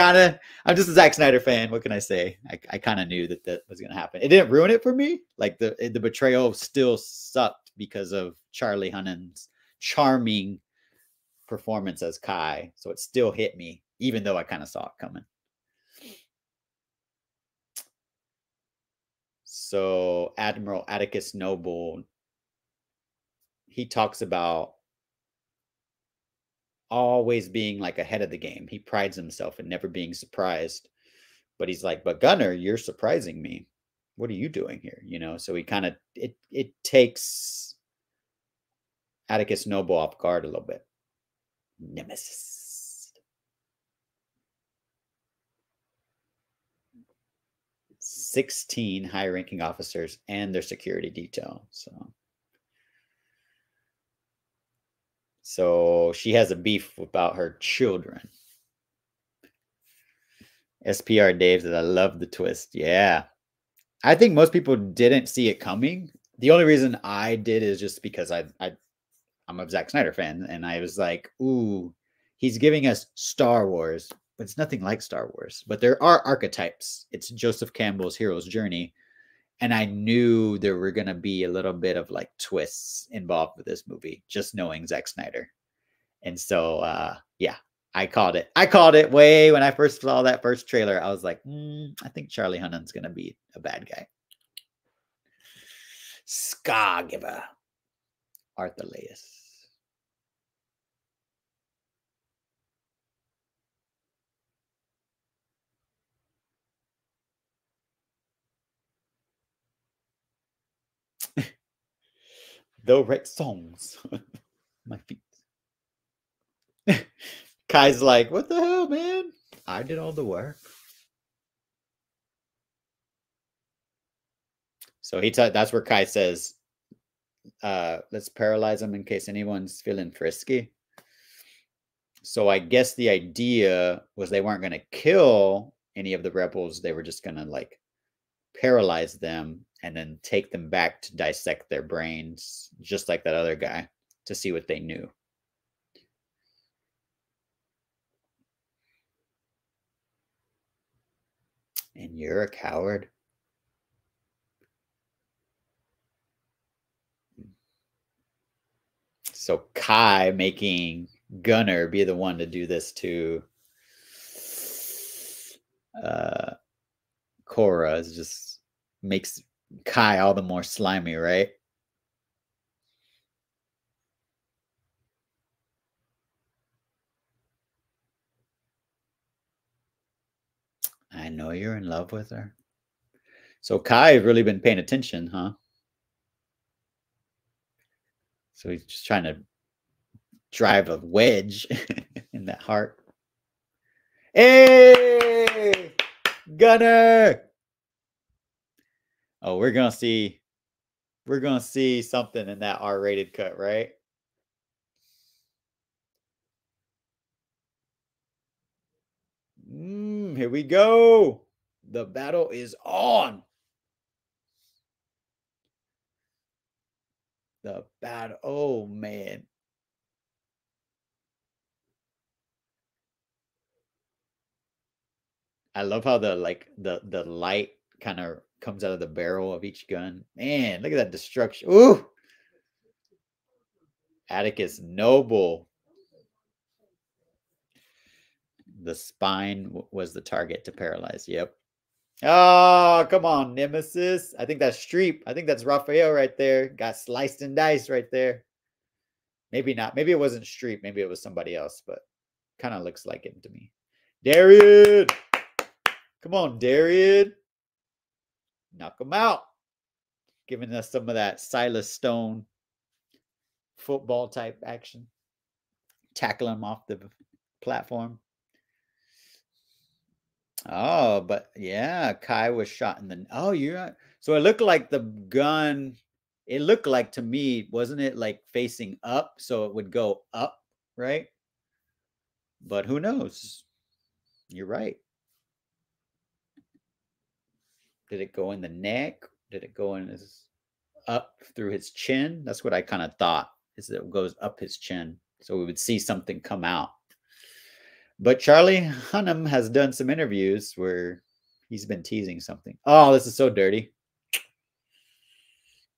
A: just a Zack Snyder fan. What can I say? I kind of knew that was going to happen. It didn't ruin it for me. Like the betrayal still sucked because of Charlie Hunnam's charming performance as Kai. So it still hit me, even though I kind of saw it coming. So Admiral Atticus Noble, he talks about always being like ahead of the game. He prides himself in never being surprised. But he's like, but Gunner, you're surprising me. What are you doing here? You know, so he kind of it takes Atticus Noble off guard a little bit. Nemesis. 16 high-ranking officers and their security detail. So she has a beef about her children. SPR Dave said, I love the twist. Yeah. I think most people didn't see it coming. The only reason I did is just because I'm a Zack Snyder fan, and I was like, ooh, he's giving us Star Wars, but it's nothing like Star Wars. But there are archetypes. It's Joseph Campbell's hero's journey. And I knew there were going to be a little bit of like twists involved with this movie, just knowing Zack Snyder. And so, yeah, I called it. I called it way when I first saw that first trailer. I was like, I think Charlie Hunnam's going to be a bad guy. Scargiver. Arthurlaeus. They'll write songs. My feet. Kai's like, what the hell, man? I did all the work. So that's where Kai says, let's paralyze them in case anyone's feeling frisky. So I guess the idea was they weren't going to kill any of the rebels. They were just going to like paralyze them and then take them back to dissect their brains, just like that other guy, to see what they knew. And you're a coward. So Kai making Gunner be the one to do this to Korra is just makes Kai all the more slimy, right? I know you're in love with her. So Kai has really been paying attention, huh? So he's just trying to drive a wedge in that heart. Hey, Gunner! Oh, we're gonna see something in that R-rated cut, right? Here we go. The battle is on. The battle. Oh man. I love how the light kind of comes out of the barrel of each gun. Man, look at that destruction. Ooh. Atticus Noble. The spine was the target to paralyze. Yep. Oh, come on, Nemesis. I think that's Streep. I think that's Raphael right there. Got sliced and diced right there. Maybe not. Maybe it wasn't Streep. Maybe it was somebody else, but kind of looks like him to me. Darian! Come on, Darian. Knock him out. Giving us some of that Silas Stone football type action. Tackle him off the platform. Oh, but yeah, Kai was shot in the. Oh, you're right. So it looked like the gun. It looked like to me, wasn't it like facing up? So it would go up, right? But who knows? You're right. Did it go in the neck? Did it go in his up through his chin? That's what I kind of thought. Is that it goes up his chin, so we would see something come out. But Charlie Hunnam has done some interviews where he's been teasing something. Oh, this is so dirty.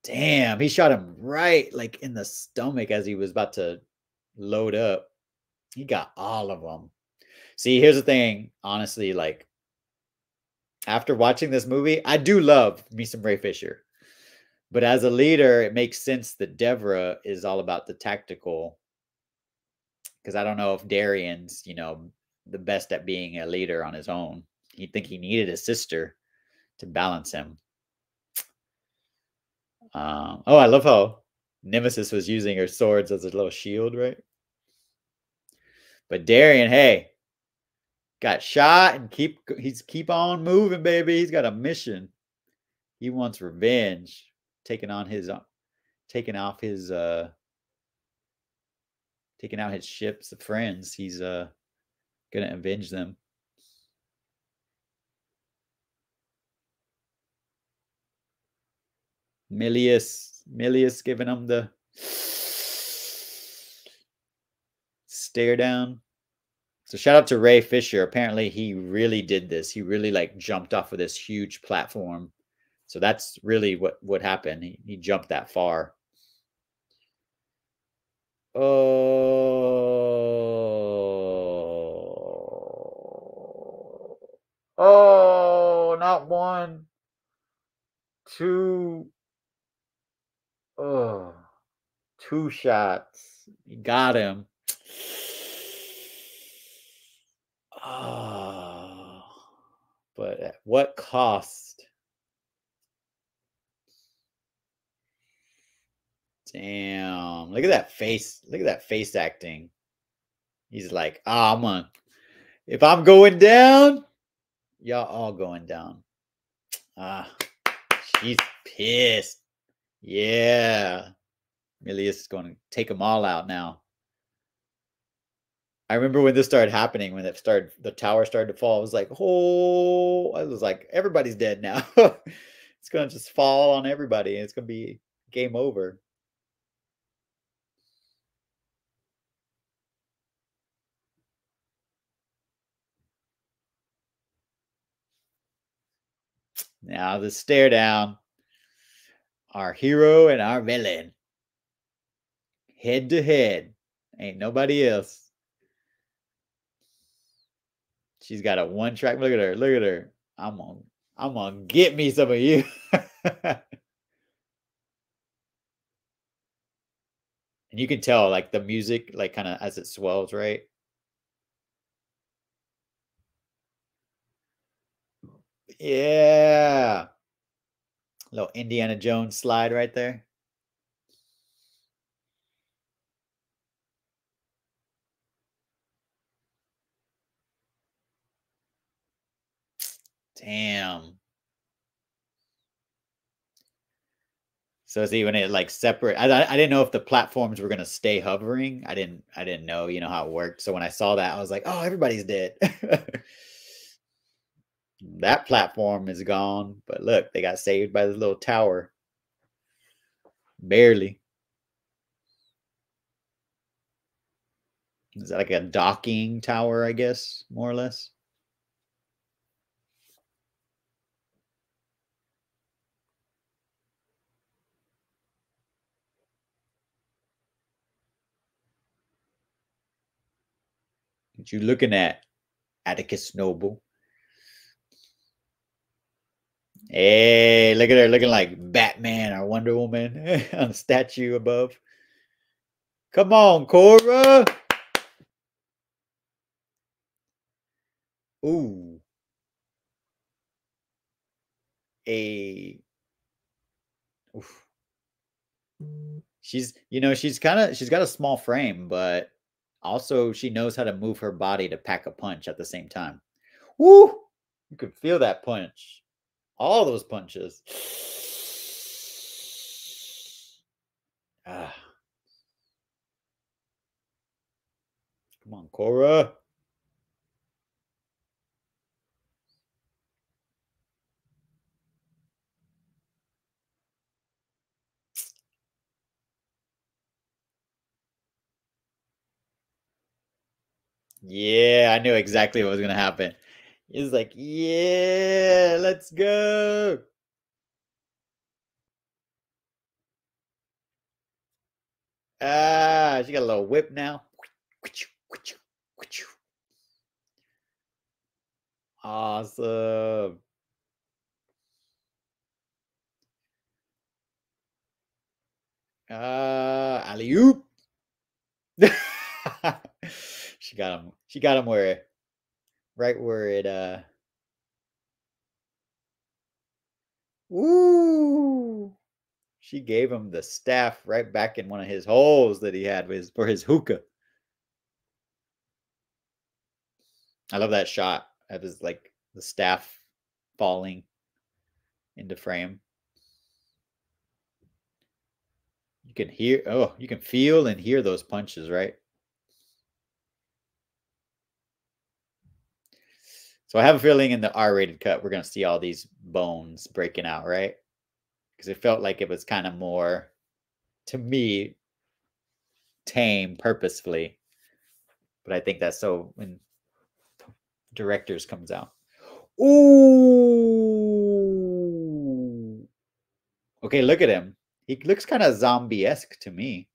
A: Damn, he shot him right like in the stomach as he was about to load up. He got all of them. See, here's the thing. Honestly, like after watching this movie, I do love me some Ray Fisher. But as a leader, it makes sense that Devra is all about the tactical. Because I don't know if Darian's, the best at being a leader on his own. He'd think he needed a sister to balance him. Oh, I love how Nemesis was using her swords as a little shield, right? But Darian, hey, got shot and keep on moving, baby. He's got a mission. He wants revenge, taking out his taking out his ships of friends. He's gonna avenge them. Milius giving him the stare down. So shout out to Ray Fisher. Apparently he really did this. He really like jumped off of this huge platform. So that's really what happened. He jumped that far. Oh, not one, two, two shots. He got him. Oh, but at what cost? Damn. Look at that face. Look at that face acting. He's like, if I'm going down, y'all all going down. She's pissed. Yeah. Milius is going to take them all out now. I remember when this started happening, when the tower started to fall, I was like, oh, I was like, everybody's dead now. It's going to just fall on everybody and it's going to be game over. Now the stare down. Our hero and our villain. Head to head. Ain't nobody else. She's got a one track. Look at her. Look at her. I'm gonna get me some of you. And you can tell like the music, like kind of as it swells, right? Yeah. Little Indiana Jones slide right there. Damn. So see when it like separate, I didn't know if the platforms were gonna stay hovering. I didn't know, how it worked. So when I saw that, I was like, oh, everybody's dead. That platform is gone, but look, they got saved by the little tower. Barely. Is that like a docking tower, I guess, more or less? What you looking at, Atticus Noble? Hey, look at her looking like Batman or Wonder Woman on a statue above. Come on, Cora. Ooh. A. Oof. She's she's got a small frame, but also she knows how to move her body to pack a punch at the same time. Woo! You can feel that punch. All those punches. Ah. Come on, Cora. Yeah, I knew exactly what was going to happen. He's like, yeah, let's go. Ah, she got a little whip now. Awesome. Alley-oop. She got him. She got him right where it Ooh. She gave him the staff right back in one of his holes that he had for his hookah. I love that shot of his like the staff falling into frame. You can hear you can feel and hear those punches, right? So I have a feeling in the R-rated cut we're gonna see all these bones breaking out, right? Because it felt like it was kind of more, to me, tame purposefully. But I think that's so when directors comes out. Ooh. Okay, look at him. He looks kind of zombie-esque to me.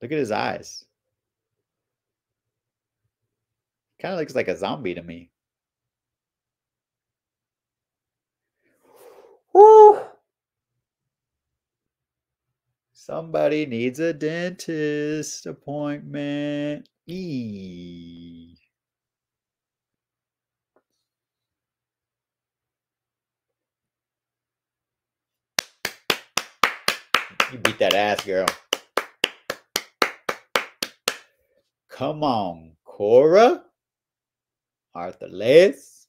A: Look at his eyes. Kind of looks like a zombie to me. Woo! Somebody needs a dentist appointment. You beat that ass, girl. Come on, Cora. Arthurles.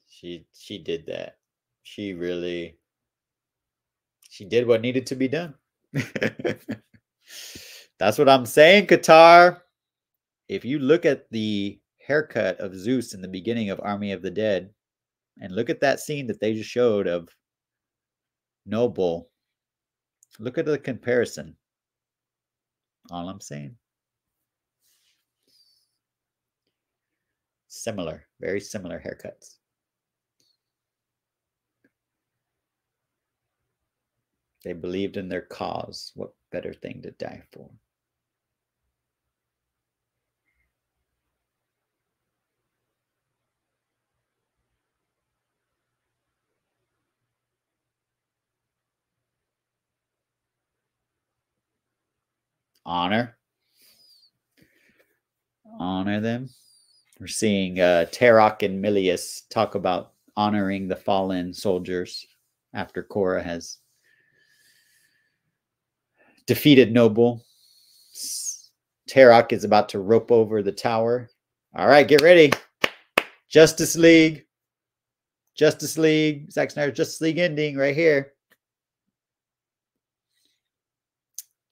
A: She did that. She did what needed to be done. That's what I'm saying, Qatar. If you look at the haircut of Zeus in the beginning of Army of the Dead, and look at that scene that they just showed of Noble, look at the comparison. All I'm saying. Similar, very similar haircuts. They believed in their cause. What better thing to die for? Honor. Honor them. We're seeing Tarok and Milius talk about honoring the fallen soldiers after Korra has defeated Noble. Tarok is about to rope over the tower. All right, get ready. Justice League. Justice League. Zack Snyder Justice League ending right here.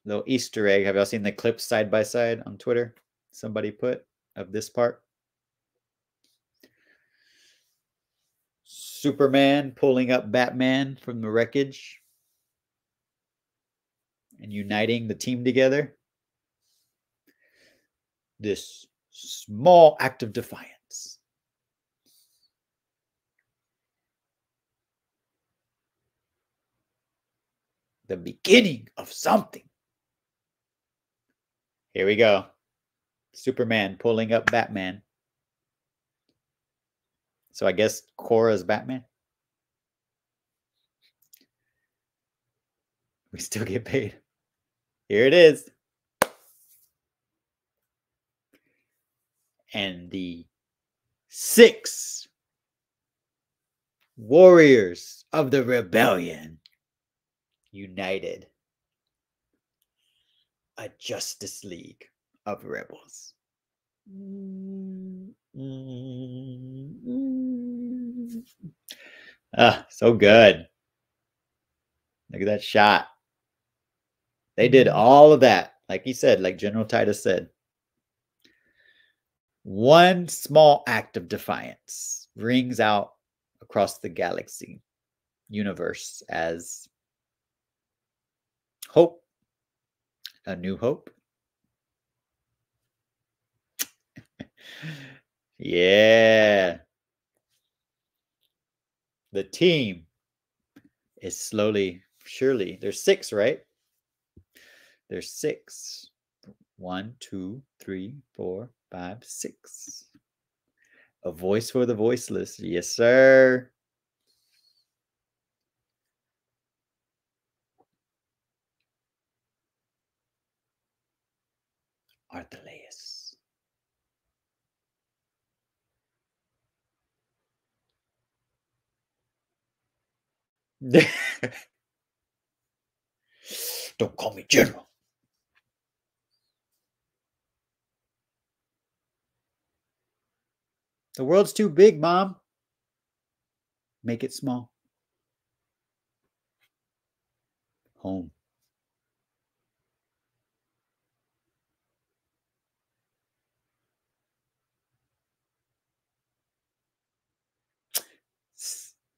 A: Little Easter egg. Have y'all seen the clips side by side on Twitter? Somebody put of this part. Superman pulling up Batman from the wreckage and uniting the team together. This small act of defiance. The beginning of something. Here we go. Superman pulling up Batman. So I guess Korra's Batman. We still get paid. Here it is. And the 6 warriors of the rebellion united. A Justice League of rebels. Ah, so good. Look at that shot. They did all of that. Like he said, like General Titus said. One small act of defiance rings out across the galaxy universe as hope, a new hope. Yeah. The team is slowly, surely. There's 6, right? There's 6. 1, 2, 3, 4, 5, 6. A voice for the voiceless. Yes, sir. Arthelius. Don't call me General. The world's too big, Mom. Make it small. Home.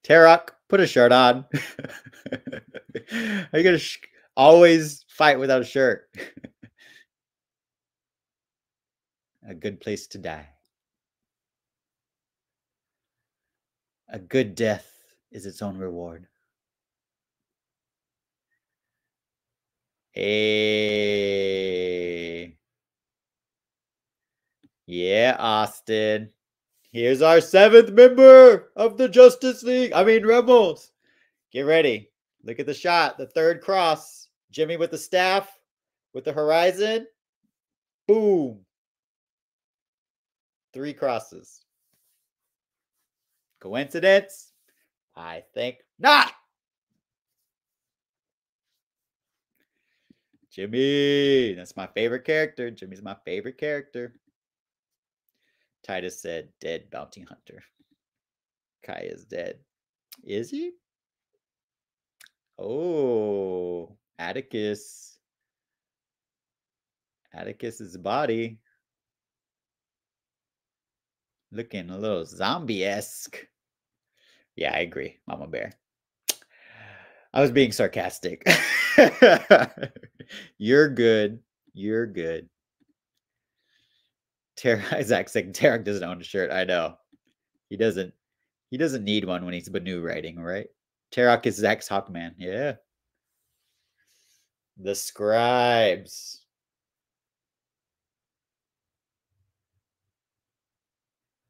A: Tarok, put a shirt on. Are you going to always fight without a shirt? A good place to die. A good death is its own reward. Hey. Yeah, Austin. Here's our 7th member of the Justice League. I mean, Rebels. Get ready. Look at the shot. The 3rd cross. Jimmy with the staff, with the horizon. Boom. 3 crosses. Coincidence? I think not. Jimmy. That's my favorite character. Jimmy's my favorite character. Titus said, dead bounty hunter. Kai is dead. Is he? Oh, Atticus. Atticus's body. Looking a little zombie-esque. Yeah, I agree, Mama Bear. I was being sarcastic. You're good. You're good. Zach saying Tarek doesn't own a shirt. I know. He doesn't need one when he's Banu writing, right? Tarok is Zach's Hawkman. Yeah. The scribes.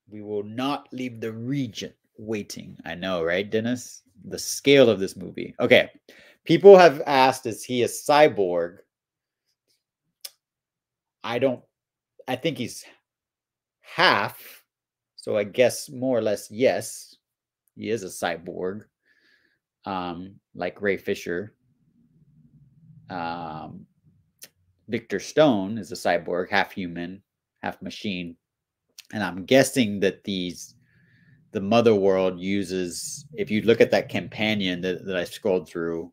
A: We will not leave the region waiting. I know, right, Dennis? The scale of this movie. Okay. People have asked, is he a cyborg? I think he's half. So I guess more or less, yes, he is a cyborg. Like Ray Fisher. Victor Stone is a cyborg, half human, half machine. And I'm guessing that the Mother World uses, if you look at that companion that I scrolled through,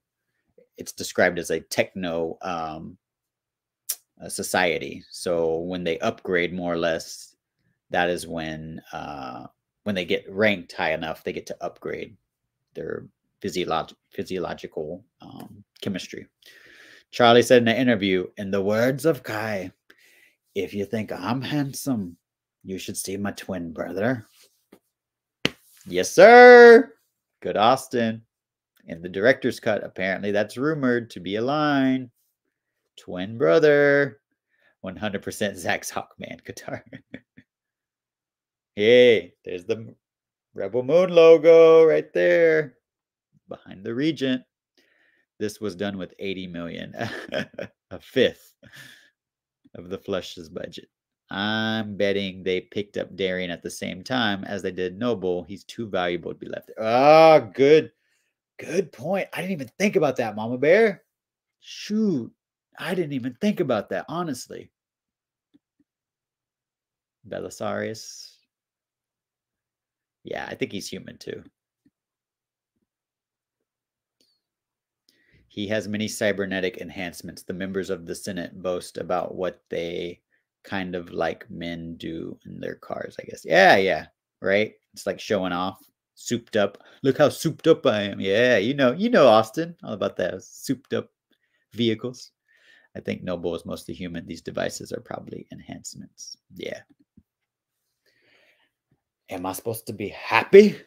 A: it's described as a techno society. So when they upgrade, more or less, that is when they get ranked high enough, they get to upgrade their physiological chemistry. Charlie said in an interview, in the words of Kai, if you think I'm handsome, you should see my twin brother. Yes, sir. Good, Austin. In the director's cut, apparently that's rumored to be a line. Twin brother. 100% Zach's Hawkman guitar. Hey, there's the Rebel Moon logo right there. Behind the Regent. This was done with 80 million. A fifth of the Flush's budget. I'm betting they picked up Darian at the same time as they did Noble. He's too valuable to be left there. Oh, good point. I didn't even think about that, Mama Bear. Shoot. I didn't even think about that, honestly. Belisarius. Yeah, I think he's human too. He has many cybernetic enhancements. The members of the Senate boast about what they kind of like men do in their cars, I guess. Yeah, right? It's like showing off, souped up. Look how souped up I am. Yeah, you know, Austin, all about that souped up vehicles. I think Noble is mostly human. These devices are probably enhancements. Yeah. Am I supposed to be happy?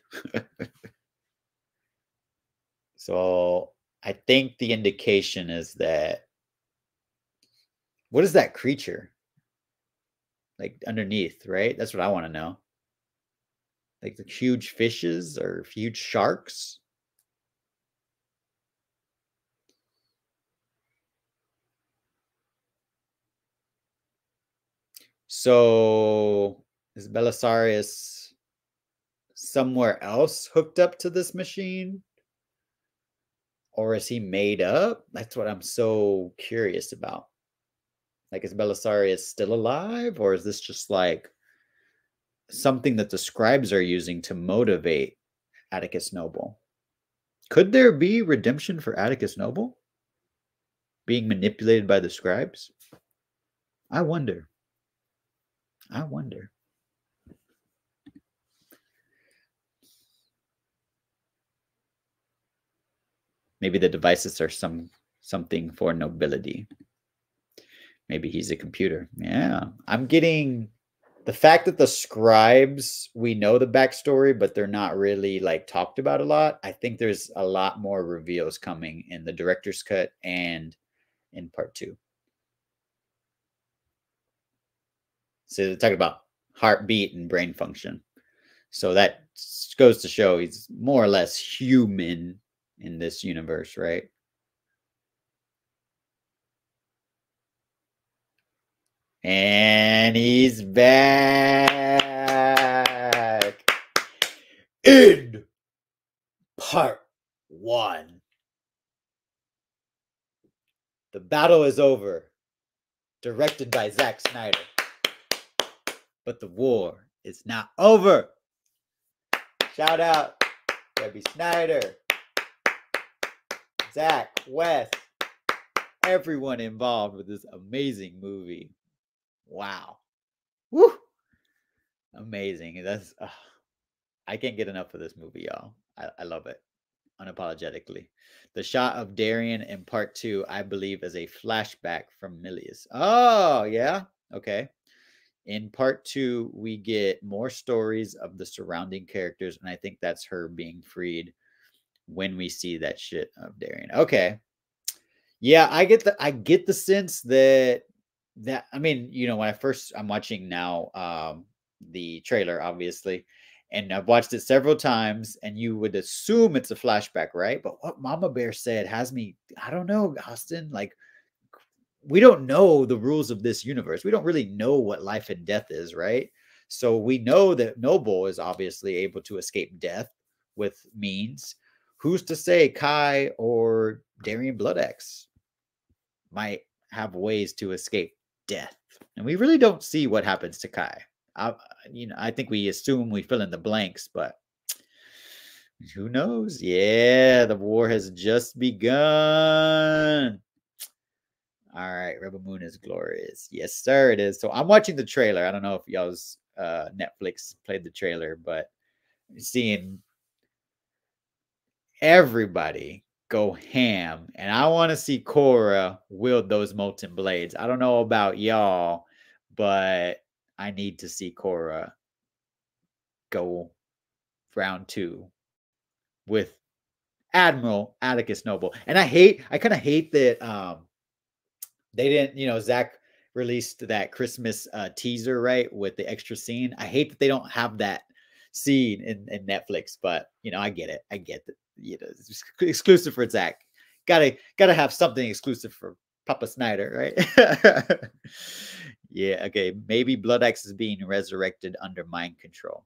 A: So I think the indication is that, what is that creature? Like underneath, right? That's what I want to know. Like the huge fishes or huge sharks? So is Belisarius somewhere else hooked up to this machine? Or is he made up? That's what I'm so curious about. Like, is Belisarius still alive? Or is this just like something that the scribes are using to motivate Atticus Noble? Could there be redemption for Atticus Noble being manipulated by the scribes? I wonder. I wonder. Maybe the devices are something for nobility. Maybe he's a computer. Yeah. I'm getting the fact that the scribes, we know the backstory, but they're not really like talked about a lot. I think there's a lot more reveals coming in the director's cut and in part 2. So they're talking about heartbeat and brain function. So that goes to show he's more or less human in this universe, right? And he's back in part 1. The battle is over. Directed by Zack Snyder. But the war is not over. Shout out Debbie Snyder, Zach, Wes, everyone involved with this amazing movie. Wow. Woo! Amazing. That's I can't get enough of this movie, y'all. I love it unapologetically. The shot of Darian in part 2, I believe, is a flashback from Milius. Oh, yeah. Okay. In part 2, we get more stories of the surrounding characters, and I think that's her being freed when we see that shit of Darian. Okay. Yeah, I get the sense that I mean, when I'm watching now the trailer, obviously, and I've watched it several times, and you would assume it's a flashback, right? But what Mama Bear said has me, I don't know, Austin, like, we don't know the rules of this universe. We don't really know what life and death is, right? So we know that Noble is obviously able to escape death with means. Who's to say Kai or Darian Bloodaxe might have ways to escape death? And we really don't see what happens to Kai. I think we assume we fill in the blanks, but who knows? Yeah, the war has just begun. All right, Rebel Moon is glorious. Yes, sir, it is. So I'm watching the trailer. I don't know if y'all's Netflix played the trailer, but seeing everybody go ham, and I want to see Korra wield those molten blades. I don't know about y'all, but I need to see Korra go round 2 with Admiral Atticus Noble. And I kind of hate that they didn't, Zach released that Christmas teaser, right, with the extra scene. I hate that they don't have that scene in Netflix, but I get it. I get that, it's exclusive for Zach. Gotta have something exclusive for Papa Snyder, right? Yeah, okay. Maybe Bloodaxe is being resurrected under mind control.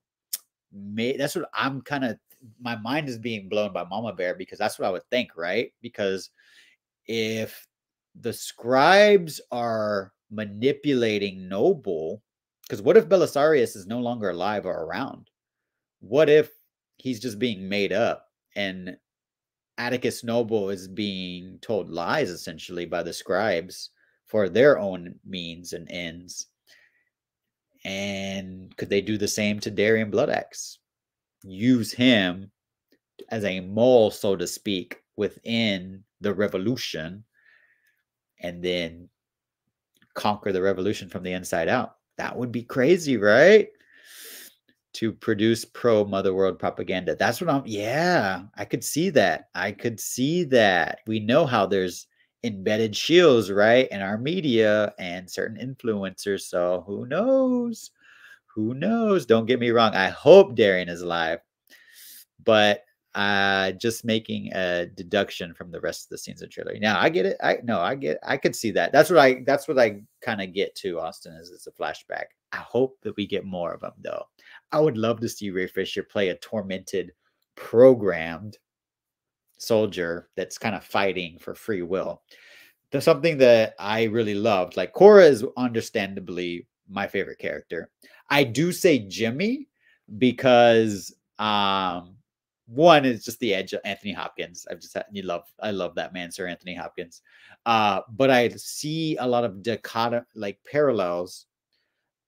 A: That's what I'm kind of, my mind is being blown by Mama Bear, because that's what I would think, right? Because if the scribes are manipulating Noble, because what if Belisarius is no longer alive or around? What if he's just being made up and Atticus Noble is being told lies essentially by the scribes for their own means and ends? And could they do the same to Darian Bloodaxe? Use him as a mole, so to speak, within the revolution, and then conquer the revolution from the inside out? That would be crazy, right? to produce pro Motherworld propaganda. That's what yeah, I could see that. I could see that. We know how there's embedded shields, right, in our media and certain influencers. So who knows? Who knows? Don't get me wrong. I hope Darian is alive, but just making a deduction from the rest of the scenes of the trailer. Now I get it. I could see that. That's what I kind of get to, Austin, is it's a flashback. I hope that we get more of them though. I would love to see Ray Fisher play a tormented, programmed soldier that's kind of fighting for free will. There's something that I really loved. Like, Korra is understandably my favorite character. I do say Jimmy because one is just the edge of Anthony Hopkins. I love that man, Sir Anthony Hopkins. But I see a lot of parallels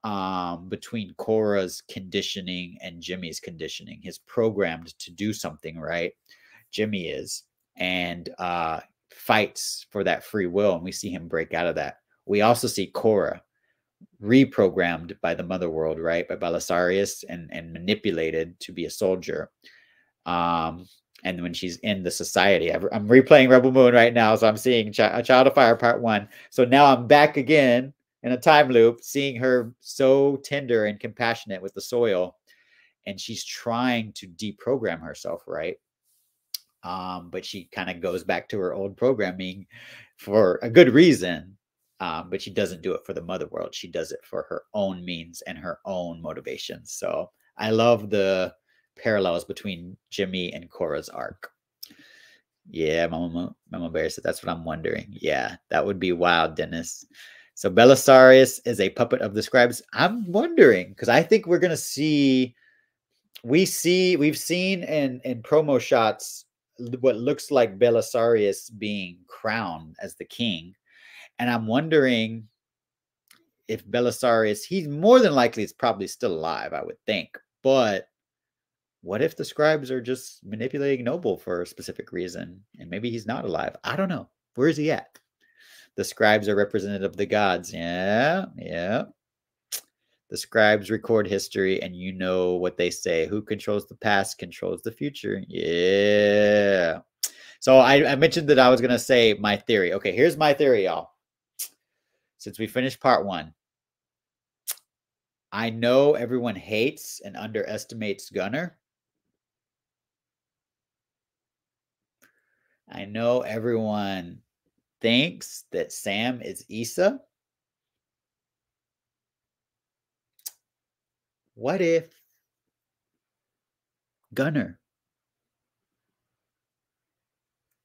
A: between Korra's conditioning and Jimmy's conditioning. He's programmed to do something, right? Jimmy is, and fights for that free will, and we see him break out of that. We also see Korra reprogrammed by the Mother World, right, by Belisarius, and manipulated to be a soldier. And when she's in the society, I'm replaying Rebel Moon right now, so I'm seeing Child of Fire Part 1. So now I'm back again in a time loop, seeing her so tender and compassionate with the soil, and she's trying to deprogram herself, right? But she kind of goes back to her old programming for a good reason. But she doesn't do it for the Mother World. She does it for her own means and her own motivations. So I love the parallels between Jimmy and Korra's arc. Yeah, Mama Bear said that's what I'm wondering. Yeah, that would be wild, Dennis. So Belisarius is a puppet of the scribes. I'm wondering, because I think we're gonna see. We've seen in promo shots what looks like Belisarius being crowned as the king, and I'm wondering if Belisarius, he's more than likely is probably still alive, I would think, but what if the scribes are just manipulating Noble for a specific reason, and maybe he's not alive? I don't know. Where is he at? The scribes are representative of the gods. Yeah. The scribes record history, and you know what they say. Who controls the past controls the future. Yeah. So I mentioned that I was going to say my theory. Okay, here's my theory, y'all. Since we finished part 1, I know everyone hates and underestimates Gunner. I know everyone thinks that Sam is Issa. What if Gunner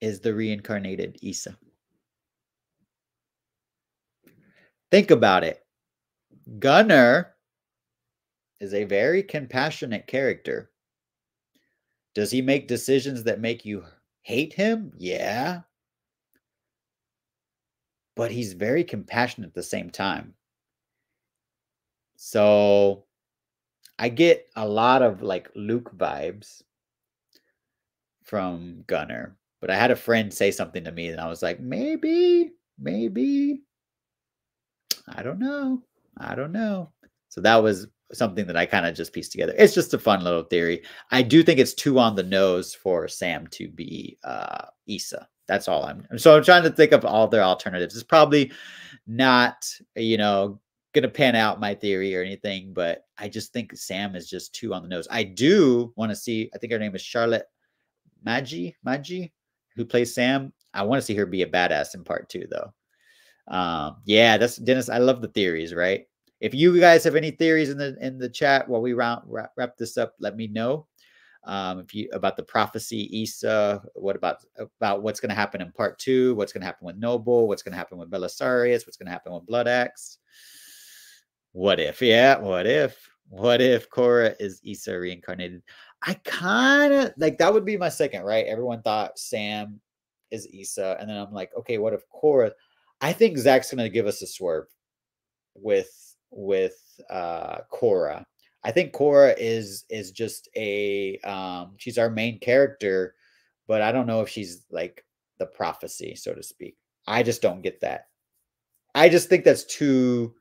A: is the reincarnated Issa? Think about it. Gunner is a very compassionate character. Does he make decisions that make you hate him? Yeah. But he's very compassionate at the same time. So I get a lot of like Luke vibes from Gunner. But I had a friend say something to me, and I was like, maybe. I don't know. So that was something that I kind of just pieced together. It's just a fun little theory. I do think it's too on the nose for Sam to be Issa. That's all I'm trying to think of all their alternatives. It's probably not, gonna pan out my theory or anything, but I just think Sam is just too on the nose. I do want to see, I think her name is Charlotte Maggi, who plays Sam. I want to see her be a badass in part 2, though. Yeah, that's Dennis. I love the theories, right? If you guys have any theories in the chat while we wrap this up, let me know. If you about the prophecy, Issa, what about what's going to happen in part 2, what's going to happen with Noble, what's going to happen with Belisarius, what's going to happen with Blood Axe. What if? Yeah, what if Korra is Issa reincarnated? I kind of like that would be my second, right? Everyone thought Sam is Issa, and then I'm like, okay, what if Korra? I think Zach's going to give us a swerve with Korra. I think Korra is just a she's our main character, but I don't know if she's like the prophecy, so to speak. I just don't get that. I just think that's too.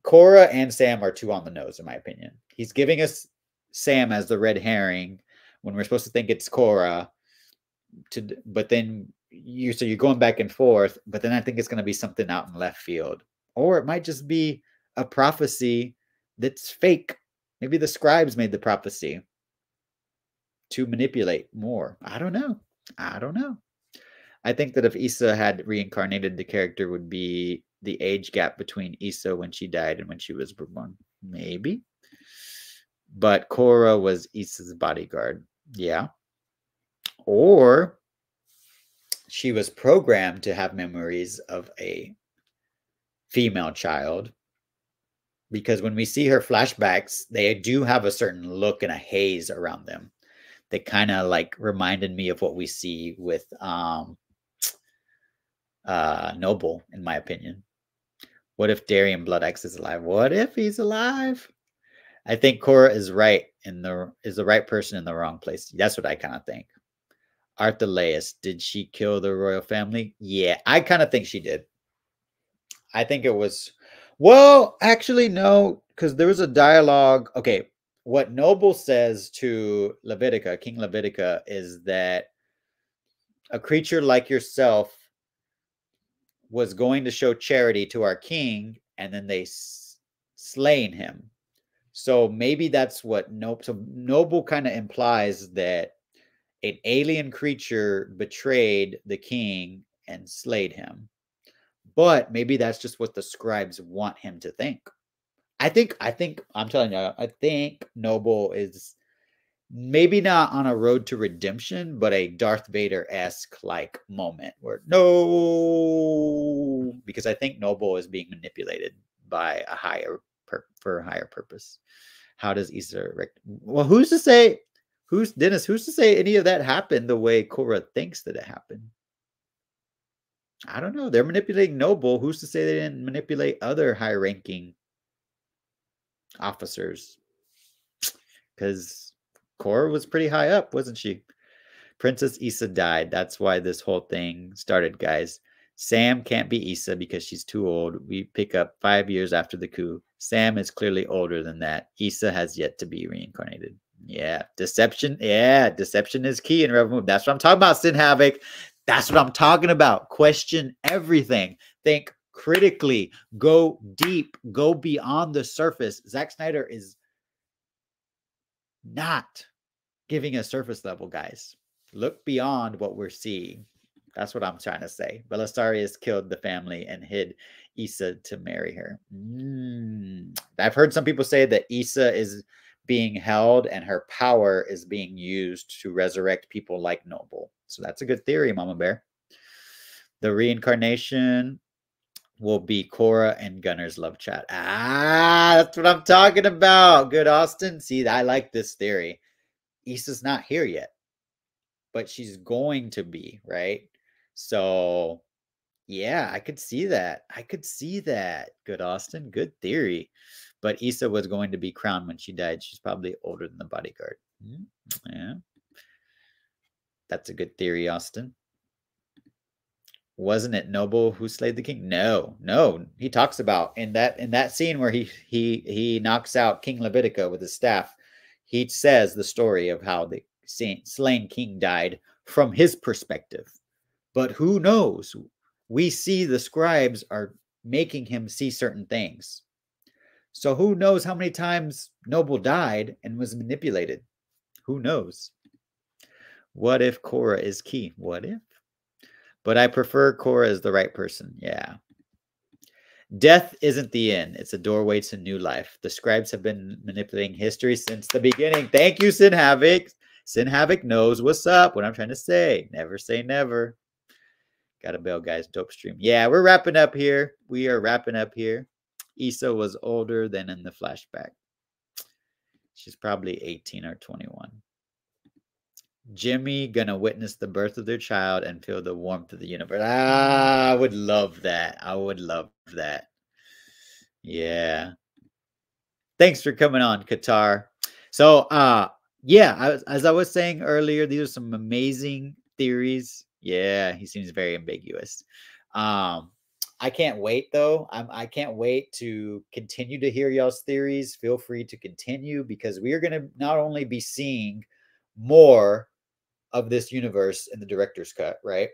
A: Korra and Sam are too on the nose, in my opinion. He's giving us Sam as the red herring when we're supposed to think it's Korra. But then you're going back and forth. But then I think it's going to be something out in left field, or it might just be a prophecy that's fake. Maybe the scribes made the prophecy to manipulate more. I don't know. I think that if Issa had reincarnated, the character would be the age gap between Issa when she died and when she was born. Maybe. But Korra was Issa's bodyguard. Yeah. Or she was programmed to have memories of a female child. Because when we see her flashbacks, they do have a certain look and a haze around them. They kind of like reminded me of what we see with Noble, in my opinion. What if Darian Blood X is alive? What if he's alive? I think Korra is the right person in the wrong place. That's what I kind of think. Arthelaus, did she kill the royal family? Yeah, I kind of think she did. I think it was, well, actually, no, because there was a dialogue. Okay, what Noble says to Levitica, King Levitica, is that a creature like yourself was going to show charity to our king, and then they slain him. So maybe that's what Noble kind of implies that an alien creature betrayed the king and slayed him. But maybe that's just what the scribes want him to think. I think I'm telling you, I think Noble is maybe not on a road to redemption, but a Darth Vader-esque like moment where no, because I think Noble is being manipulated by a higher for a higher purpose. How does Issa? Well, who's to say? Who's to say any of that happened the way Korra thinks that it happened? I don't know. They're manipulating Noble. Who's to say they didn't manipulate other high-ranking officers? Because Korra was pretty high up, wasn't she? Princess Issa died. That's why this whole thing started, guys. Sam can't be Issa because she's too old. We pick up 5 years after the coup. Sam is clearly older than that. Issa has yet to be reincarnated. Yeah, deception. Yeah, deception is key in Rebel Moon. That's what I'm talking about, Sin Havoc. That's what I'm talking about. Question everything. Think critically. Go deep. Go beyond the surface. Zack Snyder is not giving a surface level, guys. Look beyond what we're seeing. That's what I'm trying to say. Belisarius killed the family and hid Issa to marry her. I've heard some people say that Issa is being held and her power is being used to resurrect people like Noble. So that's a good theory, Mama Bear. The reincarnation will be Korra and Gunner's love chat. That's what I'm talking about. Good, Austin. See, I like this theory. Issa's not here yet, but she's going to be, right? So, yeah, I could see that. Good, Austin. Good theory. But Issa was going to be crowned when she died. She's probably older than the bodyguard. Yeah. That's a good theory, Austin. Wasn't it Noble who slayed the king? No. He talks about in that scene where he knocks out King Levitica with his staff. He says the story of how the slain king died from his perspective. But who knows? We see the scribes are making him see certain things. So who knows how many times Noble died and was manipulated? Who knows? What if Korra is key? What if? But I prefer Korra as the right person. Yeah. Death isn't the end. It's a doorway to new life. The scribes have been manipulating history since the beginning. Thank you, Sin Havoc. Sin Havoc knows what's up, what I'm trying to say. Never say never. Got a bell, guys. Dope stream. Yeah, we're wrapping up here. We are wrapping up here. Issa was older than in the flashback. She's probably 18 or 21. Jimmy gonna witness the birth of their child and feel the warmth of the universe. I would love that. I would love that. Yeah. Thanks for coming on, Qatar. So, yeah, as I was saying earlier, these are some amazing theories. Yeah, he seems very ambiguous. I I can't wait though. I can't wait to continue to hear y'all's theories. Feel free to continue because we are going to not only be seeing more of this universe in the director's cut, right?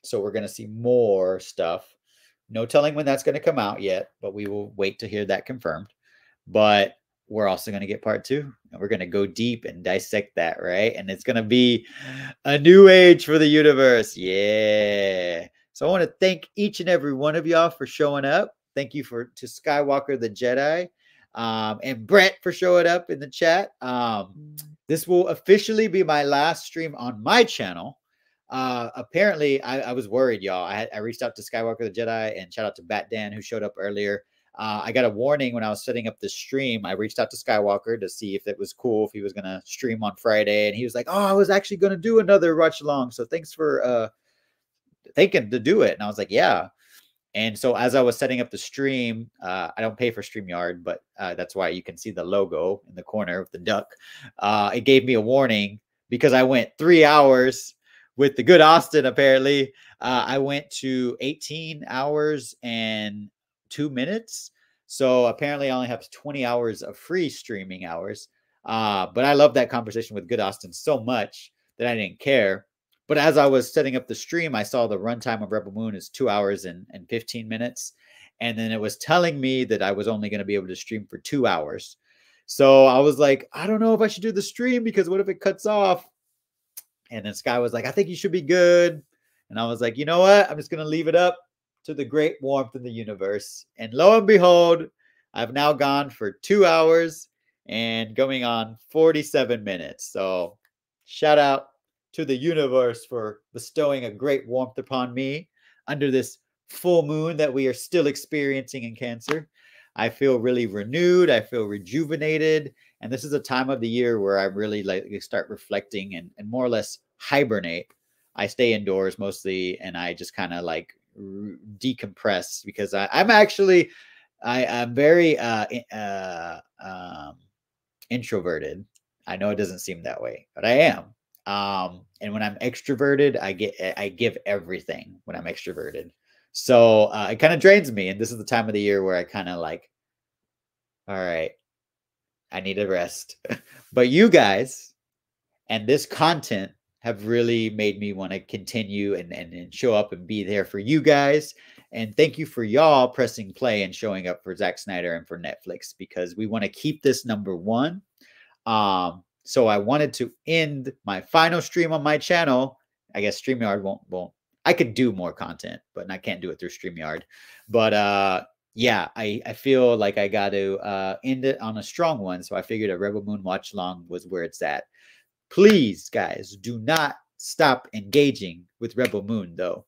A: So we're going to see more stuff. No telling when that's going to come out yet, but we will wait to hear that confirmed. But we're also going to get part 2 and we're going to go deep and dissect that, right? And it's going to be a new age for the universe. Yeah. So I want to thank each and every one of y'all for showing up. Thank you to Skywalker the Jedi, and Brett for showing up in the chat. This will officially be my last stream on my channel. Apparently, I was worried, y'all. I reached out to Skywalker the Jedi, and shout out to Bat Dan who showed up earlier. I got a warning when I was setting up the stream. I reached out to Skywalker to see if it was cool, if he was going to stream on Friday. And he was like, oh, I was actually going to do another Watchalong. So thanks for thinking to do it. And I was like, yeah. And so as I was setting up the stream, I don't pay for StreamYard, but that's why you can see the logo in the corner of the duck. It gave me a warning because I went 3 hours with the good Austin, apparently. I went to 18 hours and 2 minutes. So apparently I only have 20 hours of free streaming hours. But I love that conversation with good Austin so much that I didn't care. But as I was setting up the stream, I saw the runtime of Rebel Moon is 2 hours and 15 minutes. And then it was telling me that I was only going to be able to stream for 2 hours. So I was like, I don't know if I should do the stream because what if it cuts off? And then Sky was like, I think you should be good. And I was like, you know what? I'm just going to leave it up to the great warmth in the universe. And lo and behold, I've now gone for 2 hours and going on 47 minutes. So shout out to the universe for bestowing a great warmth upon me under this full moon that we are still experiencing in Cancer. I feel really renewed. I feel rejuvenated. And this is a time of the year where I really like start reflecting and more or less hibernate. I stay indoors mostly and I just kind of like decompress because I'm very introverted. I know it doesn't seem that way, but I am. And when I'm extroverted, I give everything when I'm extroverted. So it kind of drains me. And this is the time of the year where I kind of like, all right, I need a rest. But you guys and this content have really made me want to continue and show up and be there for you guys. And thank you for y'all pressing play and showing up for Zack Snyder and for Netflix because we want to keep this #1. So I wanted to end my final stream on my channel. I guess StreamYard won't. I could do more content, but I can't do it through StreamYard. But yeah, I feel like I got to end it on a strong one. So I figured a Rebel Moon watch along was where it's at. Please, guys, do not stop engaging with Rebel Moon, though.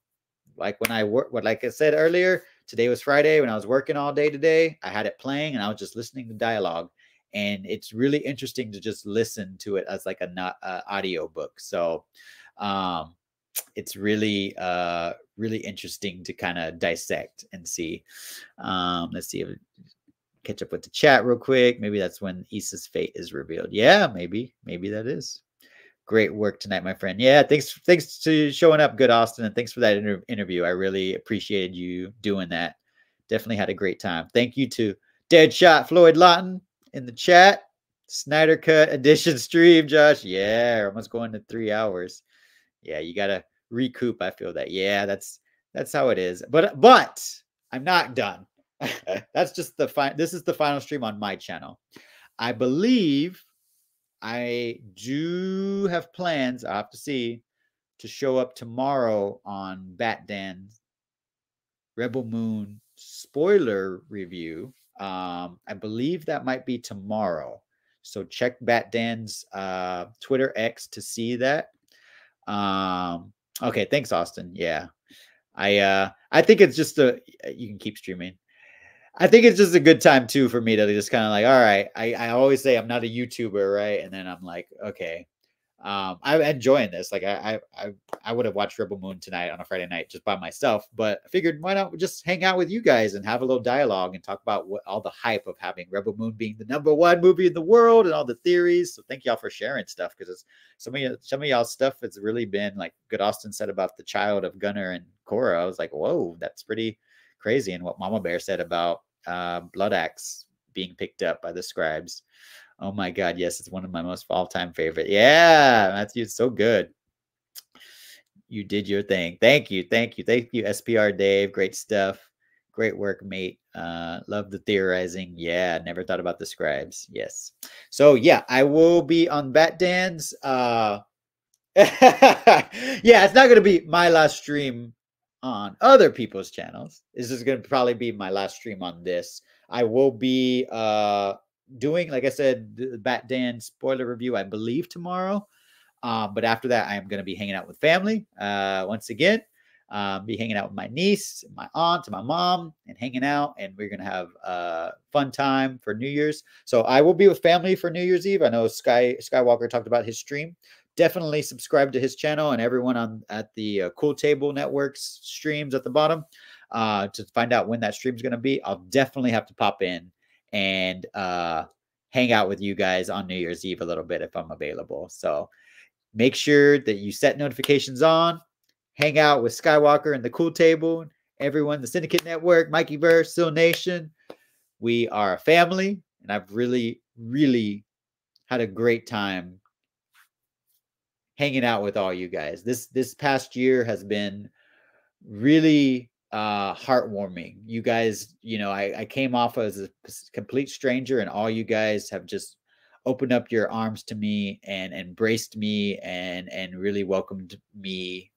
A: Like when I work, like I said earlier, today was Friday. When I was working all day today, I had it playing and I was just listening to dialogue. And it's really interesting to just listen to it as like an audio book. So it's really, really interesting to kind of dissect and see. Let's see if catch up with the chat real quick. Maybe that's when Issa's fate is revealed. Yeah, maybe that is. Great work tonight, my friend. Yeah, thanks to showing up, good Austin, and thanks for that interview. I really appreciated you doing that. Definitely had a great time. Thank you to Deadshot Floyd Lawton in the chat. Snyder Cut edition stream, Josh. Yeah, almost going to 3 hours. Yeah, you gotta recoup. I feel that. Yeah, that's how it is. But I'm not done. That's just this is the final stream on my channel. I believe I do have plans. I'll have to see to show up tomorrow on Bat Dan's Rebel Moon spoiler review. I believe that might be tomorrow. So check Bat Dan's Twitter X to see that. Okay, thanks, Austin. Yeah. I think it's just you can keep streaming. I think it's just a good time too for me to just kind of like, all right. I always say I'm not a YouTuber, right? And then I'm like, okay, I'm enjoying this. Like I would have watched Rebel Moon tonight on a Friday night just by myself, but I figured why not just hang out with you guys and have a little dialogue and talk about all the hype of having Rebel Moon being the #1 movie in the world and all the theories. So thank y'all for sharing stuff because some of y'all's stuff has really been like good Austin said about the child of Gunner and Cora. I was like, whoa, that's pretty crazy. And what Mama Bear said about Blood Axe being picked up by the scribes. Oh my God, yes, it's one of my most all-time favorite. Yeah, Matthew, it's so good. You did your thing. Thank you, thank you, thank you, SPR Dave. Great stuff. Great work, mate. Love the theorizing. Yeah, never thought about the scribes. Yes. So yeah, I will be on Batdan's. Yeah, it's not gonna be my last stream on other people's channels. This is gonna probably be my last stream on this. I will be doing, like I said, the Batdan spoiler review, I believe tomorrow. But after that, I am going to be hanging out with family once again. Be hanging out with my niece, my aunt, and my mom, and hanging out. And we're going to have a fun time for New Year's. So I will be with family for New Year's Eve. I know Skywalker talked about his stream. Definitely subscribe to his channel, and everyone at the Cool Table Network's streams at the bottom to find out when that stream is going to be. I'll definitely have to pop in and hang out with you guys on New Year's Eve a little bit if I'm available. So make sure that you set notifications on, hang out with Skywalker and the Cool Table, everyone, the Syndicate Network, Mikeyverse, Still Nation. We are a family, and I've really, really had a great time hanging out with all you guys. This past year has been really heartwarming. You guys, I came off as a complete stranger, and all you guys have just opened up your arms to me and embraced me and really welcomed me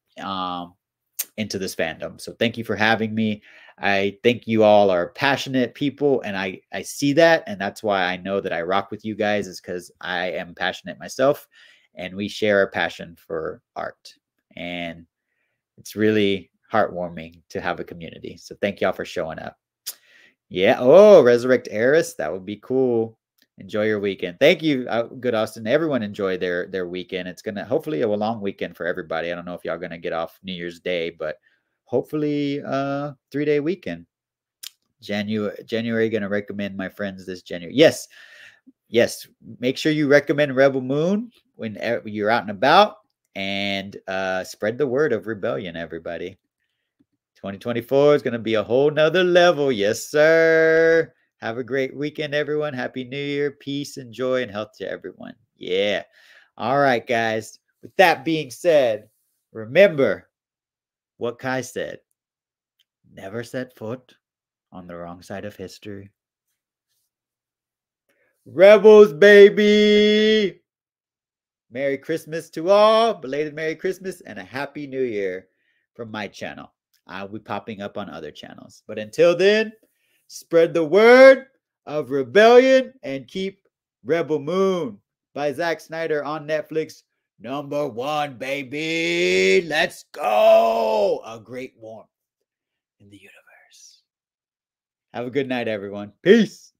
A: into this fandom. So thank you for having me. I think you all are passionate people, and I see that, and that's why I know that I rock with you guys, is because I am passionate myself, and we share a passion for art. And it's really heartwarming to have a community. So thank y'all for showing up. Yeah. Oh, Resurrect Eris. That would be cool. Enjoy your weekend. Thank you, Good Austin. Everyone enjoy their weekend. It's gonna hopefully a long weekend for everybody. I don't know if y'all gonna get off New Year's Day, but hopefully 3-day weekend. January gonna recommend my friends this January. Yes. Make sure you recommend Rebel Moon when you're out and about, and spread the word of Rebellion, everybody. 2024 is going to be a whole nother level. Yes, sir. Have a great weekend, everyone. Happy New Year. Peace and joy and health to everyone. Yeah. All right, guys. With that being said, remember what Kai said. Never set foot on the wrong side of history. Rebels, baby. Merry Christmas to all. Belated Merry Christmas and a Happy New Year from my channel. I'll be popping up on other channels. But until then, spread the word of Rebellion and keep Rebel Moon by Zack Snyder on Netflix. #1, baby. Let's go. A great warmth in the universe. Have a good night, everyone. Peace.